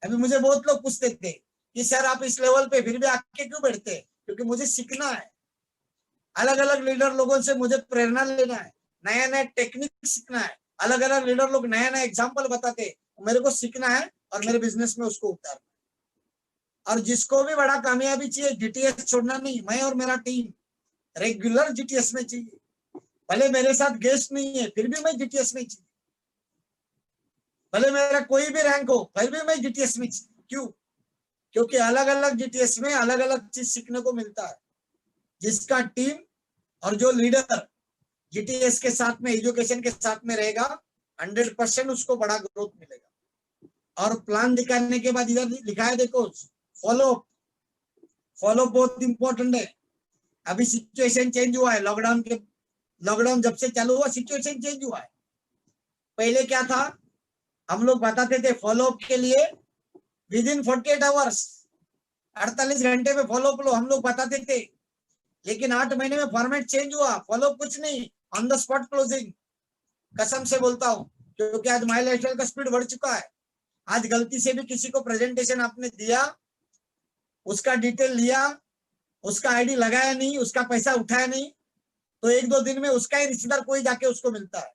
अभी मुझे बहुत लोग पूछते थे कि सर आप इस लेवल पे फिर भी आके क्यों बैठते? क्योंकि मुझे सीखना है, अलग अलग लीडर लोगों से मुझे प्रेरणा लेना है, नया नया टेक्निक सीखना है। अलग अलग लीडर लोग नया नया एग्जाम्पल बताते, मेरे को सीखना है और मेरे बिजनेस में उसको उतारना। और जिसको भी बड़ा कामयाबी चाहिए, जीटीएस छोड़ना नहीं। मैं और मेरा टीम रेगुलर जीटीएस में चाहिए, भले मेरे साथ गेस्ट नहीं है फिर भी मैं जीटीएस में चाहिए, भले मेरा कोई भी रैंक हो फिर भी मैं जीटीएस में चाहिए। क्यों? क्योंकि अलग अलग जीटीएस में अलग अलग चीज सीखने को मिलता है। जिसका टीम और जो लीडर जीटीएस के साथ में, एजुकेशन के साथ में रहेगा, 100% उसको बड़ा ग्रोथ मिलेगा। और प्लान दिखाने के बाद इधर लिखा है देखो, फॉलो बहुत इंपॉर्टेंट है। अभी सिचुएशन चेंज हुआ है, लॉकडाउन जब से चालू हुआ सिचुएशन चेंज हुआ है। पहले क्या था, हम लोग बताते थे फॉलोअप के लिए विदिन 48 आवर्स, 48 घंटे में फॉलोअप लो, हम लोग बताते थे। लेकिन 8 महीने में फॉर्मेट चेंज हुआ, फॉलोअप कुछ नहीं, ऑन द स्पॉट क्लोजिंग। कसम से बोलता हूँ, क्योंकि आज माई लाइफस्टाइल का स्पीड बढ़ चुका है। आज गलती से भी किसी को प्रेजेंटेशन आपने दिया, उसका डिटेल लिया, उसका आईडी लगाया नहीं, उसका पैसा उठाया नहीं, तो 1-2 दिन में उसका ही रिश्तेदार कोई जाके उसको मिलता है।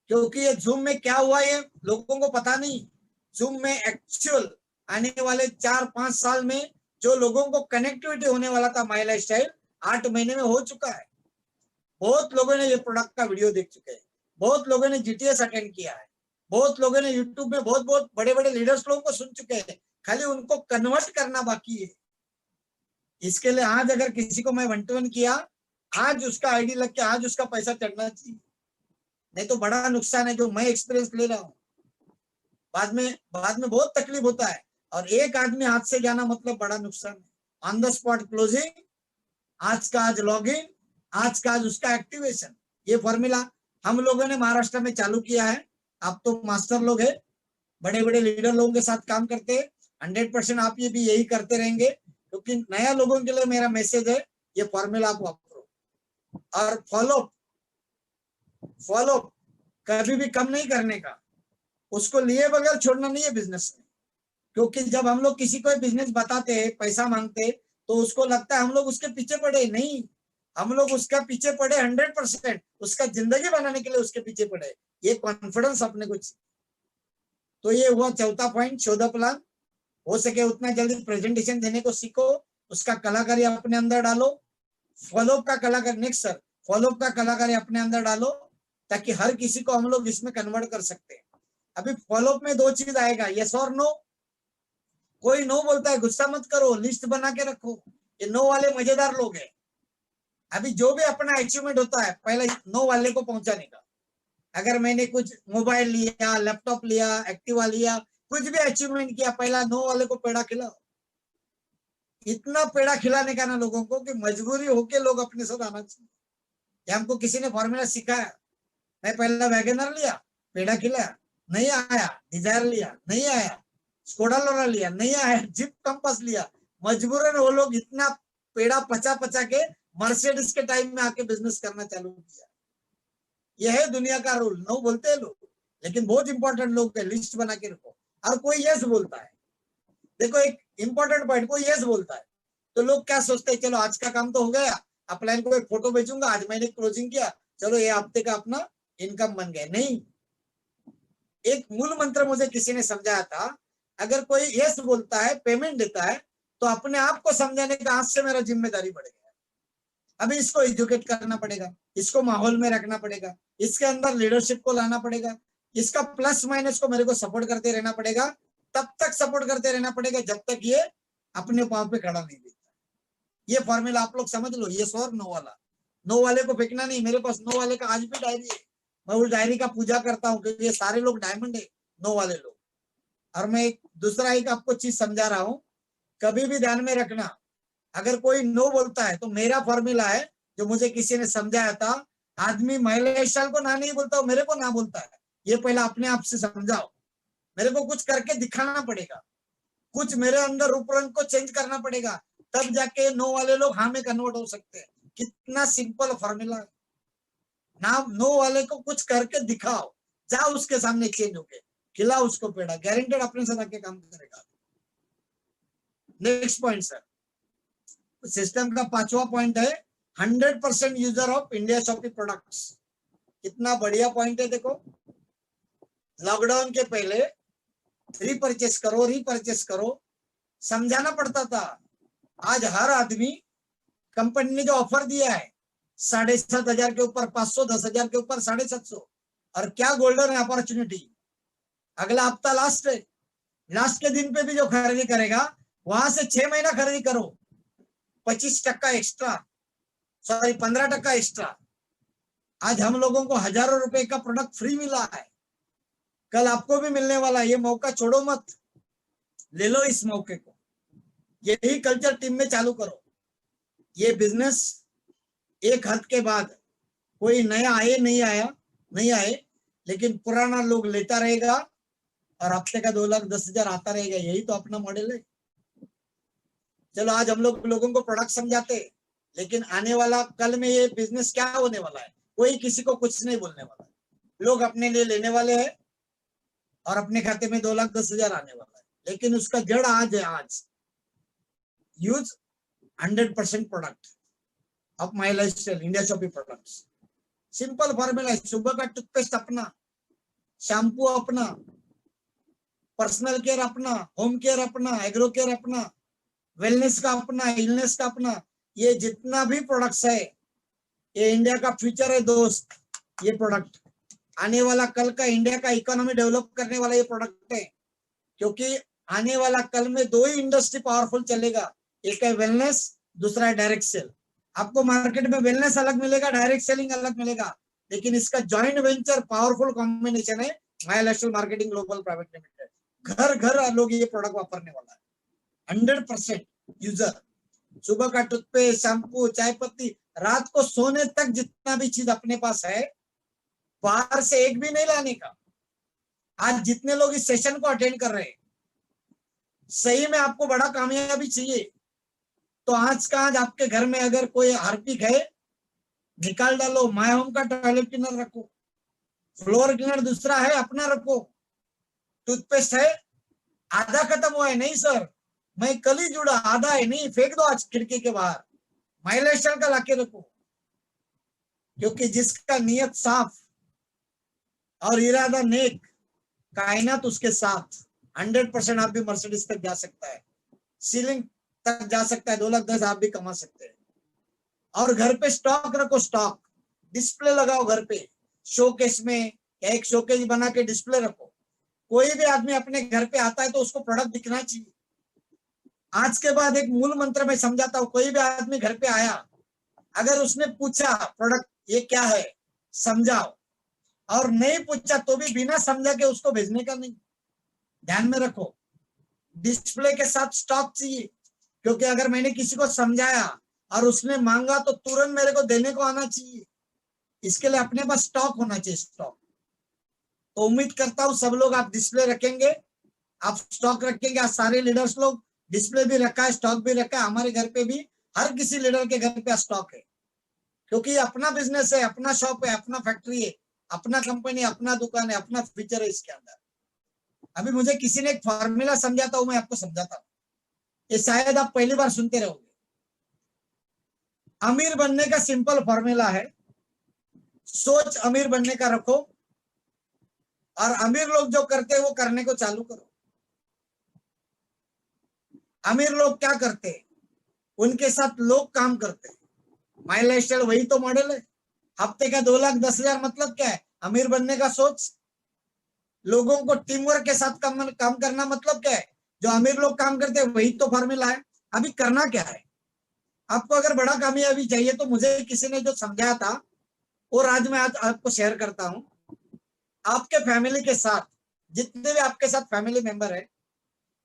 क्योंकि ये जूम में क्या हुआ ये लोगों को पता नहीं। जूम में एक्चुअल आने वाले 4-5 साल में जो लोगों को कनेक्टिविटी होने वाला था माई लाइफस्टाइल, 8 महीने में हो चुका है। बहुत लोगों ने ये प्रोडक्ट का वीडियो देख चुके हैं, बहुत लोगों ने जीटीएस अटेंड किया है, बहुत लोगों ने यूट्यूब में बहुत बड़े बड़े लीडर्स लोगों को सुन चुके हैं, खाली उनको कन्वर्ट करना बाकी है। इसके लिए आज अगर किसी को मैं 1-to-1 किया, आज उसका आईडी लग के आज उसका पैसा चढ़ना चाहिए, नहीं तो बड़ा नुकसान है, जो मैं एक्सपीरियंस ले रहा हूँ। बाद में बहुत तकलीफ होता है, और एक आदमी हाथ से जाना मतलब बड़ा नुकसान है। ऑन द स्पॉट क्लोजिंग, आज का आज लॉग इन, आज का आज उसका एक्टिवेशन, ये फॉर्मूला हम लोगों ने महाराष्ट्र में चालू किया है। आप तो मास्टर लोग हैं, बड़े बड़े लीडर लोगों के साथ काम करते हैं, 100% आप ये भी यही करते रहेंगे। क्योंकि नया लोगों के लिए मेरा मैसेज है, ये फॉर्मूला आप वापरो। और फॉलो कभी भी कम नहीं करने का, उसको लिए बगैर छोड़ना नहीं है बिजनेस में। क्योंकि जब हम लोग किसी को बिजनेस बताते हैं, पैसा मांगते, तो उसको लगता है हम लोग उसके पीछे पड़े। नहीं, हम लोग उसका पीछे पड़े 100%, उसका जिंदगी बनाने के लिए उसके पीछे पड़े। ये कॉन्फिडेंस अपने को चाहिए। तो ये हुआ चौथा पॉइंट, 14 प्लान। हो सके उतना जल्दी प्रेजेंटेशन देने को सीखो, उसका कलाकारी अपने अंदर डालो, फॉलोअप का कलाकारी, नेक्स्ट सर, फॉलोअप का कलाकारी अपने अंदर डालो, ताकि हर किसी को हम लोग इसमें कन्वर्ट कर सकते हैं। अभी फॉलोअप में दो चीज आएगा, यस और नो। कोई नो बोलता है, गुस्सा मत करो, लिस्ट बना के रखो, ये नो वाले मजेदार लोग हैं। अभी जो भी अपना अचीवमेंट होता है पहले नो वाले को पहुंचाने का। अगर मैंने कुछ मोबाइल लिया, लैपटॉप लिया, एक्टिवा लिया, कुछ भी अचीवमेंट किया, पहला नो वाले को पेड़ा खिलाओ। इतना पेड़ा खिलाने का ना लोगों को कि मजबूरी होके लोग अपने साथ आना चाहिए। हमको किसी ने फॉर्मूला सिखाया, मैं पहला वैगनर लिया, पेड़ा खिलाया, नहीं आया, डिजायर लिया, नहीं आया, स्कोडा लोरा लिया, नहीं आया, जिप कंपास लिया, मजबूरन वो लोग इतना पेड़ा पचा पचा के मर्सिडीज के टाइम में आके बिजनेस करना चालू किया। यह है दुनिया का रूल। नो बोलते हैं लोग, लेकिन बहुत इंपॉर्टेंट लोग है, लिस्ट बना के रखो। और कोई यस बोलता है, देखो एक इंपॉर्टेंट पॉइंट, कोई यस बोलता है तो लोग क्या सोचते हैं, चलो आज का काम तो हो गया, अपलाइन को एक फोटो भेजूंगा, आज मैंने क्लोजिंग किया, चलो ये हफ्ते का अपना इनकम बन गया। नहीं, एक मूल मंत्र मुझे किसी ने समझाया था, अगर कोई यस बोलता है, पेमेंट देता है, तो अपने आप को समझाने का आज से मेरा जिम्मेदारी बढ़ गया। अभी इसको एजुकेट करना पड़ेगा, इसको माहौल में रखना पड़ेगा, इसके अंदर लीडरशिप को लाना पड़ेगा, इसका प्लस माइनस को मेरे को सपोर्ट करते रहना पड़ेगा, तब तक सपोर्ट करते रहना पड़ेगा जब तक ये अपने पांव पे खड़ा नहीं देता। ये फॉर्मूला आप लोग समझ लो, ये और नो वाला। नो वाले को फेंकना नहीं। मेरे पास नो वाले का आज भी डायरी है, मैं उस डायरी का पूजा करता हूँ, क्योंकि ये सारे लोग डायमंड है, नो वाले लोग। और मैं एक दूसरा एक आपको चीज समझा रहा हूँ, कभी भी ध्यान में रखना, अगर कोई नो बोलता है तो मेरा फॉर्मूला है जो मुझे किसी ने समझाया था, आदमी महिला स्टाइल को ना नहीं बोलता, मेरे को ना बोलता है, ये पहले अपने आप से समझाओ। मेरे को कुछ करके दिखाना पड़ेगा, कुछ मेरे अंदर रूप रंग को चेंज करना पड़ेगा, तब जाके नो वाले लोग हाँ में कन्वर्ट हो सकते हैं। कितना सिंपल फॉर्मूला है ना। नो वाले को कुछ करके दिखाओ, जाओ उसके सामने चेंज होके खिलाओ उसको पेड़ा, गारंटेड अपने साथ आके काम करेगा। नेक्स्ट पॉइंट सर, सिस्टम का पांचवा पॉइंट है 100% user of India Shoppe products. कितना बढ़िया पॉइंट है। देखो, लॉकडाउन के पहले रीपरचेस करो, रीपरचेस करो, समझाना पड़ता था। आज हर आदमी, कंपनी ने जो ऑफर दिया है 7,500 के ऊपर 500, 10,000 के ऊपर 750, और क्या गोल्डन है अपॉर्चुनिटी। अगला हफ्ता लास्ट है, लास्ट के दिन पे भी जो खरीदी करेगा वहां से 6 महीना खरीदी करो, 25% एक्स्ट्रा, सॉरी 15% एक्स्ट्रा। आज हम लोगों को हजारों रुपए का प्रोडक्ट फ्री मिला है, कल आपको भी मिलने वाला है। ये मौका छोड़ो मत, ले लो इस मौके को। यही कल्चर टीम में चालू करो। ये बिजनेस एक हद के बाद कोई नया आए नहीं आया नहीं आए, लेकिन पुराना लोग लेता रहेगा और हफ्ते का 2,10,000 आता रहेगा। यही तो अपना मॉडल है। चलो आज हम लोग लोगों को प्रोडक्ट समझाते, लेकिन आने वाला कल में ये बिजनेस क्या होने वाला है, कोई किसी को कुछ नहीं बोलने वाला है। लोग अपने लिए लेने वाले हैं और अपने खाते में 2,10,000 आने वाला है। लेकिन उसका जड़ आज है, आज use 100% product of my lifestyle India Shoppe products. Simple formula है, सुबह का टूथपेस्ट अपना, शैम्पू अपना, पर्सनल केयर अपना, होम केयर अपना, एग्रो केयर अपना, वेलनेस का अपना, इलनेस का अपना। ये जितना भी प्रोडक्ट्स है, ये इंडिया का फ्यूचर है दोस्त। ये प्रोडक्ट आने वाला कल का इंडिया का इकोनॉमी डेवलप करने वाला ये प्रोडक्ट है, क्योंकि आने वाला कल में दो ही इंडस्ट्री पावरफुल चलेगा, एक है वेलनेस, दूसरा है डायरेक्ट सेल। आपको मार्केट में वेलनेस अलग मिलेगा, डायरेक्ट सेलिंग अलग मिलेगा, लेकिन इसका जॉइंट वेंचर पावरफुल कॉम्बिनेशन है my lifestyle marketing global private limited. घर घर लोग ये प्रोडक्ट वापरने वाला है। 100% यूजर, सुबह का टूथपेस्ट, शैम्पू, चाय पत्ती, रात को सोने तक जितना भी चीज अपने पास है, बाहर से एक भी नहीं लाने का। आज जितने लोग इस सेशन को अटेंड कर रहे हैं, सही में आपको बड़ा कामयाबी चाहिए तो आज का आज आपके घर में अगर कोई हार्पिक है, निकाल डालो। माय होम का टॉयलेट क्लीनर रखो, फ्लोर क्लीनर दूसरा है अपना रखो, टूथपेस्ट है आधा खत्म हुआ है, नहीं सर मैं कल ही जुड़ा, आधा है, नहीं फेंक दो आज खिड़की के बाहर, माइलेस्टर का लाके रखो। क्योंकि जिसका नियत साफ और इरादा नेक, कायनात उसके साथ 100% आप भी मर्सिडीज तक जा सकता है, सीलिंग तक जा सकता है, 2,10,000 आप भी कमा सकते हैं। और घर पे स्टॉक रखो, स्टॉक डिस्प्ले लगाओ घर पे, शोकेस में, या एक शोकेस बना के डिस्प्ले रखो। कोई भी आदमी अपने घर पे आता है तो उसको प्रोडक्ट दिखना चाहिए। आज के बाद एक मूल मंत्र में समझाता हूं, कोई भी आदमी घर पे आया, अगर उसने पूछा प्रोडक्ट ये क्या है समझाओ, और नहीं पूछा तो भी बिना समझा के उसको भेजने का नहीं। ध्यान में रखो, डिस्प्ले के साथ स्टॉक चाहिए, क्योंकि अगर मैंने किसी को समझाया और उसने मांगा तो तुरंत मेरे को देने को आना चाहिए। इसके लिए अपने पास स्टॉक होना चाहिए, स्टॉक। तो उम्मीद करता हूं सब लोग आप डिस्प्ले रखेंगे, आप स्टॉक रखेंगे। आज सारे लीडर्स लोग डिस्प्ले भी रखा है, स्टॉक भी रखा है। हमारे घर पे भी हर किसी लीडर के घर पे स्टॉक है, क्योंकि अपना बिजनेस है, अपना शॉप है, अपना फैक्ट्री है, अपना कंपनी, अपना दुकान है, अपना फीचर है इसके अंदर। अभी मुझे किसी ने एक फॉर्मूला समझाता हूं, मैं आपको समझाता हूं, ये शायद आप पहली बार सुनते रहोगे। अमीर बनने का सिंपल फॉर्मूला है, सोच अमीर बनने का रखो, और अमीर लोग जो करते हैं वो करने को चालू करो। अमीर लोग क्या करते हैं, उनके साथ लोग काम करते हैं। माई लाइफस्टाइल वही तो मॉडल है। हफ्ते का 2,10,000 मतलब क्या है, अमीर बनने का सोच। लोगों को टीम वर्क के साथ काम करना मतलब क्या है, जो अमीर लोग काम करते हैं वही तो फॉर्मूला है। अभी करना क्या है, आपको अगर बड़ा कामयाबी चाहिए तो मुझे किसी ने जो समझाया था और आज मैं आपको शेयर करता हूं। आपके फैमिली के साथ, जितने भी आपके साथ फैमिली मेंबर है,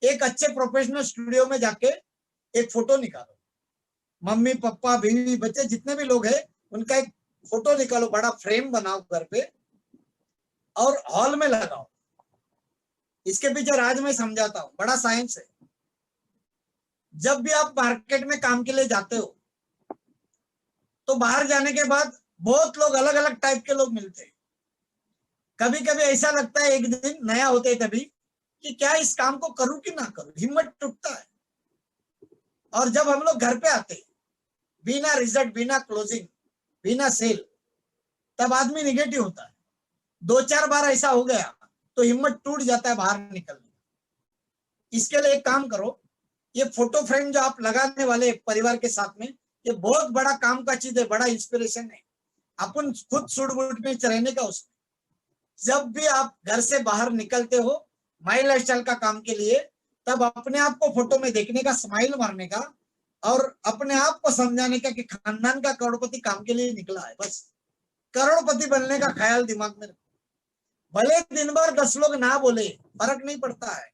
एक अच्छे प्रोफेशनल स्टूडियो में जाके एक फोटो निकालो। मम्मी पापा बीवी बच्चे जितने भी लोग हैं उनका एक फोटो निकालो, बड़ा फ्रेम बनाओ घर पे और हॉल में लगाओ। इसके पीछे राज मैं समझाता हूं, बड़ा साइंस है। जब भी आप मार्केट में काम के लिए जाते हो तो बाहर जाने के बाद बहुत लोग, अलग अलग टाइप के लोग मिलते हैं। कभी कभी ऐसा लगता है एक दिन नया होते है तभी कि क्या इस काम को करूं कि ना करूं, हिम्मत टूटता है। और जब हम लोग घर पे आते हैं बिना रिजल्ट, बिना क्लोजिंग, बिना सेल, तब आदमी निगेटिव होता है। 2-4 बार ऐसा हो गया तो हिम्मत टूट जाता है बाहर निकलने। इसके लिए एक काम करो, ये फोटो फ्रेम जो आप लगाने वाले परिवार के साथ में, ये बहुत बड़ा काम का चीज है, बड़ा इंस्पिरेशन है। अपन खुद सूट बूट में रहने का उसमें। जब भी आप घर से बाहर निकलते हो माई लाइफस्टाइल का काम के लिए, तब अपने आप को फोटो में देखने का, स्माइल मारने का, और अपने आप को समझाने का कि खानदान का करोड़पति काम के लिए निकला है। बस करोड़पति बनने का ख्याल दिमाग में रखो। भले दिन भर 10 लोग ना बोले, फर्क नहीं पड़ता है।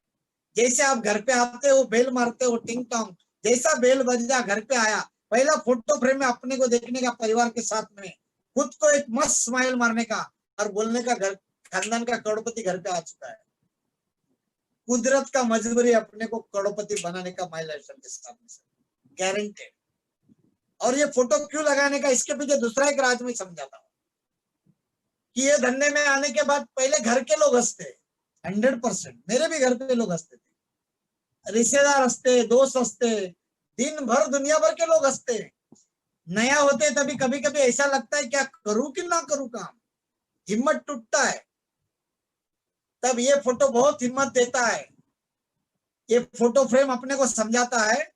जैसे आप घर पे आते हो, बेल मारते हो, टिंग टोंग, जैसा बेल बजा, घर पे आया, पहला फोटो फ्रेम में अपने को देखने का परिवार के साथ में, खुद को एक मस्त स्माइल मारने का और बोलने का, घर खानदान का करोड़पति घर पे आ चुका है। कुदरत का मजबूरी अपने को करोड़पति बनाने का माई लाइफस्टाइल के साथ में गारंटेड। और ये फोटो क्यों लगाने का, इसके पीछे दूसरा एक राज में समझाता हूँ कि ये धंधे में आने के बाद पहले घर के लोग हंसते, 100%। मेरे भी घर पे लोग हंसते थे, रिश्तेदार हंसते, दोस्त हंसते, दिन भर दुनिया भर के लोग हंसते। नया होते तभी कभी कभी ऐसा लगता है क्या करूं कि ना करूं काम, हिम्मत टूटता है। तब ये फोटो बहुत हिम्मत देता है। ये फोटो फ्रेम अपने को समझाता है।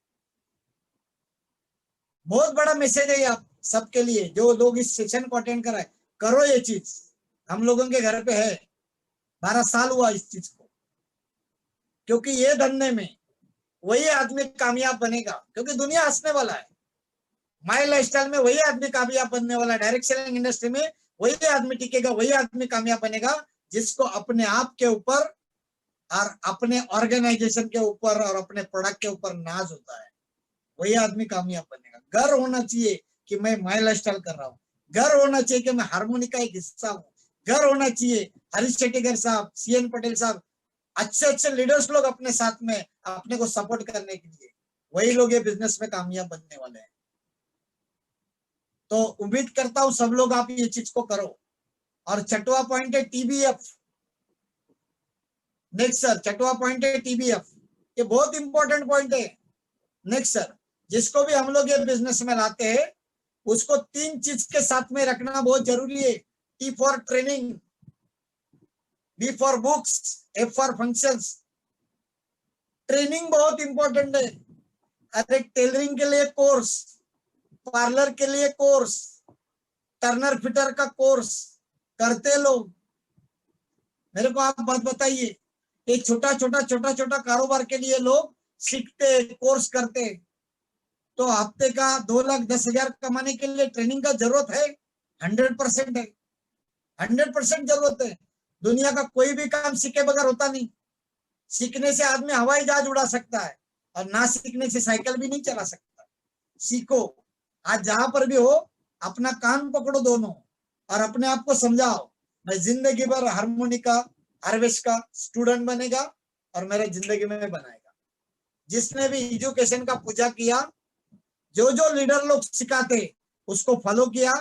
बहुत बड़ा मैसेज है आप सबके लिए जो लोग इस सेशन को अटेंड कर रहे हैं। करो ये चीज, हम लोगों के घर पे है, 12 साल हुआ इस चीज को। क्योंकि ये धंधे में वही आदमी कामयाब बनेगा, क्योंकि दुनिया हंसने वाला है। माई लाइफस्टाइल में वही आदमी कामयाब बनने वाला है। डायरेक्ट सेलिंग इंडस्ट्री में वही आदमी टिकेगा, वही आदमी कामयाब बनेगा जिसको अपने आप के ऊपर और अपने ऑर्गेनाइजेशन के ऊपर और अपने प्रोडक्ट के ऊपर नाज होता है। वही आदमी कामयाब बनेगा। गर्व होना चाहिए कि मैं माई लाइफस्टाइल कर रहा हूँ, गर्व होना चाहिए कि मैं हार्मोनी का एक हिस्सा हूँ, गर्व होना चाहिए हरीश शेट्टीगर साहब, सीएन पटेल साहब, अच्छे अच्छे लीडर्स लोग अपने साथ में अपने को सपोर्ट करने के लिए, वही लोग ये बिजनेस में कामयाब बनने वाले हैं। तो उम्मीद करता हूं सब लोग आप ये चीज को करो। और छठवां पॉइंट है टीबीएफ। नेक्स्ट सर, छठवां पॉइंट है टीबीएफ। ये बहुत इंपॉर्टेंट पॉइंट है। नेक्स्ट सर, जिसको भी हम लोग ये बिजनेस में लाते हैं उसको 3 चीज के साथ में रखना बहुत जरूरी है। T for training, B for books, F for functions. Training बहुत इंपॉर्टेंट है। अरे टेलरिंग के लिए कोर्स, पार्लर के लिए कोर्स, टर्नर फिटर का कोर्स करते लोग। मेरे को आप बात बताइए, एक छोटा छोटा कारोबार के लिए लोग सीखते, कोर्स करते, तो हफ्ते का 2,10,000 कमाने के लिए ट्रेनिंग का जरूरत है? 100% है, 100% जरूरत है। दुनिया का कोई भी काम सीखे बगैर होता नहीं। सीखने से आदमी हवाई जहाज उड़ा सकता है, और ना सीखने से साइकिल भी नहीं चला सकता। सीखो, आज जहां पर भी हो अपना कान पकड़ो दोनों, और अपने आप को समझाओ, मैं जिंदगी भर हारमोनिका हार्वेश का स्टूडेंट बनेगा और मेरे जिंदगी में बनाएगा। जिसने भी एजुकेशन का पूजा किया, जो जो लीडर लोग सिखाते उसको फॉलो किया,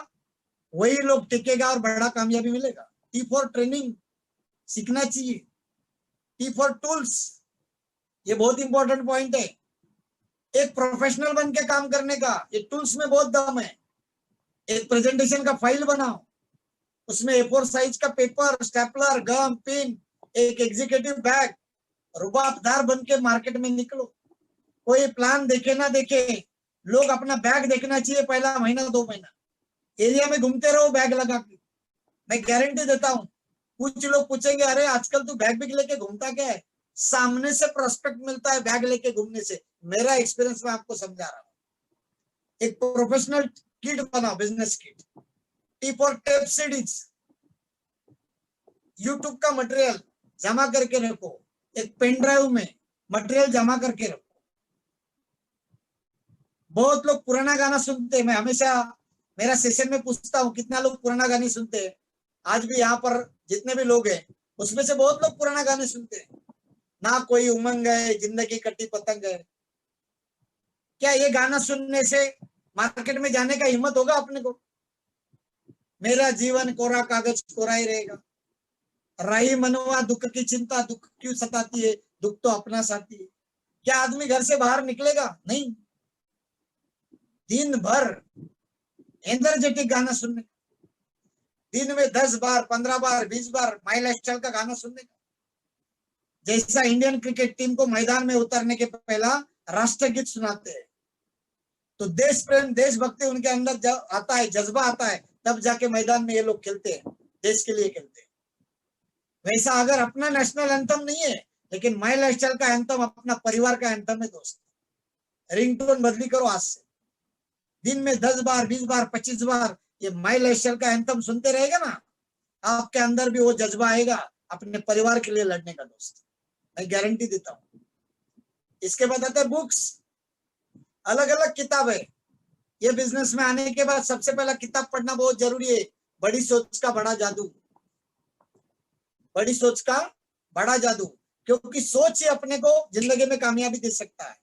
वही लोग टिकेगा और बड़ा कामयाबी मिलेगा। टी फॉर ट्रेनिंग सीखना चाहिए, टी फॉर टूल्स, ये बहुत इंपॉर्टेंट पॉइंट है। एक प्रोफेशनल बन के काम करने का ये टूल्स में बहुत दम है। एक प्रेजेंटेशन का फाइल बनाओ, उसमें A4 साइज का पेपर, स्टेपलर, गम, पिन, एक एग्जीक्यूटिव बैग, रुबाबदार बन के मार्केट में निकलो। कोई प्लान देखे ना देखे, लोग अपना बैग देखना चाहिए पहला महीना 2 महीना। एरिया में घूमते रहो बैग लगा के, मैं गारंटी देता हूँ। कुछ लोग पूछेंगे, अरे आजकल तू बैग भी लेके घूमता क्या है? सामने से प्रोस्पेक्ट मिलता है बैग लेके घूमने से। मेरा एक्सपीरियंस मैं आपको समझा रहा हूँ। एक प्रोफेशनल किट बनाओ, business kit. T for tape series, YouTube का मटेरियल जमा करके रखो, एक पेन ड्राइव में मटेरियल जमा करके रखो। बहुत लोग पुराना गाना सुनते हैं, मैं हमेशा मेरा सेशन में पूछता हूँ कितना लोग पुराना गाने सुनते हैं। आज भी यहाँ पर जितने भी लोग हैं उसमें से बहुत लोग पुराना गाने सुनते हैं। ना कोई उमंग है, जिंदगी कटी पतंग है। क्या ये गाना सुनने से मार्केट में जाने का हिम्मत होगा अपने को? मेरा जीवन कोरा कागज कोरा ही रहेगा, रही मनवा दुख की चिंता, दुख क्यों सताती है, दुख तो अपना साथी है। क्या आदमी घर से बाहर निकलेगा? नहीं। दिन भर एनर्जेटिक गाना सुनने, दिन में 10 बार, 15 बार, 20 बार माई लाइफस्टाइल का गाना सुनने का। जैसा इंडियन क्रिकेट टीम को मैदान में उतरने के पहला राष्ट्रगीत सुनाते हैं, तो देश प्रेम, देशभक्ति उनके अंदर जब आता है, जज्बा आता है, तब जाके मैदान में ये लोग खेलते हैं, देश के लिए खेलते हैं। वैसा अगर अपना नेशनल एंथम नहीं है, लेकिन माई लाइफस्टाइल का एंथम अपना परिवार का एंथम है दोस्त। रिंगटोन बदली करो आज से, दिन में 10 बार, 20 बार, 25 बार ये माई लाइफस्टाइल का एंथम सुनते रहेगा ना, आपके अंदर भी वो जज्बा आएगा अपने परिवार के लिए लड़ने का दोस्त, मैं गारंटी देता हूँ। इसके बाद आता है बुक्स, अलग अलग किताबें। ये बिजनेस में आने के बाद सबसे पहला किताब पढ़ना बहुत जरूरी है। बड़ी सोच का बड़ा जादू, बड़ी सोच का बड़ा जादू, क्योंकि सोच ही अपने को जिंदगी में कामयाबी दे सकता है।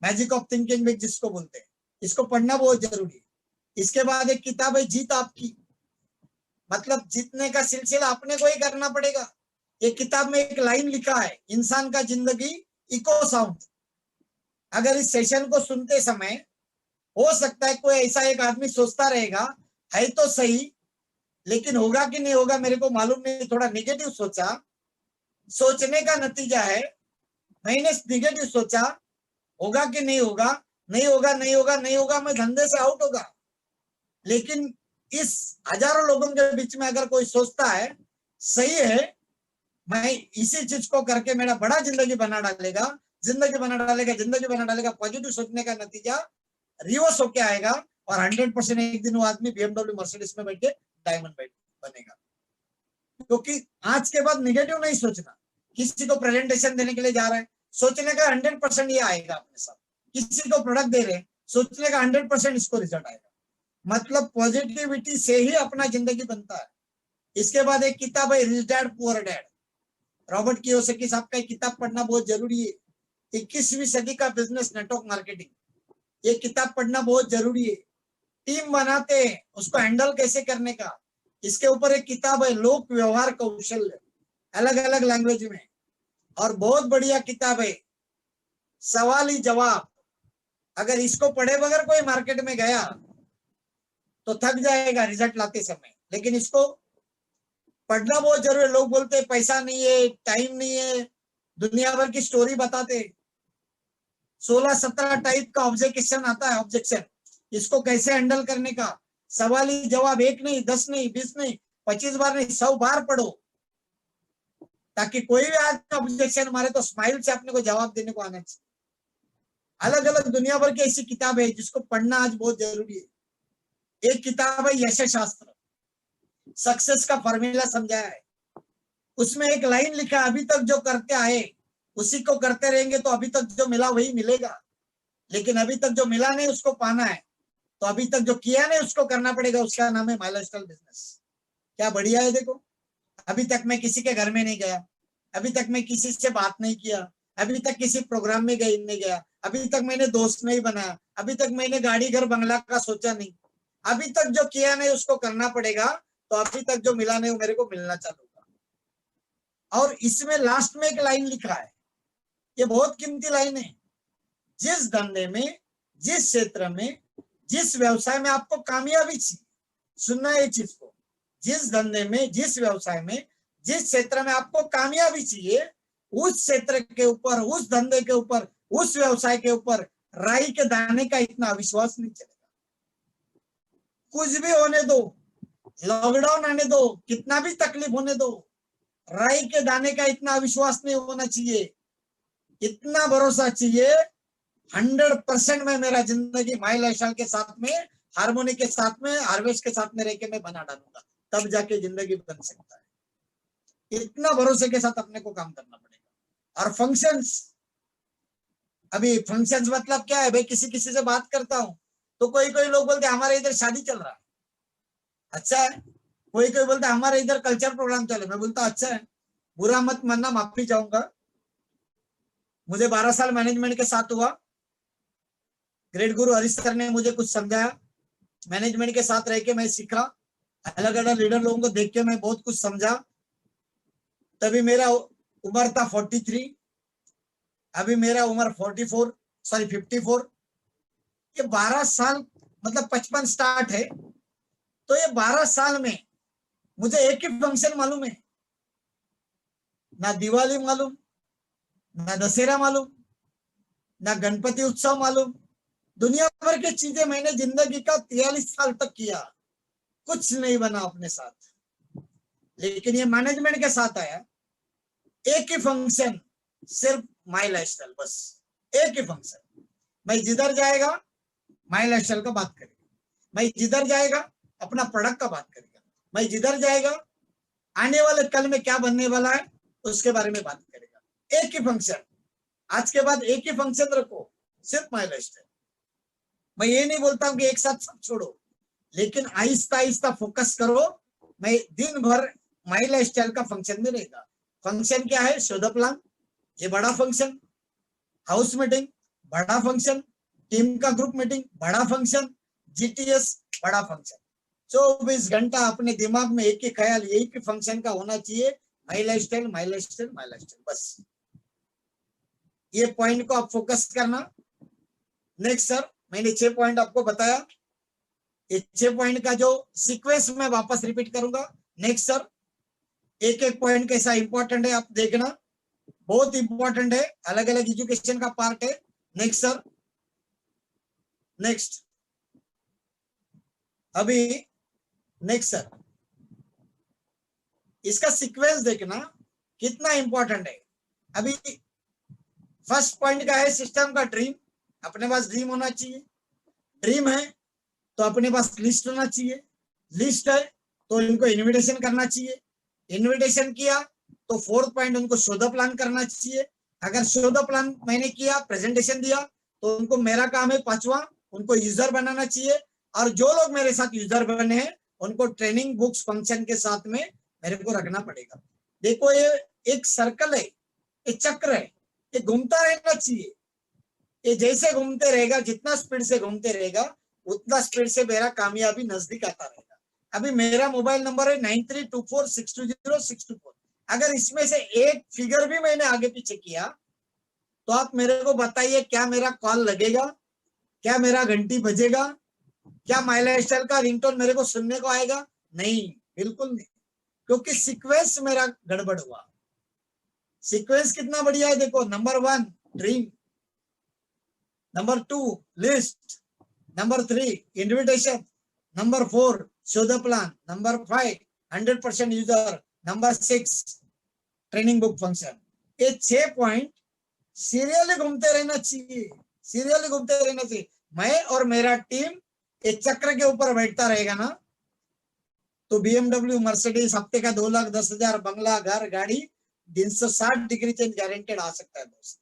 मैजिक ऑफ थिंकिंग भी जिसको बोलते हैं, इसको पढ़ना बहुत जरूरी है। इसके बाद एक किताब है जीत आपकी, मतलब जीतने का सिलसिला अपने को ही करना पड़ेगा। एक किताब में एक लाइन लिखा है, इंसान का जिंदगी इको साउंड। अगर इस सेशन को सुनते समय हो सकता है कोई ऐसा एक आदमी सोचता रहेगा, है तो सही लेकिन होगा कि नहीं होगा मेरे को मालूम नहीं, थोड़ा निगेटिव सोचा। सोचने का नतीजा है मैंने निगेटिव सोचा, होगा कि नहीं होगा, नहीं होगा, नहीं होगा, नहीं होगा, मैं धंधे से आउट होगा। लेकिन इस हजारों लोगों के बीच में अगर कोई सोचता है सही है, मैं इसी चीज को करके मेरा बड़ा जिंदगी बना डालेगा, जिंदगी बना डालेगा, जिंदगी बना डालेगा, पॉजिटिव सोचने का नतीजा रिवर्स होके आएगा, और 100% एक दिन वो आदमी BMW मर्सिडीज में बैठ के डायमंड बनेगा। क्योंकि आज के बाद निगेटिव नहीं सोचना। किसी को प्रेजेंटेशन देने के लिए जा रहे हैं, सोचने का 100% ये आएगा अपने साथ। किसी को प्रोडक्ट दे रहे हैं, सोचने का 100% इसको रिजल्ट आएगा। मतलब पॉजिटिविटी से ही अपना जिंदगी बनता है। इसके बाद एक किताब है rich dad poor dad, Robert Kiyosaki साहब का किताब पढ़ना बहुत जरूरी है। 21वीं सदी का बिजनेस नेटवर्क मार्केटिंग, ये किताब पढ़ना बहुत जरूरी है। टीम बनाते हैं, उसको हैंडल कैसे करने का, इसके ऊपर एक किताब है लोक व्यवहार कौशल्य, अलग अलग लैंग्वेज में। और बहुत बढ़िया किताब है सवाल ही जवाब। अगर इसको पढ़े बगैर कोई मार्केट में गया तो थक जाएगा रिजल्ट लाते समय, लेकिन इसको पढ़ना बहुत जरूरी है। लोग बोलते हैं पैसा नहीं है, टाइम नहीं है, दुनिया भर की स्टोरी बताते, 16-17 टाइप का ऑब्जेक्शन आता है, ऑब्जेक्शन। इसको कैसे हैंडल करने का, सवाल ही जवाब 1 नहीं, 10 नहीं, 20 नहीं, 25 बार नहीं, 100 बार पढ़ो, ताकि कोई भी आज ऑब्जेक्शन मारे तो स्माइल से अपने को जवाब देने को आना चाहिए। अलग अलग दुनिया भर की ऐसी किताब है जिसको पढ़ना आज बहुत जरूरी है। एक किताब है यश शास्त्र, सक्सेस का फॉर्मूला समझाया है। उसमें एक लाइन लिखा है, अभी तक जो करते आए उसी को करते रहेंगे तो अभी तक जो मिला वही मिलेगा, लेकिन अभी तक जो मिला नहीं उसको पाना है, तो अभी तक जो किया नहीं उसको करना पड़ेगा। उसका नाम है माय लाइफस्टाइल बिजनेस। क्या बढ़िया है। देखो, अभी तक मैं किसी के घर में नहीं गया, अभी तक मैं किसी से बात नहीं किया, अभी तक किसी प्रोग्राम में नहीं गया, अभी तक मैंने दोस्त नहीं बनाया, अभी तक मैंने गाड़ी घर बंगला का सोचा नहीं, अभी तक जो किया नहीं उसको करना पड़ेगा, तो अभी तक जो मिला नहीं वो मेरे को मिलना चालू होगा। और इसमें लास्ट में एक लाइन लिखा है, ये बहुत कीमती लाइन है। जिस धंधे में, जिस क्षेत्र में, जिस व्यवसाय में आपको कामयाबी चाहिए, सुनना है चीज को, जिस धंधे में, जिस व्यवसाय में, जिस क्षेत्र में आपको कामयाबी चाहिए, उस क्षेत्र के ऊपर, उस धंधे के ऊपर, उस व्यवसाय के ऊपर राई के दाने का इतना अविश्वास नहीं चलेगा। कुछ भी होने दो, लॉकडाउन आने दो, कितना भी तकलीफ होने दो, राई के दाने का इतना अविश्वास नहीं होना चाहिए। इतना भरोसा चाहिए 100% में मेरा जिंदगी माय लाइफस्टाइल के साथ में, हार्मोनी के साथ में, हार्वेस्ट के साथ में रह के मैं बना डालूंगा, तब जाके जिंदगी बन सकता है। इतना भरोसे के साथ अपने को काम करना पड़ेगा। और फंक्शंस, अभी फंक्शंस मतलब क्या है भाई, किसी किसी से बात करता हूँ तो कोई कोई लोग बोलते हमारे इधर शादी चल रहा है, अच्छा है। कोई कोई बोलता हमारे इधर कल्चर प्रोग्राम चले, मैं बोलता अच्छा है, बुरा मत मानना, माफी चाहूंगा। मुझे 12 साल मैनेजमेंट के साथ हुआ, ग्रेट गुरु हरीश सर ने मुझे कुछ समझाया, मैनेजमेंट के साथ रह के मैं सीखा, अलग अलग लीडर लोगों को देख के मैं बहुत कुछ समझा। तभी मेरा उम्र था 43, अभी मेरा उम्र 54 ये 12 साल मतलब 55 स्टार्ट है, तो ये 12 साल में मुझे एक ही फंक्शन मालूम है, ना दिवाली मालूम, ना दशहरा मालूम, ना गणपति उत्सव मालूम। दुनिया भर की चीजें मैंने जिंदगी का 43 साल तक किया, कुछ नहीं बना अपने साथ, लेकिन ये मैनेजमेंट के साथ आया। एक ही फंक्शन, सिर्फ माय लाइफस्टाइल, बस एक ही फंक्शन। मैं जिधर जाएगा माय लाइफस्टाइल का बात करेगा, मैं जिधर जाएगा अपना प्रोडक्ट का बात करेगा, मैं जिधर जाएगा आने वाले कल में क्या बनने वाला है उसके बारे में बात करेगा। एक ही फंक्शन, आज के बाद एक ही फंक्शन रखो, सिर्फ माय लाइफस्टाइल। मैं ये नहीं बोलता हूँ कि एक साथ सब छोड़ो, लेकिन आहिस्ता आहिस्ता फोकस करो। मैं दिन भर माय लाइफस्टाइल का फंक्शन में रहेगा। फंक्शन क्या है, शो द प्लान, ये बड़ा फंक्शन, हाउस मीटिंग बड़ा फंक्शन, टीम का ग्रुप मीटिंग बड़ा फंक्शन, जीटीएस बड़ा फंक्शन। 24 घंटा अपने दिमाग में एक ही ख्याल, एक ही फंक्शन का होना चाहिए, my lifestyle, my lifestyle, my lifestyle, बस ये पॉइंट को आप फोकस करना। नेक्स्ट सर, मैंने 6 पॉइंट आपको बताया, ये 6 पॉइंट का जो सीक्वेंस में वापस रिपीट करूंगा। नेक्स्ट सर, एक एक पॉइंट कैसा इंपॉर्टेंट है आप देखना, बहुत इंपॉर्टेंट है, अलग अलग एजुकेशन का पार्ट है। नेक्स्ट सर, नेक्स्ट, अभी नेक्स्ट सर, इसका सीक्वेंस देखना कितना इंपॉर्टेंट है। अभी फर्स्ट पॉइंट का है सिस्टम का ड्रीम, अपने पास ड्रीम होना चाहिए, ड्रीम है तो अपने पास लिस्ट होना चाहिए, लिस्ट है तो इनको इन्विटेशन करना चाहिए, इन्विटेशन किया तो 4th पॉइंट उनको शो द प्लान करना चाहिए। अगर शो द प्लान मैंने किया, प्रेजेंटेशन दिया, तो उनको मेरा काम है 5वां, उनको यूजर बनाना चाहिए। और जो लोग मेरे साथ यूजर बने हैं उनको ट्रेनिंग बुक्स फंक्शन के साथ में मेरे को रखना पड़ेगा। देखो ये एक सर्कल है, एक चक्र है, ये घूमता रहना चाहिए। ये जैसे घूमते रहेगा, जितना स्पीड से घूमते रहेगा उतना स्पीड से मेरा कामयाबी नजदीक आता रहेगा। अभी मेरा मोबाइल नंबर है 9324620624। अगर इसमें से एक फिगर भी मैंने आगे पीछे किया तो आप मेरे को बताइए, क्या मेरा कॉल लगेगा, क्या मेरा घंटी बजेगा, क्या माय लाइफस्टाइल का रिंगटोन मेरे को सुनने को आएगा? नहीं, बिल्कुल नहीं, क्योंकि सीक्वेंस मेरा गड़बड़ हुआ। सीक्वेंस कितना बढ़िया है देखो, number 1 dream, Number 2, list. Number 3, invitation. Number 4, show the plan. Number 5, 100% user. Number 6, training book function. ये 6 पॉइंट सीरियली घूमते रहना चाहिए, सीरियली घूमते रहना चाहिए। मैं और मेरा टीम एक चक्र के ऊपर बैठता रहेगा ना, तो BMW, मर्सिडीज हफ्ते का 2,10,000, बंगला, घर, गाड़ी, 360 डिग्री चेंज गारंटेड आ सकता है दोस्त।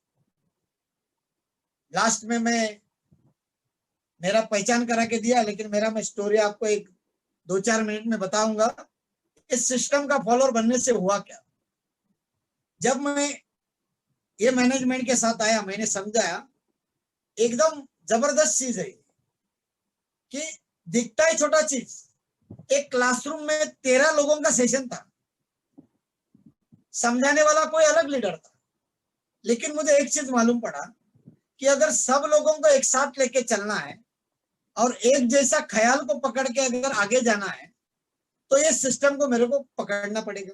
लास्ट में मैं मेरा पहचान करा के दिया, लेकिन मेरा मैं स्टोरी आपको एक 2-4 मिनट में बताऊंगा। इस सिस्टम का फॉलोअर बनने से हुआ क्या। जब मैं ये मैनेजमेंट के साथ आया, मैंने समझाया एकदम जबरदस्त चीज है कि दिखता है छोटा चीज। एक क्लासरूम में 13 लोगों का सेशन था, समझाने वाला कोई अलग लीडर था, लेकिन मुझे एक चीज मालूम पड़ा कि अगर सब लोगों को एक साथ लेके चलना है और एक जैसा ख्याल को पकड़ के अगर आगे जाना है, तो ये सिस्टम को मेरे को पकड़ना पड़ेगा।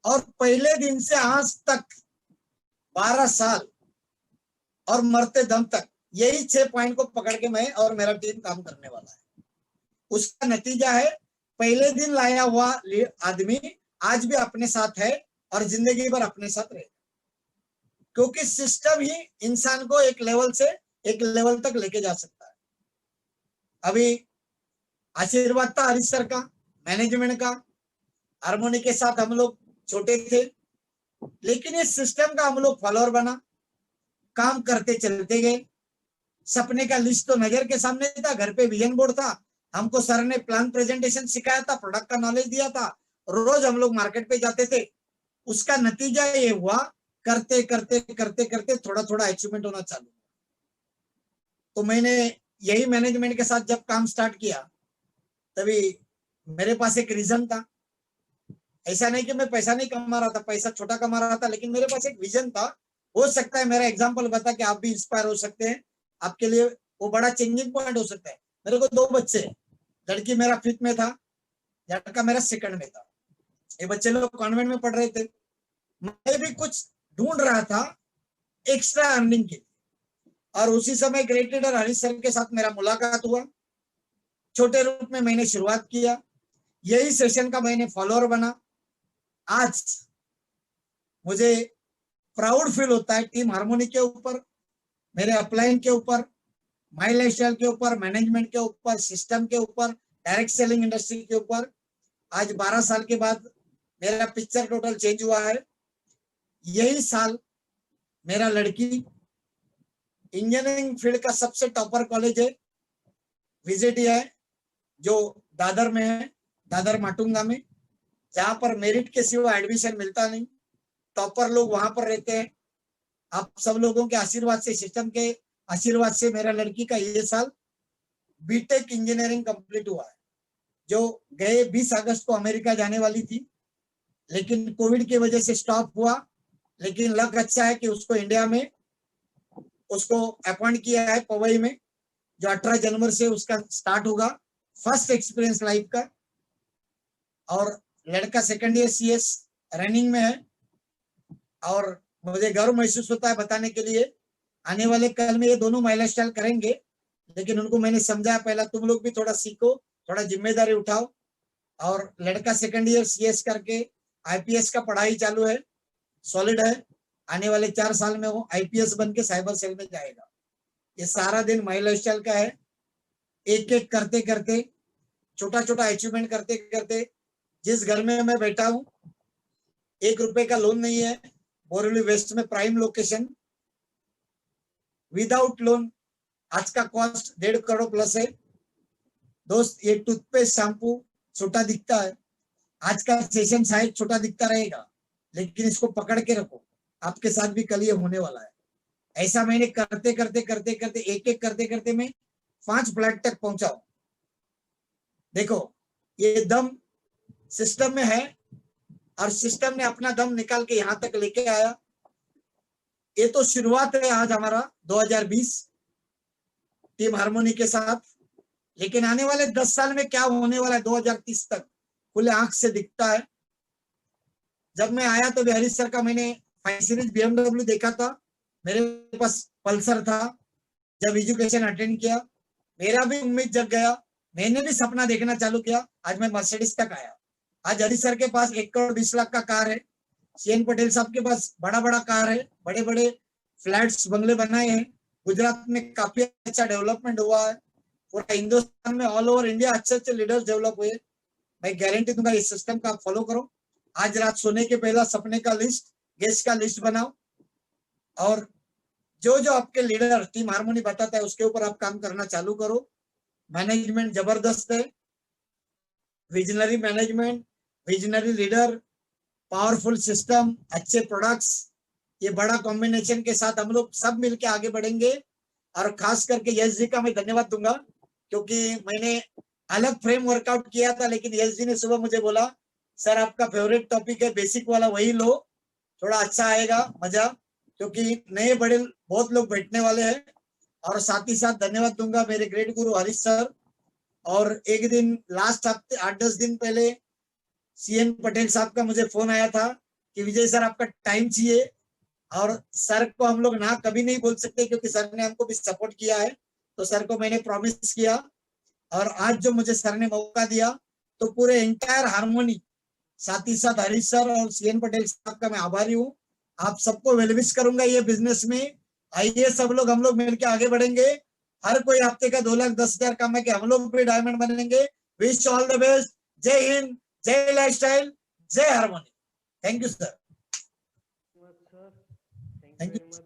और पहले दिन से आज तक 12 साल और मरते दम तक यही 6 पॉइंट को पकड़ के मैं और मेरा टीम काम करने वाला है। उसका नतीजा है, पहले दिन लाया हुआ आदमी आज भी अपने साथ है और जिंदगी भर अपने साथ रहेगा, क्योंकि सिस्टम ही इंसान को एक लेवल से एक लेवल तक लेके जा सकता है। अभी आशीर्वाद था हरीश सर का, मैनेजमेंट का, हारमोनी के साथ हम लोग छोटे थे, लेकिन इस सिस्टम का हम लोग फॉलोअर बना, काम करते चलते गए। सपने का लिस्ट तो नजर के सामने था, घर पे विजन बोर्ड था, हमको सर ने प्लान प्रेजेंटेशन सिखाया था, प्रोडक्ट का नॉलेज दिया था, रोज हम लोग मार्केट पे जाते थे। उसका नतीजा ये हुआ, करते करते करते करते थोड़ा थोड़ा अचीवमेंट होना चालू। तो मैंने यही मैनेजमेंट के साथ जब काम स्टार्ट किया, तभी मेरे पास एक रीजन था। ऐसा नहीं कि मैं पैसा नहीं कमा रहा था, पैसा छोटा कमा रहा था, लेकिन मेरे पास एक विजन था। हो सकता है मेरा एग्जाम्पल बता कि आप भी इंस्पायर हो सकते हैं, आपके लिए वो बड़ा चेंजिंग पॉइंट हो सकता है। मेरे को 2 बच्चे, लड़की मेरा 5th में था, लड़का मेरा 2nd में था। ये बच्चे लोग कॉन्वेंट में पढ़ रहे थे, मैं भी कुछ ढूंढ रहा था एक्स्ट्रा अर्निंग के लिए। और उसी समय ग्रेट लीडर हरीश सर के साथ मेरा मुलाकात हुआ। छोटे रूप में मैंने शुरुआत किया, यही सेशन का मैंने फॉलोअर बना। आज मुझे प्राउड फील होता है टीम हार्मोनी के ऊपर, मेरे अपलाइन के ऊपर, माई लाइफस्टाइल के ऊपर, मैनेजमेंट के ऊपर, सिस्टम के ऊपर, डायरेक्ट सेलिंग इंडस्ट्री के ऊपर। आज 12 साल के बाद मेरा पिक्चर टोटल चेंज हुआ है। यही साल मेरा लड़की इंजीनियरिंग फील्ड का सबसे टॉपर कॉलेज है विजिट है, जो दादर में है, दादर माटुंगा में, जहां पर मेरिट के सिवा एडमिशन मिलता नहीं। टॉपर लोग वहां पर रहते हैं। आप सब लोगों के आशीर्वाद से, सिस्टम के आशीर्वाद से मेरा लड़की का ये साल बीटेक इंजीनियरिंग कंप्लीट हुआ है, जो गए 20 अगस्त को अमेरिका जाने वाली थी, लेकिन कोविड की वजह से स्टॉप हुआ। लेकिन लक अच्छा है कि उसको इंडिया में उसको अपॉइंट किया है पवई में, जो 18 जनवरी से उसका स्टार्ट होगा, फर्स्ट एक्सपीरियंस लाइफ का। और लड़का 2nd ईयर CS रनिंग में है। और मुझे गर्व महसूस होता है बताने के लिए, आने वाले कल में ये दोनों महिला स्टाइल करेंगे, लेकिन उनको मैंने समझाया पहला तुम लोग भी थोड़ा सीखो, थोड़ा जिम्मेदारी उठाओ। और लड़का 2nd ईयर CS करके IPS का पढ़ाई चालू है, सॉलिड है। आने वाले 4 साल में वो IPS बन के साइबर सेल में जाएगा। ये सारा दिन महिला स्टाइल का है, एक एक करते करते, छोटा छोटा अचीवमेंट करते करते। जिस घर में मैं बैठा हूँ, 1 रुपए का लोन नहीं है, बोरीवली वेस्ट में प्राइम लोकेशन, विदाउट लोन। आज का कॉस्ट 1.5 करोड़ प्लस है दोस्त। ये टूथपेस्ट शैम्पू छोटा दिखता है, आज का सेशन शायद छोटा दिखता रहेगा, लेकिन इसको पकड़ के रखो, आपके साथ भी कल ये होने वाला है। ऐसा मैंने करते करते करते करते एक एक करते करते मैं 5 फ्लैट तक पहुंचा हूं। देखो, ये दम सिस्टम में है, और सिस्टम ने अपना दम निकाल के यहां तक लेके आया। ये तो शुरुआत है आज हमारा 2020 टीम हार्मोनी के साथ, लेकिन आने वाले 10 साल में क्या होने वाला है 2030 तक खुले आंख से दिखता है। जब मैं आया तो हरीश सर का मैंने 5 सीरीज BMW देखा था, मेरे पास पल्सर था, जब एजुकेशन अटेंड किया, मेरा भी उम्मीद जग गया, मैंने भी सपना देखना चालू किया। आज मैं मर्सिडीज तक आया। आज हरीश सर के पास 1 करोड़ 20 लाख का कार है, सीएन पटेल साहब के पास बड़ा बड़ा कार है, बड़े बड़े फ्लैट्स बंगले बनाए हैं, गुजरात में काफी अच्छा डेवलपमेंट हुआ है, पूरा हिंदुस्तान में ऑल ओवर इंडिया अच्छे अच्छे लीडर्स डेवलप हुए। मैं गारंटी दूंगा इस सिस्टम का आप फॉलो करो। आज रात सोने के पहला सपने का लिस्ट, गेस्ट का लिस्ट बनाओ, और जो जो आपके लीडर टीम हार्मोनी बताता है उसके ऊपर आप काम करना चालू करो। मैनेजमेंट जबरदस्त है, visionary management, visionary leader, powerful system, अच्छे प्रोडक्ट्स, ये बड़ा कॉम्बिनेशन के साथ हम लोग सब मिलके आगे बढ़ेंगे। और खास करके यश जी का मैं धन्यवाद दूंगा, क्योंकि मैंने अलग फ्रेम वर्कआउट किया था, लेकिन यश जी ने सुबह मुझे बोला सर आपका फेवरेट टॉपिक है बेसिक वाला, वही लो, थोड़ा अच्छा आएगा मजा, क्योंकि नए बड़े बहुत लोग बैठने वाले हैं। और साथ ही साथ धन्यवाद दूंगा मेरे ग्रेट गुरु हरीश सर। और एक दिन लास्ट हफ्ते 8-10 दिन पहले सीएन पटेल साहब का मुझे फोन आया था कि विजय सर आपका टाइम चाहिए, और सर को हम लोग ना कभी नहीं बोल सकते, क्योंकि सर ने हमको भी सपोर्ट किया है। तो सर को मैंने प्रॉमिस किया, और आज जो मुझे सर ने मौका दिया, तो पूरे एंटायर हार्मोनी, साथ ही साथ हरीश सर और सीएन पटेल साहब का मैं आभारी हूँ। आप सबको वेलविश करूंगा ये बिजनेस में। आइए सब लोग, हम लोग मिलकर आगे बढ़ेंगे। हर कोई हफ्ते का 2,10,000 कमा के हम लोग भी डायमंड बनेंगे। Wish all the best. जय हिंद, जय लाइफस्टाइल, जय harmony. Thank you sir. Thank you very much, sir. Thank you thank very you. much.